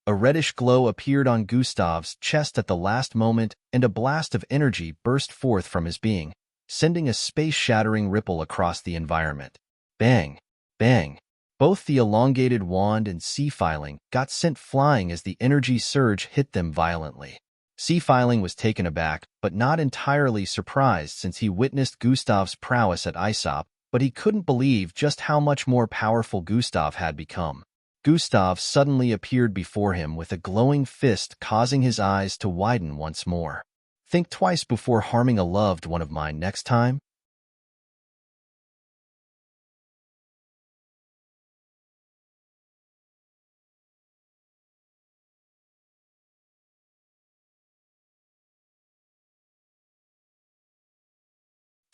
A reddish glow appeared on Gustav's chest at the last moment, and a blast of energy burst forth from his being, sending a space-shattering ripple across the environment. Bang! Bang! Both the elongated wand and Sea-Filing got sent flying as the energy surge hit them violently. Sea-Filing was taken aback, but not entirely surprised since he witnessed Gustav's prowess at Aesop, but he couldn't believe just how much more powerful Gustav had become. Gustav suddenly appeared before him with a glowing fist, causing his eyes to widen once more. Think twice before harming a loved one of mine next time.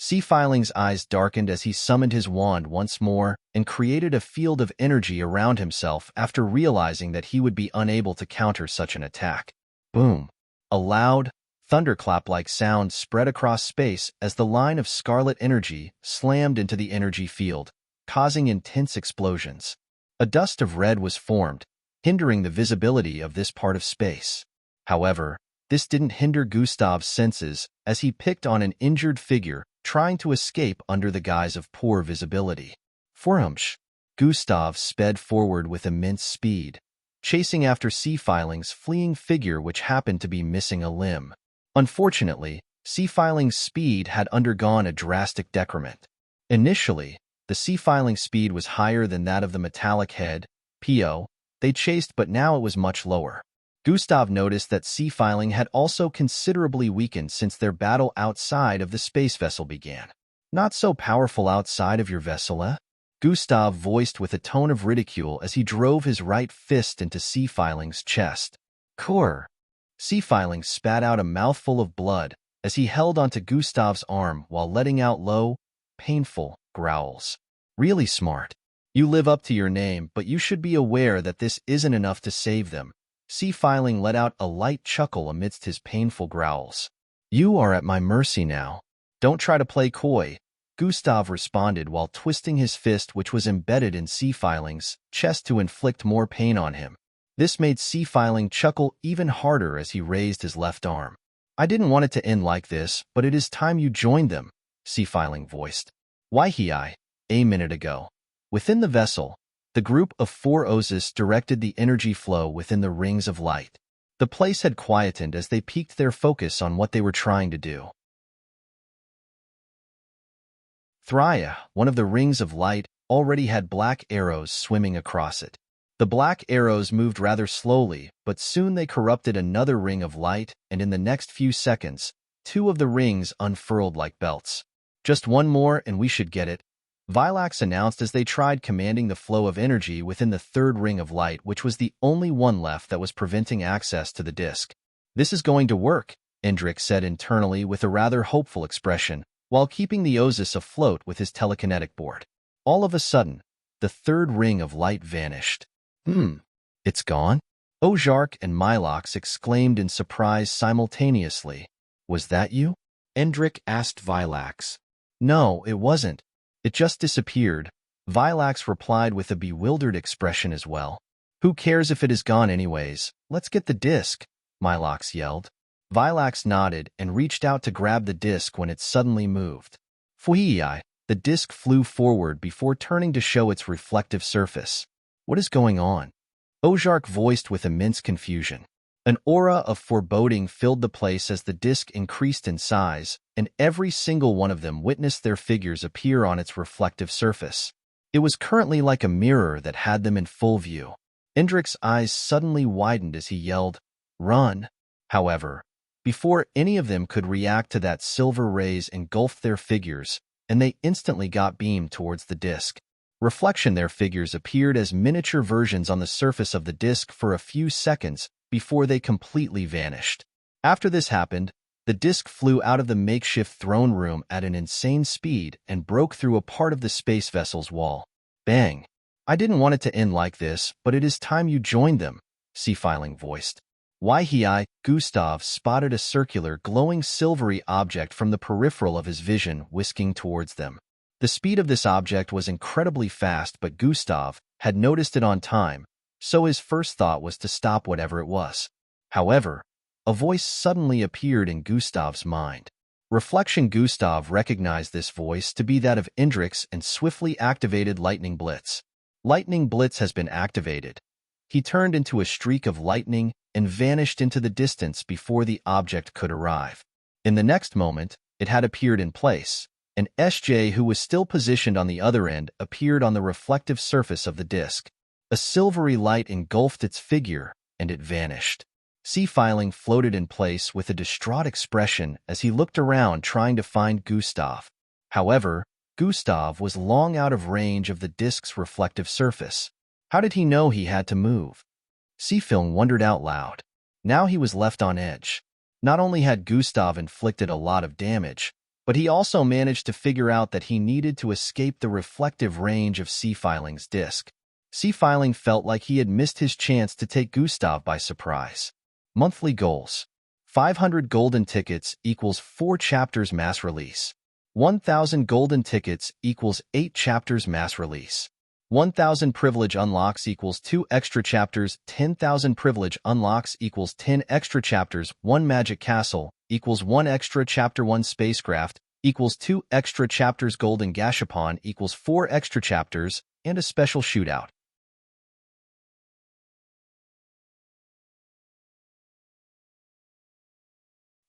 Sea-Filing's eyes darkened as he summoned his wand once more and created a field of energy around himself after realizing that he would be unable to counter such an attack. Boom! A loud, thunderclap-like sound spread across space as the line of scarlet energy slammed into the energy field, causing intense explosions. A dust of red was formed, hindering the visibility of this part of space. However, this didn't hinder Gustav's senses as he picked on an injured figure trying to escape under the guise of poor visibility. Forumsh! Gustav sped forward with immense speed, chasing after Sea-Filing's fleeing figure which happened to be missing a limb. Unfortunately, Sea-Filing's speed had undergone a drastic decrement. Initially, the Sea-Filing speed was higher than that of the metallic head, PO, they chased, but now it was much lower. Gustav noticed that Sea-Filing had also considerably weakened since their battle outside of the space vessel began. Not so powerful outside of your vessel, eh? Gustav voiced with a tone of ridicule as he drove his right fist into Sea-Filing's chest. Core! Sea-Filing spat out a mouthful of blood as he held onto Gustav's arm while letting out low, painful growls. Really smart. You live up to your name, but you should be aware that this isn't enough to save them. Sea-Filing let out a light chuckle amidst his painful growls. You are at my mercy now. Don't try to play coy, Gustav responded while twisting his fist which was embedded in Sea-Filing's chest to inflict more pain on him. This made Sea-Filing chuckle even harder as he raised his left arm. I didn't want it to end like this, but it is time you joined them, Sea-Filing voiced. Why a minute ago. Within the vessel, the group of 4 Ozus directed the energy flow within the rings of light. The place had quietened as they peaked their focus on what they were trying to do. Thrya, one of the rings of light, already had black arrows swimming across it. The black arrows moved rather slowly, but soon they corrupted another ring of light, and in the next few seconds, 2 of the rings unfurled like belts. Just one more and we should get it, Vilax announced as they tried commanding the flow of energy within the 3rd ring of light, which was the only one left that was preventing access to the disk. This is going to work, Endrick said internally with a rather hopeful expression, while keeping the Ozus afloat with his telekinetic board. All of a sudden, the 3rd ring of light vanished. It's gone? Ozark and Milox exclaimed in surprise simultaneously. Was that you? Endrick asked Vilax. No, it wasn't. It just disappeared, Vilax replied with a bewildered expression as well. Who cares if it is gone anyways? Let's get the disc, Milox yelled. Vilax nodded and reached out to grab the disc when it suddenly moved. Fui! The disc flew forward before turning to show its reflective surface. What is going on? Ozark voiced with immense confusion. An aura of foreboding filled the place as the disc increased in size, and every single one of them witnessed their figures appear on its reflective surface. It was currently like a mirror that had them in full view. Endrick's eyes suddenly widened as he yelled, "Run!" However, before any of them could react to that, silver rays engulfed their figures, and they instantly got beamed towards the disc. Reflection their figures appeared as miniature versions on the surface of the disk for a few seconds before they completely vanished. After this happened, the disk flew out of the makeshift throne room at an insane speed and broke through a part of the space vessel's wall. Bang! I didn't want it to end like this, but it is time you joined them, Sea-Filing voiced. Why Gustav spotted a circular, glowing silvery object from the peripheral of his vision whisking towards them. The speed of this object was incredibly fast, but Gustav had noticed it on time, so his first thought was to stop whatever it was. However, a voice suddenly appeared in Gustav's mind. Reflection Gustav recognized this voice to be that of Indrix and swiftly activated Lightning Blitz. Lightning Blitz has been activated. He turned into a streak of lightning and vanished into the distance before the object could arrive. In the next moment, it had appeared in place, and SJ, who was still positioned on the other end, appeared on the reflective surface of the disk. A silvery light engulfed its figure, and it vanished. Sea-Filing floated in place with a distraught expression as he looked around trying to find Gustav. However, Gustav was long out of range of the disk's reflective surface. How did he know he had to move? Sea-Filing wondered out loud. Now he was left on edge. Not only had Gustav inflicted a lot of damage, but he also managed to figure out that he needed to escape the reflective range of Sea-Filing's disk. Sea-Filing felt like he had missed his chance to take Gustav by surprise. Monthly goals. 500 golden tickets equals 4 chapters mass release. 1,000 golden tickets equals 8 chapters mass release. 1,000 privilege unlocks equals 2 extra chapters. 10,000 privilege unlocks equals 10 extra chapters. 1 magic castle equals 1 extra chapter. 1 spacecraft equals 2 extra chapters. Golden gashapon equals 4 extra chapters, and a special shootout.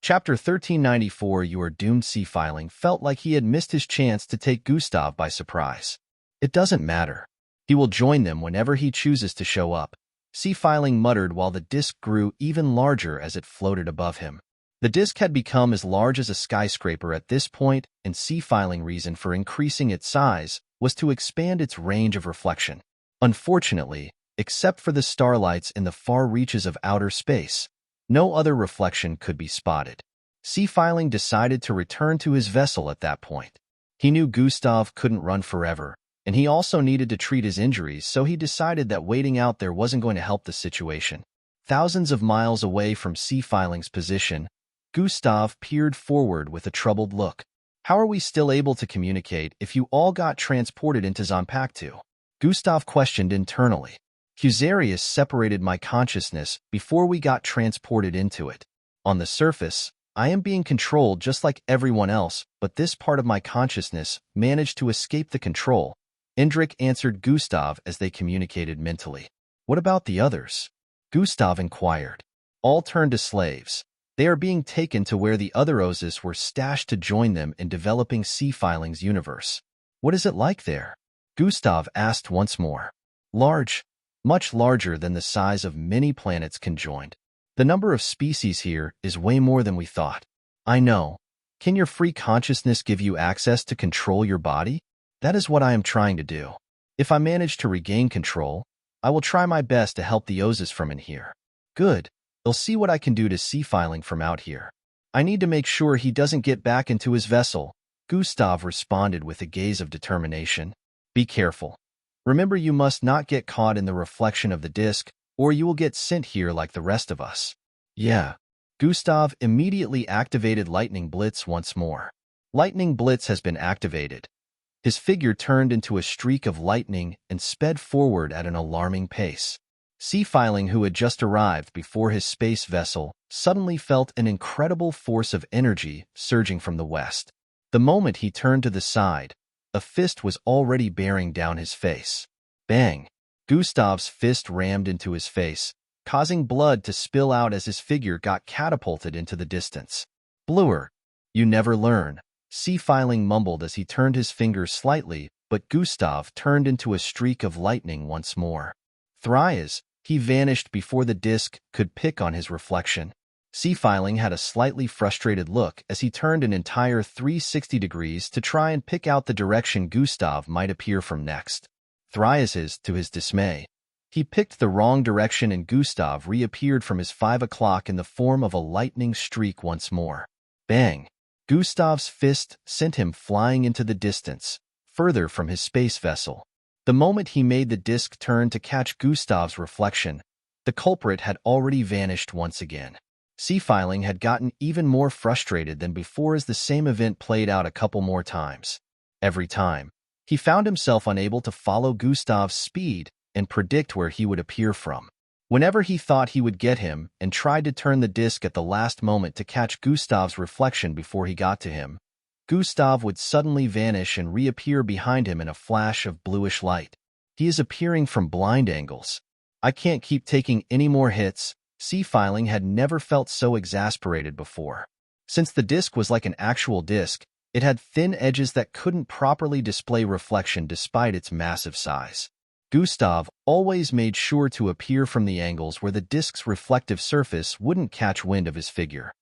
Chapter 1394. You are doomed. Sea-Filing felt like he had missed his chance to take Gustav by surprise. It doesn't matter. He will join them whenever he chooses to show up, Sea-Filing muttered while the disk grew even larger as it floated above him. The disk had become as large as a skyscraper at this point, and Sea-Filing reason for increasing its size was to expand its range of reflection. Unfortunately, except for the starlights in the far reaches of outer space, no other reflection could be spotted. Sea-Filing decided to return to his vessel at that point. He knew Gustav couldn't run forever, and he also needed to treat his injuries, so he decided that waiting out there wasn't going to help the situation. Thousands of miles away from Sea-Filing's position, Gustav peered forward with a troubled look. How are we still able to communicate if you all got transported into Zanpakuto? Gustav questioned internally. Fusarius separated my consciousness before we got transported into it. On the surface, I am being controlled just like everyone else, but this part of my consciousness managed to escape the control. Indrik answered Gustav as they communicated mentally. What about the others? Gustav inquired. All turned to slaves. They are being taken to where the other Ozis were stashed to join them in developing Sea-Filing's universe. What is it like there? Gustav asked once more. Large. Much larger than the size of many planets conjoined. The number of species here is way more than we thought. I know. Can your free consciousness give you access to control your body? That is what I am trying to do. If I manage to regain control, I will try my best to help the Ozis from in here. Good. I'll see what I can do to Sea-Filing from out here. I need to make sure he doesn't get back into his vessel, Gustav responded with a gaze of determination. Be careful. Remember, you must not get caught in the reflection of the disk, or you will get sent here like the rest of us. Yeah. Gustav immediately activated Lightning Blitz once more. Lightning Blitz has been activated. His figure turned into a streak of lightning and sped forward at an alarming pace. Sea-Filing, who had just arrived before his space vessel, suddenly felt an incredible force of energy surging from the west. The moment he turned to the side, a fist was already bearing down his face. Bang! Gustav's fist rammed into his face, causing blood to spill out as his figure got catapulted into the distance. Bluer, you never learn, Sea-Filing mumbled as he turned his finger slightly, but Gustav turned into a streak of lightning once more. Thrias, he vanished before the disk could pick on his reflection. Sea-Filing had a slightly frustrated look as he turned an entire 360 degrees to try and pick out the direction Gustav might appear from next. To his dismay, he picked the wrong direction and Gustav reappeared from his 5 o'clock in the form of a lightning streak once more. Bang! Gustav's fist sent him flying into the distance, further from his space vessel. The moment he made the disc turn to catch Gustav's reflection, the culprit had already vanished once again. Sea-Filing had gotten even more frustrated than before as the same event played out a couple more times. Every time, he found himself unable to follow Gustav's speed and predict where he would appear from. Whenever he thought he would get him and tried to turn the disc at the last moment to catch Gustav's reflection before he got to him, Gustav would suddenly vanish and reappear behind him in a flash of bluish light. He is appearing from blind angles. I can't keep taking any more hits. Sea-Filing had never felt so exasperated before. Since the disc was like an actual disc, it had thin edges that couldn't properly display reflection despite its massive size. Gustav always made sure to appear from the angles where the disc's reflective surface wouldn't catch wind of his figure.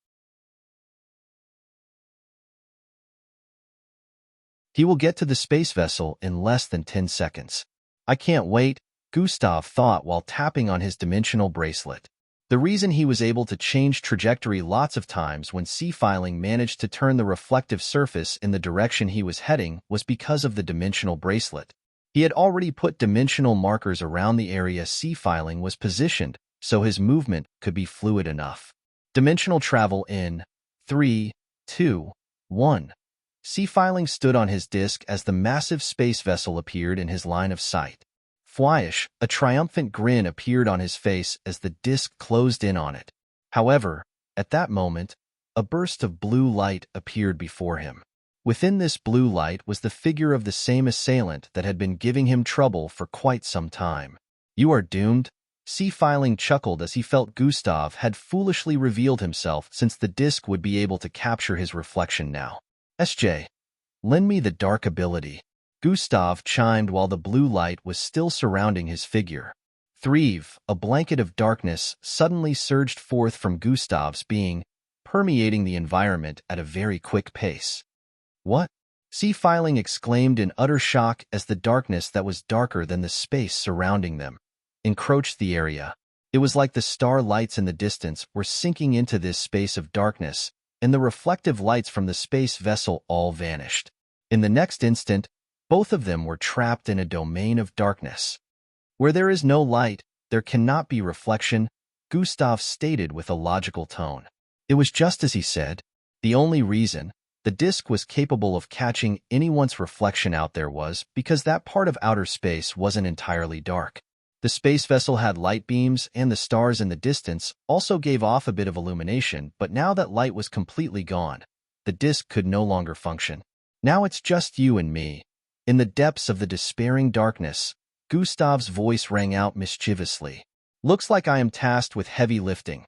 He will get to the space vessel in less than 10 seconds. I can't wait, Gustav thought while tapping on his dimensional bracelet. The reason he was able to change trajectory lots of times when Sea-Filing managed to turn the reflective surface in the direction he was heading was because of the dimensional bracelet. He had already put dimensional markers around the area Sea-Filing was positioned, so his movement could be fluid enough. Dimensional travel in 3, 2, 1. Sea-Filing stood on his disc as the massive space vessel appeared in his line of sight. Fwyish, a triumphant grin appeared on his face as the disc closed in on it. However, at that moment, a burst of blue light appeared before him. Within this blue light was the figure of the same assailant that had been giving him trouble for quite some time. You are doomed, Sea-Filing chuckled as he felt Gustav had foolishly revealed himself since the disc would be able to capture his reflection now. SJ, lend me the dark ability. Gustav chimed while the blue light was still surrounding his figure. Thrive, a blanket of darkness, suddenly surged forth from Gustav's being, permeating the environment at a very quick pace. What? Sea-Filing exclaimed in utter shock as the darkness that was darker than the space surrounding them encroached the area. It was like the star lights in the distance were sinking into this space of darkness, and the reflective lights from the space vessel all vanished. In the next instant, both of them were trapped in a domain of darkness. Where there is no light, there cannot be reflection, Gustav stated with a logical tone. It was just as he said. The only reason the disc was capable of catching anyone's reflection out there was because that part of outer space wasn't entirely dark. The space vessel had light beams, and the stars in the distance also gave off a bit of illumination, but now that light was completely gone, the disc could no longer function. Now it's just you and me. In the depths of the despairing darkness, Gustav's voice rang out mischievously. Looks like I am tasked with heavy lifting.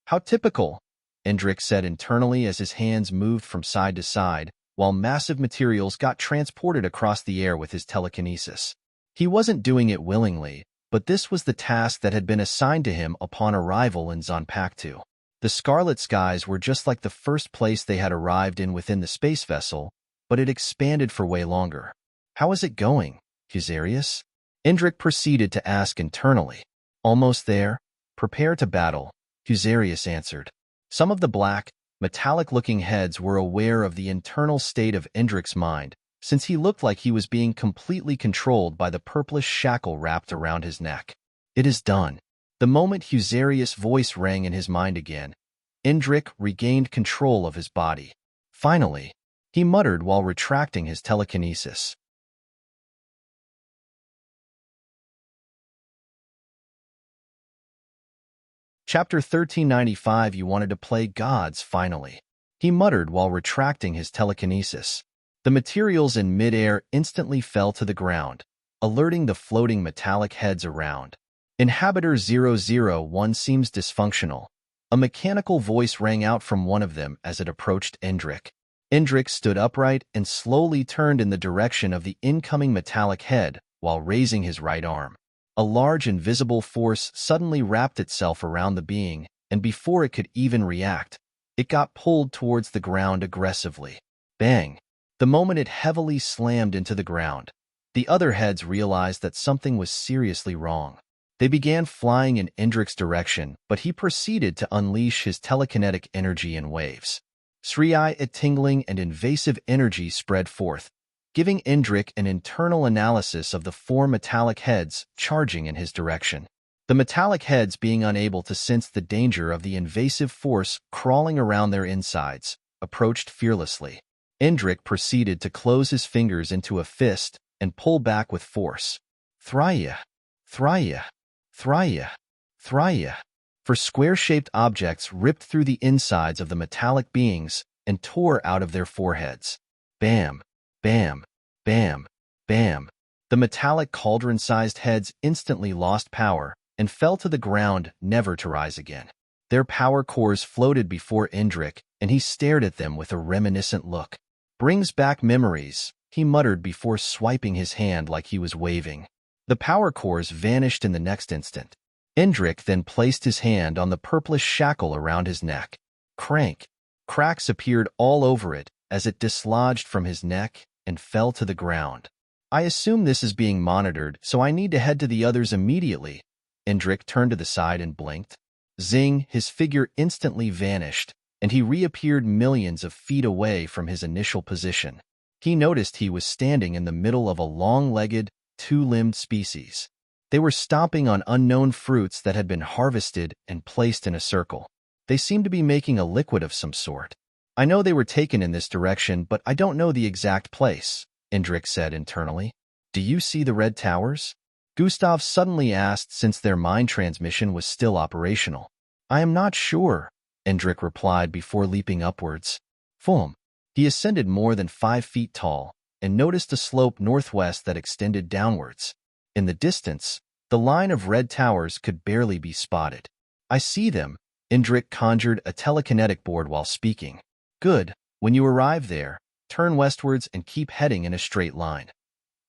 How typical, Endrick said internally as his hands moved from side to side, while massive materials got transported across the air with his telekinesis. He wasn't doing it willingly, but this was the task that had been assigned to him upon arrival in Zonpaktu. The Scarlet Skies were just like the first place they had arrived in within the space vessel, but it expanded for way longer. How is it going, Fusarius? Endrick proceeded to ask internally. Almost there. Prepare to battle, Fusarius answered. Some of the black, metallic-looking heads were aware of the internal state of Endrick's mind, since he looked like he was being completely controlled by the purplish shackle wrapped around his neck. It is done. The moment Fusarius' voice rang in his mind again, Endrick regained control of his body. Finally, he muttered while retracting his telekinesis. Chapter 1395. You wanted to play gods, finally. He muttered while retracting his telekinesis. The materials in midair instantly fell to the ground, alerting the floating metallic heads around. Inhabitor 001 seems dysfunctional. A mechanical voice rang out from one of them as it approached Endrick. Endrick stood upright and slowly turned in the direction of the incoming metallic head while raising his right arm. A large invisible force suddenly wrapped itself around the being, and before it could even react, it got pulled towards the ground aggressively. Bang! The moment it heavily slammed into the ground, The other heads realized that something was seriously wrong. They began flying in Indrik's direction, but he proceeded to unleash his telekinetic energy in waves. A tingling and invasive energy spread forth, giving Indrik an internal analysis of the four metallic heads charging in his direction. The metallic heads, being unable to sense the danger of the invasive force crawling around their insides, approached fearlessly. Indrik proceeded to close his fingers into a fist and pull back with force. Thrya, Thrya, Thrya, Thrya. For square-shaped objects ripped through the insides of the metallic beings and tore out of their foreheads. Bam, bam, bam, bam. The metallic cauldron-sized heads instantly lost power and fell to the ground, never to rise again. Their power cores floated before Indrik, and he stared at them with a reminiscent look. Brings back memories, he muttered before swiping his hand like he was waving. The power cores vanished in the next instant. Indrik then placed his hand on the purplish shackle around his neck. Cracks appeared all over it as it dislodged from his neck and fell to the ground. I assume this is being monitored, so I need to head to the others immediately. Indrik turned to the side and blinked. Zing, his figure instantly vanished, and he reappeared millions of feet away from his initial position. He noticed he was standing in the middle of a long-legged, two-limbed species. They were stomping on unknown fruits that had been harvested and placed in a circle. They seemed to be making a liquid of some sort. I know they were taken in this direction, but I don't know the exact place, Indrik said internally. Do you see the red towers? Gustav suddenly asked, since their mind transmission was still operational. I am not sure, Indrik replied before leaping upwards. Foom. He ascended more than 5 feet tall and noticed a slope northwest that extended downwards. In the distance, the line of red towers could barely be spotted. I see them. Indrik conjured a telekinetic board while speaking. Good. When you arrive there, turn westwards and keep heading in a straight line.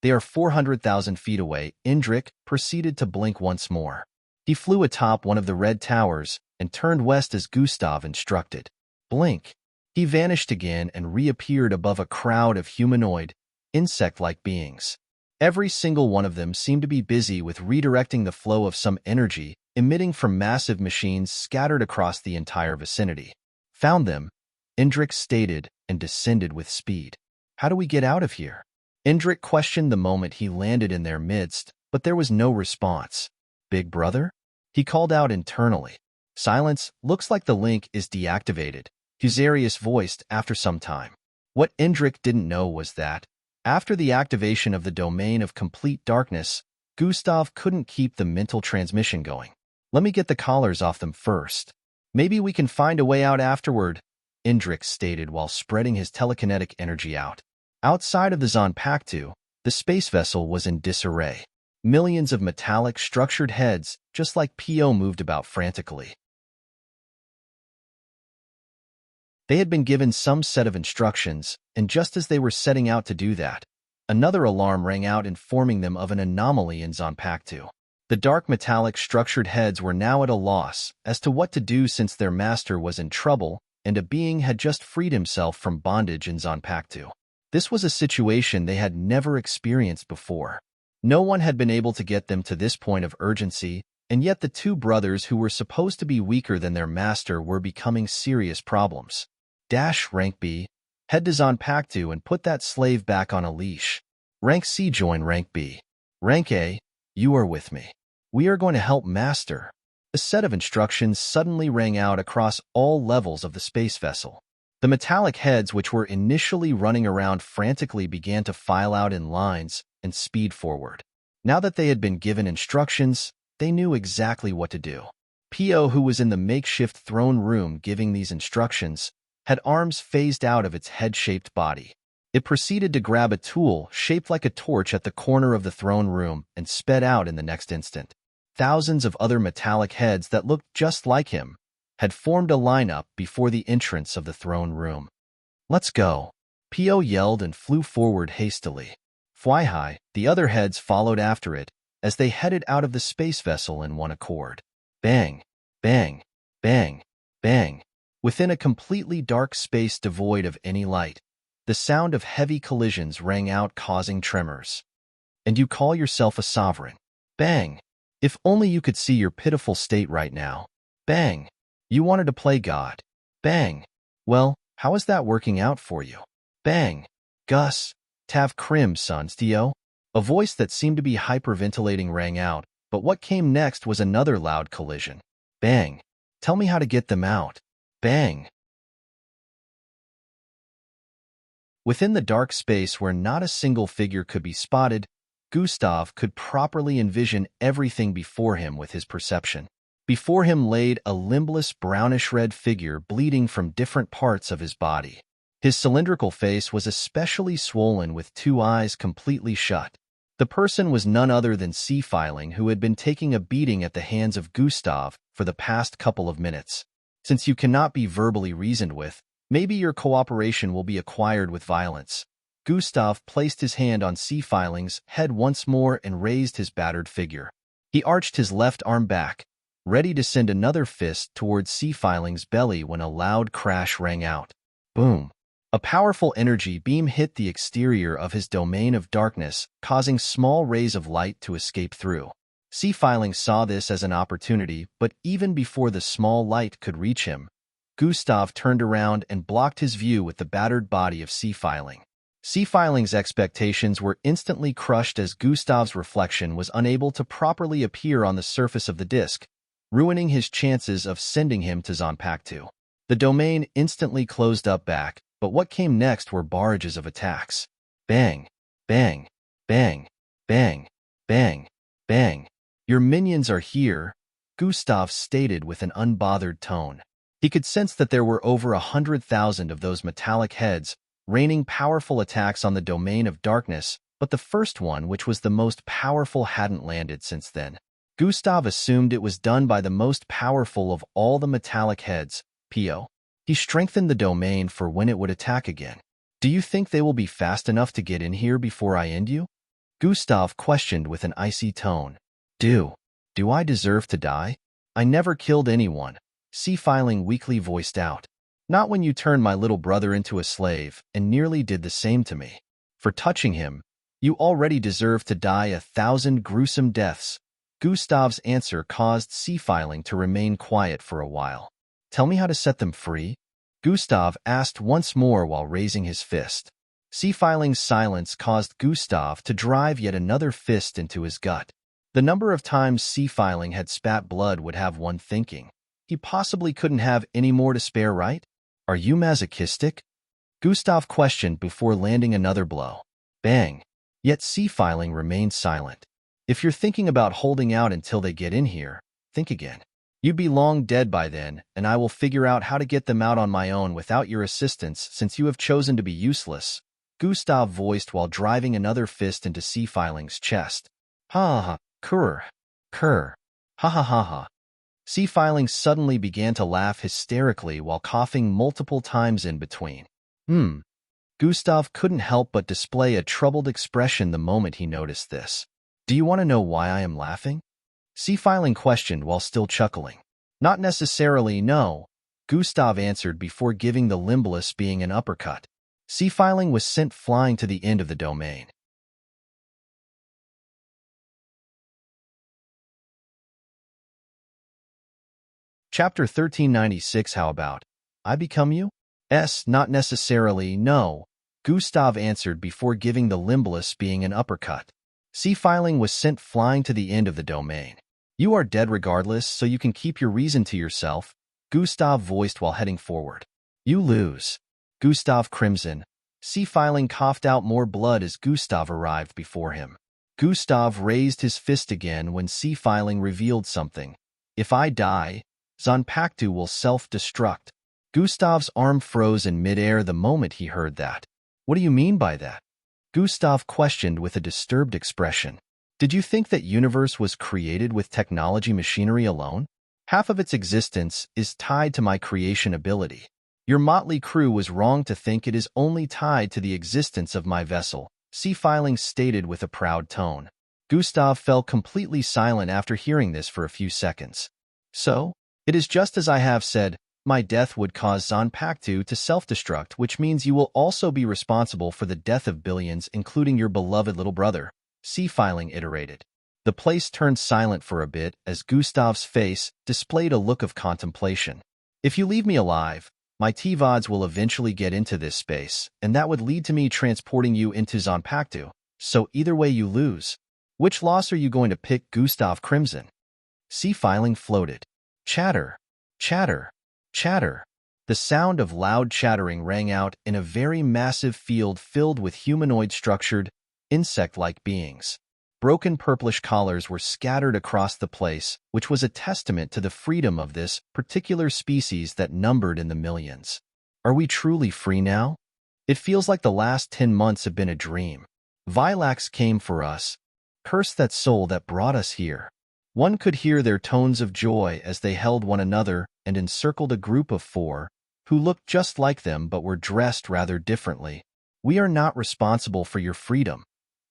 They are 400,000 feet away. Indrik proceeded to blink once more. He flew atop one of the red towers and turned west as Gustav instructed. Blink. He vanished again and reappeared above a crowd of humanoid, insect-like beings. Every single one of them seemed to be busy with redirecting the flow of some energy emitting from massive machines scattered across the entire vicinity. Found them, Indrik stated, and descended with speed. How do we get out of here? Indrik questioned the moment he landed in their midst, but there was no response. Big brother? He called out internally. Silence. Looks like the link is deactivated, Husarius voiced after some time. What Indrik didn't know was that, after the activation of the domain of complete darkness, Gustav couldn't keep the mental transmission going. Let me get the collars off them first. Maybe we can find a way out afterward, Indrik stated while spreading his telekinetic energy out. Outside of the Zanpakutu, the space vessel was in disarray. Millions of metallic, structured heads, just like Po, moved about frantically. They had been given some set of instructions, and just as they were setting out to do that, another alarm rang out informing them of an anomaly in Zanpakutu. The dark metallic structured heads were now at a loss as to what to do since their master was in trouble and a being had just freed himself from bondage in Zanpakutu. This was a situation they had never experienced before. No one had been able to get them to this point of urgency, and yet the two brothers who were supposed to be weaker than their master were becoming serious problems. Rank B, head to Zanpakutu and put that slave back on a leash. Rank C, join Rank B. Rank A, you are with me. We are going to help Master. A set of instructions suddenly rang out across all levels of the space vessel. The metallic heads, which were initially running around frantically, began to file out in lines and speed forward. Now that they had been given instructions, they knew exactly what to do. Po, who was in the makeshift throne room giving these instructions, had arms phased out of its head-shaped body. It proceeded to grab a tool shaped like a torch at the corner of the throne room and sped out in the next instant. Thousands of other metallic heads that looked just like him had formed a lineup before the entrance of the throne room. Let's go. Po yelled and flew forward hastily. Fly high, the other heads followed after it as they headed out of the space vessel in one accord. Bang, bang, bang, bang. Within a completely dark space devoid of any light, the sound of heavy collisions rang out, causing tremors. And you call yourself a sovereign. Bang. If only you could see your pitiful state right now. Bang. You wanted to play God. Bang. Well, how is that working out for you? Bang. Gus. Tav Krim, sons, Theo. A voice that seemed to be hyperventilating rang out, but what came next was another loud collision. Bang. Tell me how to get them out. Bang. Within the dark space where not a single figure could be spotted, Gustav could properly envision everything before him with his perception. Before him laid a limbless brownish-red figure bleeding from different parts of his body. His cylindrical face was especially swollen with two eyes completely shut. The person was none other than Sea-Filing, who had been taking a beating at the hands of Gustav for the past couple of minutes. Since you cannot be verbally reasoned with, maybe your cooperation will be acquired with violence. Gustav placed his hand on Sea-Filing's head once more and raised his battered figure. He arched his left arm back, ready to send another fist towards Sea-Filing's belly when a loud crash rang out. Boom! A powerful energy beam hit the exterior of his domain of darkness, causing small rays of light to escape through. Sea-Filing saw this as an opportunity, but even before the small light could reach him, Gustav turned around and blocked his view with the battered body of Sea-Filing. Sea-Filing's expectations were instantly crushed as Gustav's reflection was unable to properly appear on the surface of the disc, ruining his chances of sending him to Zanpakuto. The domain instantly closed up back, but what came next were barrages of attacks. Bang, bang, bang, bang, bang, bang. Your minions are here, Gustav stated with an unbothered tone. He could sense that there were over 100,000 of those metallic heads, raining powerful attacks on the domain of darkness, but the first one, which was the most powerful, hadn't landed since then. Gustav assumed it was done by the most powerful of all the metallic heads, Pio. He strengthened the domain for when it would attack again. Do you think they will be fast enough to get in here before I end you? Gustav questioned with an icy tone. Do I deserve to die? I never killed anyone, Sea-Filing weakly voiced out. Not when you turned my little brother into a slave and nearly did the same to me. For touching him, you already deserve to die 1,000 gruesome deaths. Gustav's answer caused Sea-Filing to remain quiet for a while. Tell me how to set them free? Gustav asked once more while raising his fist. Sea-Filing's silence caused Gustav to drive yet another fist into his gut. The number of times Sea-Filing had spat blood would have one thinking. He possibly couldn't have any more to spare, right? Are you masochistic? Gustav questioned before landing another blow. Bang! Yet Sea-Filing remained silent. If you're thinking about holding out until they get in here, think again. You'd be long dead by then, and I will figure out how to get them out on my own without your assistance since you have chosen to be useless, Gustav voiced while driving another fist into Sea-Filing's chest. Ha ha, kurr, ha ha ha ha. Sea-Filing suddenly began to laugh hysterically while coughing multiple times in between. Gustav couldn't help but display a troubled expression the moment he noticed this. Do you want to know why I am laughing? Sea-Filing questioned while still chuckling. Not necessarily, no, Gustav answered before giving the limbless being an uppercut. Sea-Filing was sent flying to the end of the domain. Chapter 1396. How about, I become you? Not necessarily, no, Gustav answered before giving the limbless being an uppercut. Sea-Filing was sent flying to the end of the domain. You are dead regardless, so you can keep your reason to yourself, Gustav voiced while heading forward. You lose. Gustav crimson. Sea-Filing coughed out more blood as Gustav arrived before him. Gustav raised his fist again when Sea-Filing revealed something. If I die, Zanpakuto will self-destruct. Gustav's arm froze in midair the moment he heard that. What do you mean by that? Gustav questioned with a disturbed expression. Did you think that universe was created with technology machinery alone? Half of its existence is tied to my creation ability. Your motley crew was wrong to think it is only tied to the existence of my vessel, Sea-Filing stated with a proud tone. Gustav fell completely silent after hearing this for a few seconds. So, it is just as I have said, my death would cause Zanpakuto to self-destruct, which means you will also be responsible for the death of billions, including your beloved little brother. C-filing iterated. The place turned silent for a bit as Gustav's face displayed a look of contemplation. If you leave me alive, my T-VODs will eventually get into this space, and that would lead to me transporting you into Zonpactu. So either way you lose. Which loss are you going to pick, Gustav Crimson? C-filing floated. Chatter, chatter, chatter. The sound of loud chattering rang out in a very massive field filled with humanoid-structured, insect-like beings. Broken purplish collars were scattered across the place, which was a testament to the freedom of this particular species that numbered in the millions. Are we truly free now? It feels like the last 10 months have been a dream. Vilax came for us. Curse that soul that brought us here. One could hear their tones of joy as they held one another and encircled a group of 4, who looked just like them but were dressed rather differently. We are not responsible for your freedom.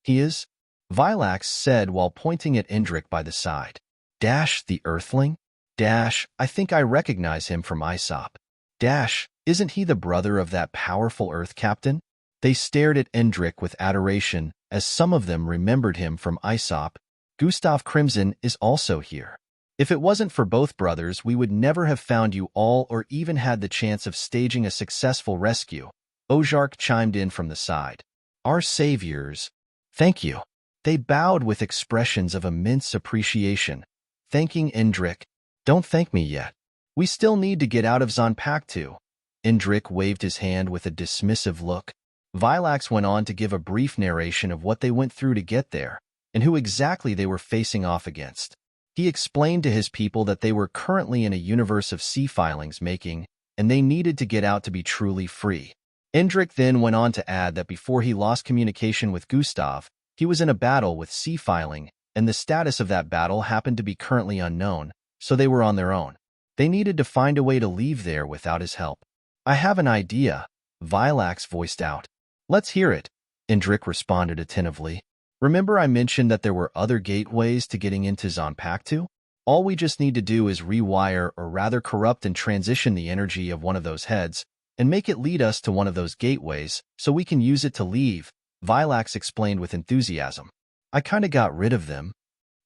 He is? Vilax said while pointing at Indrik by the side. Dash, the Earthling? Dash, I think I recognize him from Aesop. Dash, isn't he the brother of that powerful Earth captain? They stared at Indrik with adoration, as some of them remembered him from Aesop. Gustav Crimson is also here. If it wasn't for both brothers, we would never have found you all or even had the chance of staging a successful rescue. Ojark chimed in from the side. Our saviors. Thank you. They bowed with expressions of immense appreciation, thanking Indrik. Don't thank me yet. We still need to get out of Zonpactu. Indrik waved his hand with a dismissive look. Vilax went on to give a brief narration of what they went through to get there, and who exactly they were facing off against. He explained to his people that they were currently in a universe of C-filings making, and they needed to get out to be truly free. Indrik then went on to add that before he lost communication with Gustav, he was in a battle with C-filing, and the status of that battle happened to be currently unknown, so they were on their own. They needed to find a way to leave there without his help. I have an idea, Vilax voiced out. Let's hear it, Indrik responded attentively. Remember I mentioned that there were other gateways to getting into Zonpactu? All we just need to do is rewire or rather corrupt and transition the energy of one of those heads and make it lead us to one of those gateways so we can use it to leave, Vilax explained with enthusiasm. I kinda got rid of them.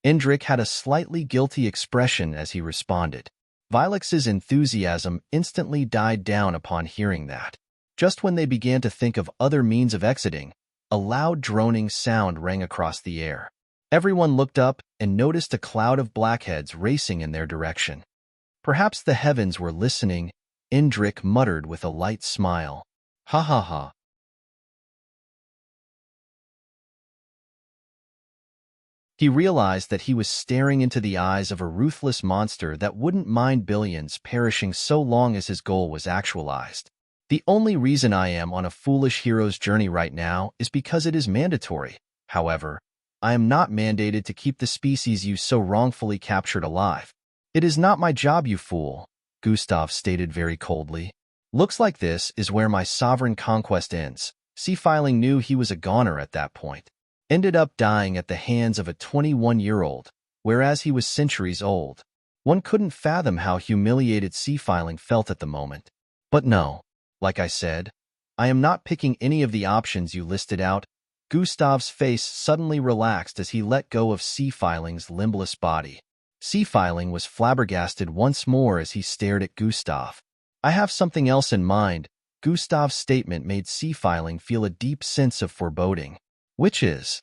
Indrik had a slightly guilty expression as he responded. Vilax's enthusiasm instantly died down upon hearing that. Just when they began to think of other means of exiting, a loud droning sound rang across the air. Everyone looked up and noticed a cloud of blackheads racing in their direction. Perhaps the heavens were listening, Indrik muttered with a light smile. Ha ha ha. He realized that he was staring into the eyes of a ruthless monster that wouldn't mind billions perishing so long as his goal was actualized. The only reason I am on a foolish hero's journey right now is because it is mandatory. However, I am not mandated to keep the species you so wrongfully captured alive. It is not my job, you fool, Gustav stated very coldly. Looks like this is where my sovereign conquest ends. C-filing knew he was a goner at that point. Ended up dying at the hands of a 21-year-old, whereas he was centuries old. One couldn't fathom how humiliated C-filing felt at the moment. But no, like I said, I am not picking any of the options you listed out. Gustav's face suddenly relaxed as he let go of C-filing's limbless body. C-filing was flabbergasted once more as he stared at Gustav. I have something else in mind. Gustav's statement made C-filing feel a deep sense of foreboding. Which is?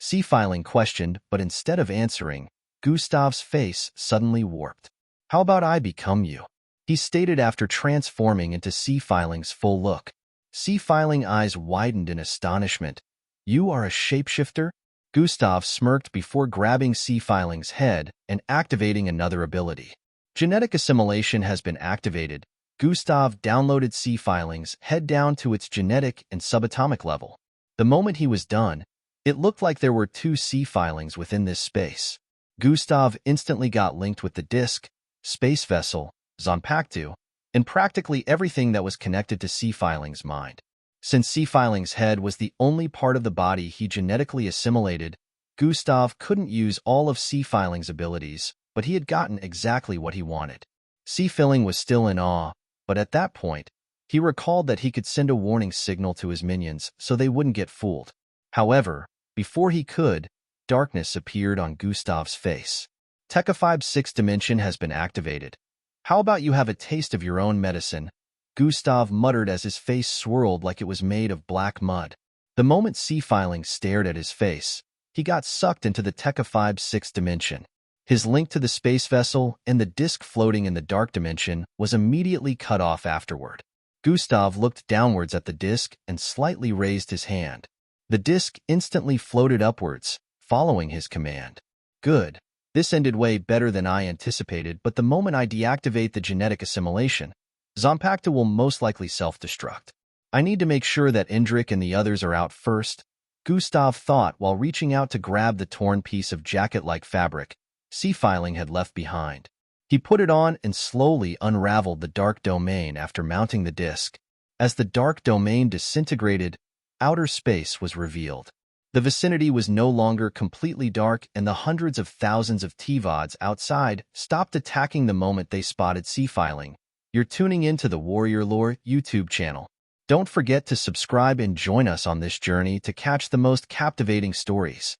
C-filing questioned, but instead of answering, Gustav's face suddenly warped. How about I become you? He stated after transforming into C-filing's full look. C-filing eyes widened in astonishment. You are a shapeshifter? Gustav smirked before grabbing C-filing's head and activating another ability. Genetic assimilation has been activated. Gustav downloaded C-filing's head down to its genetic and subatomic level. The moment he was done, it looked like there were 2 C-filings within this space. Gustav instantly got linked with the disk, space vessel, Zonpactu, and practically everything that was connected to C-filing's mind. Since C-filing's head was the only part of the body he genetically assimilated, Gustav couldn't use all of C-filing's abilities, but he had gotten exactly what he wanted. C-filing was still in awe, but at that point, he recalled that he could send a warning signal to his minions so they wouldn't get fooled. However, Before he could, darkness appeared on Gustav's face. Tekafib's sixth dimension has been activated. How about you have a taste of your own medicine? Gustav muttered as his face swirled like it was made of black mud. The moment Sea-Filing stared at his face, he got sucked into the Tekafib's sixth dimension. His link to the space vessel and the disk floating in the dark dimension was immediately cut off afterward. Gustav looked downwards at the disk and slightly raised his hand. The disk instantly floated upwards, following his command. Good. This ended way better than I anticipated, but the moment I deactivate the genetic assimilation, Zompacta will most likely self-destruct. I need to make sure that Indrik and the others are out first, Gustav thought while reaching out to grab the torn piece of jacket-like fabric Sea-Filing had left behind. He put it on and slowly unraveled the dark domain after mounting the disk. As the dark domain disintegrated, outer space was revealed. The vicinity was no longer completely dark, and the hundreds of thousands of T-VODs outside stopped attacking the moment they spotted Sea-Filing. You're tuning into the Warrior Lore YouTube channel. Don't forget to subscribe and join us on this journey to catch the most captivating stories.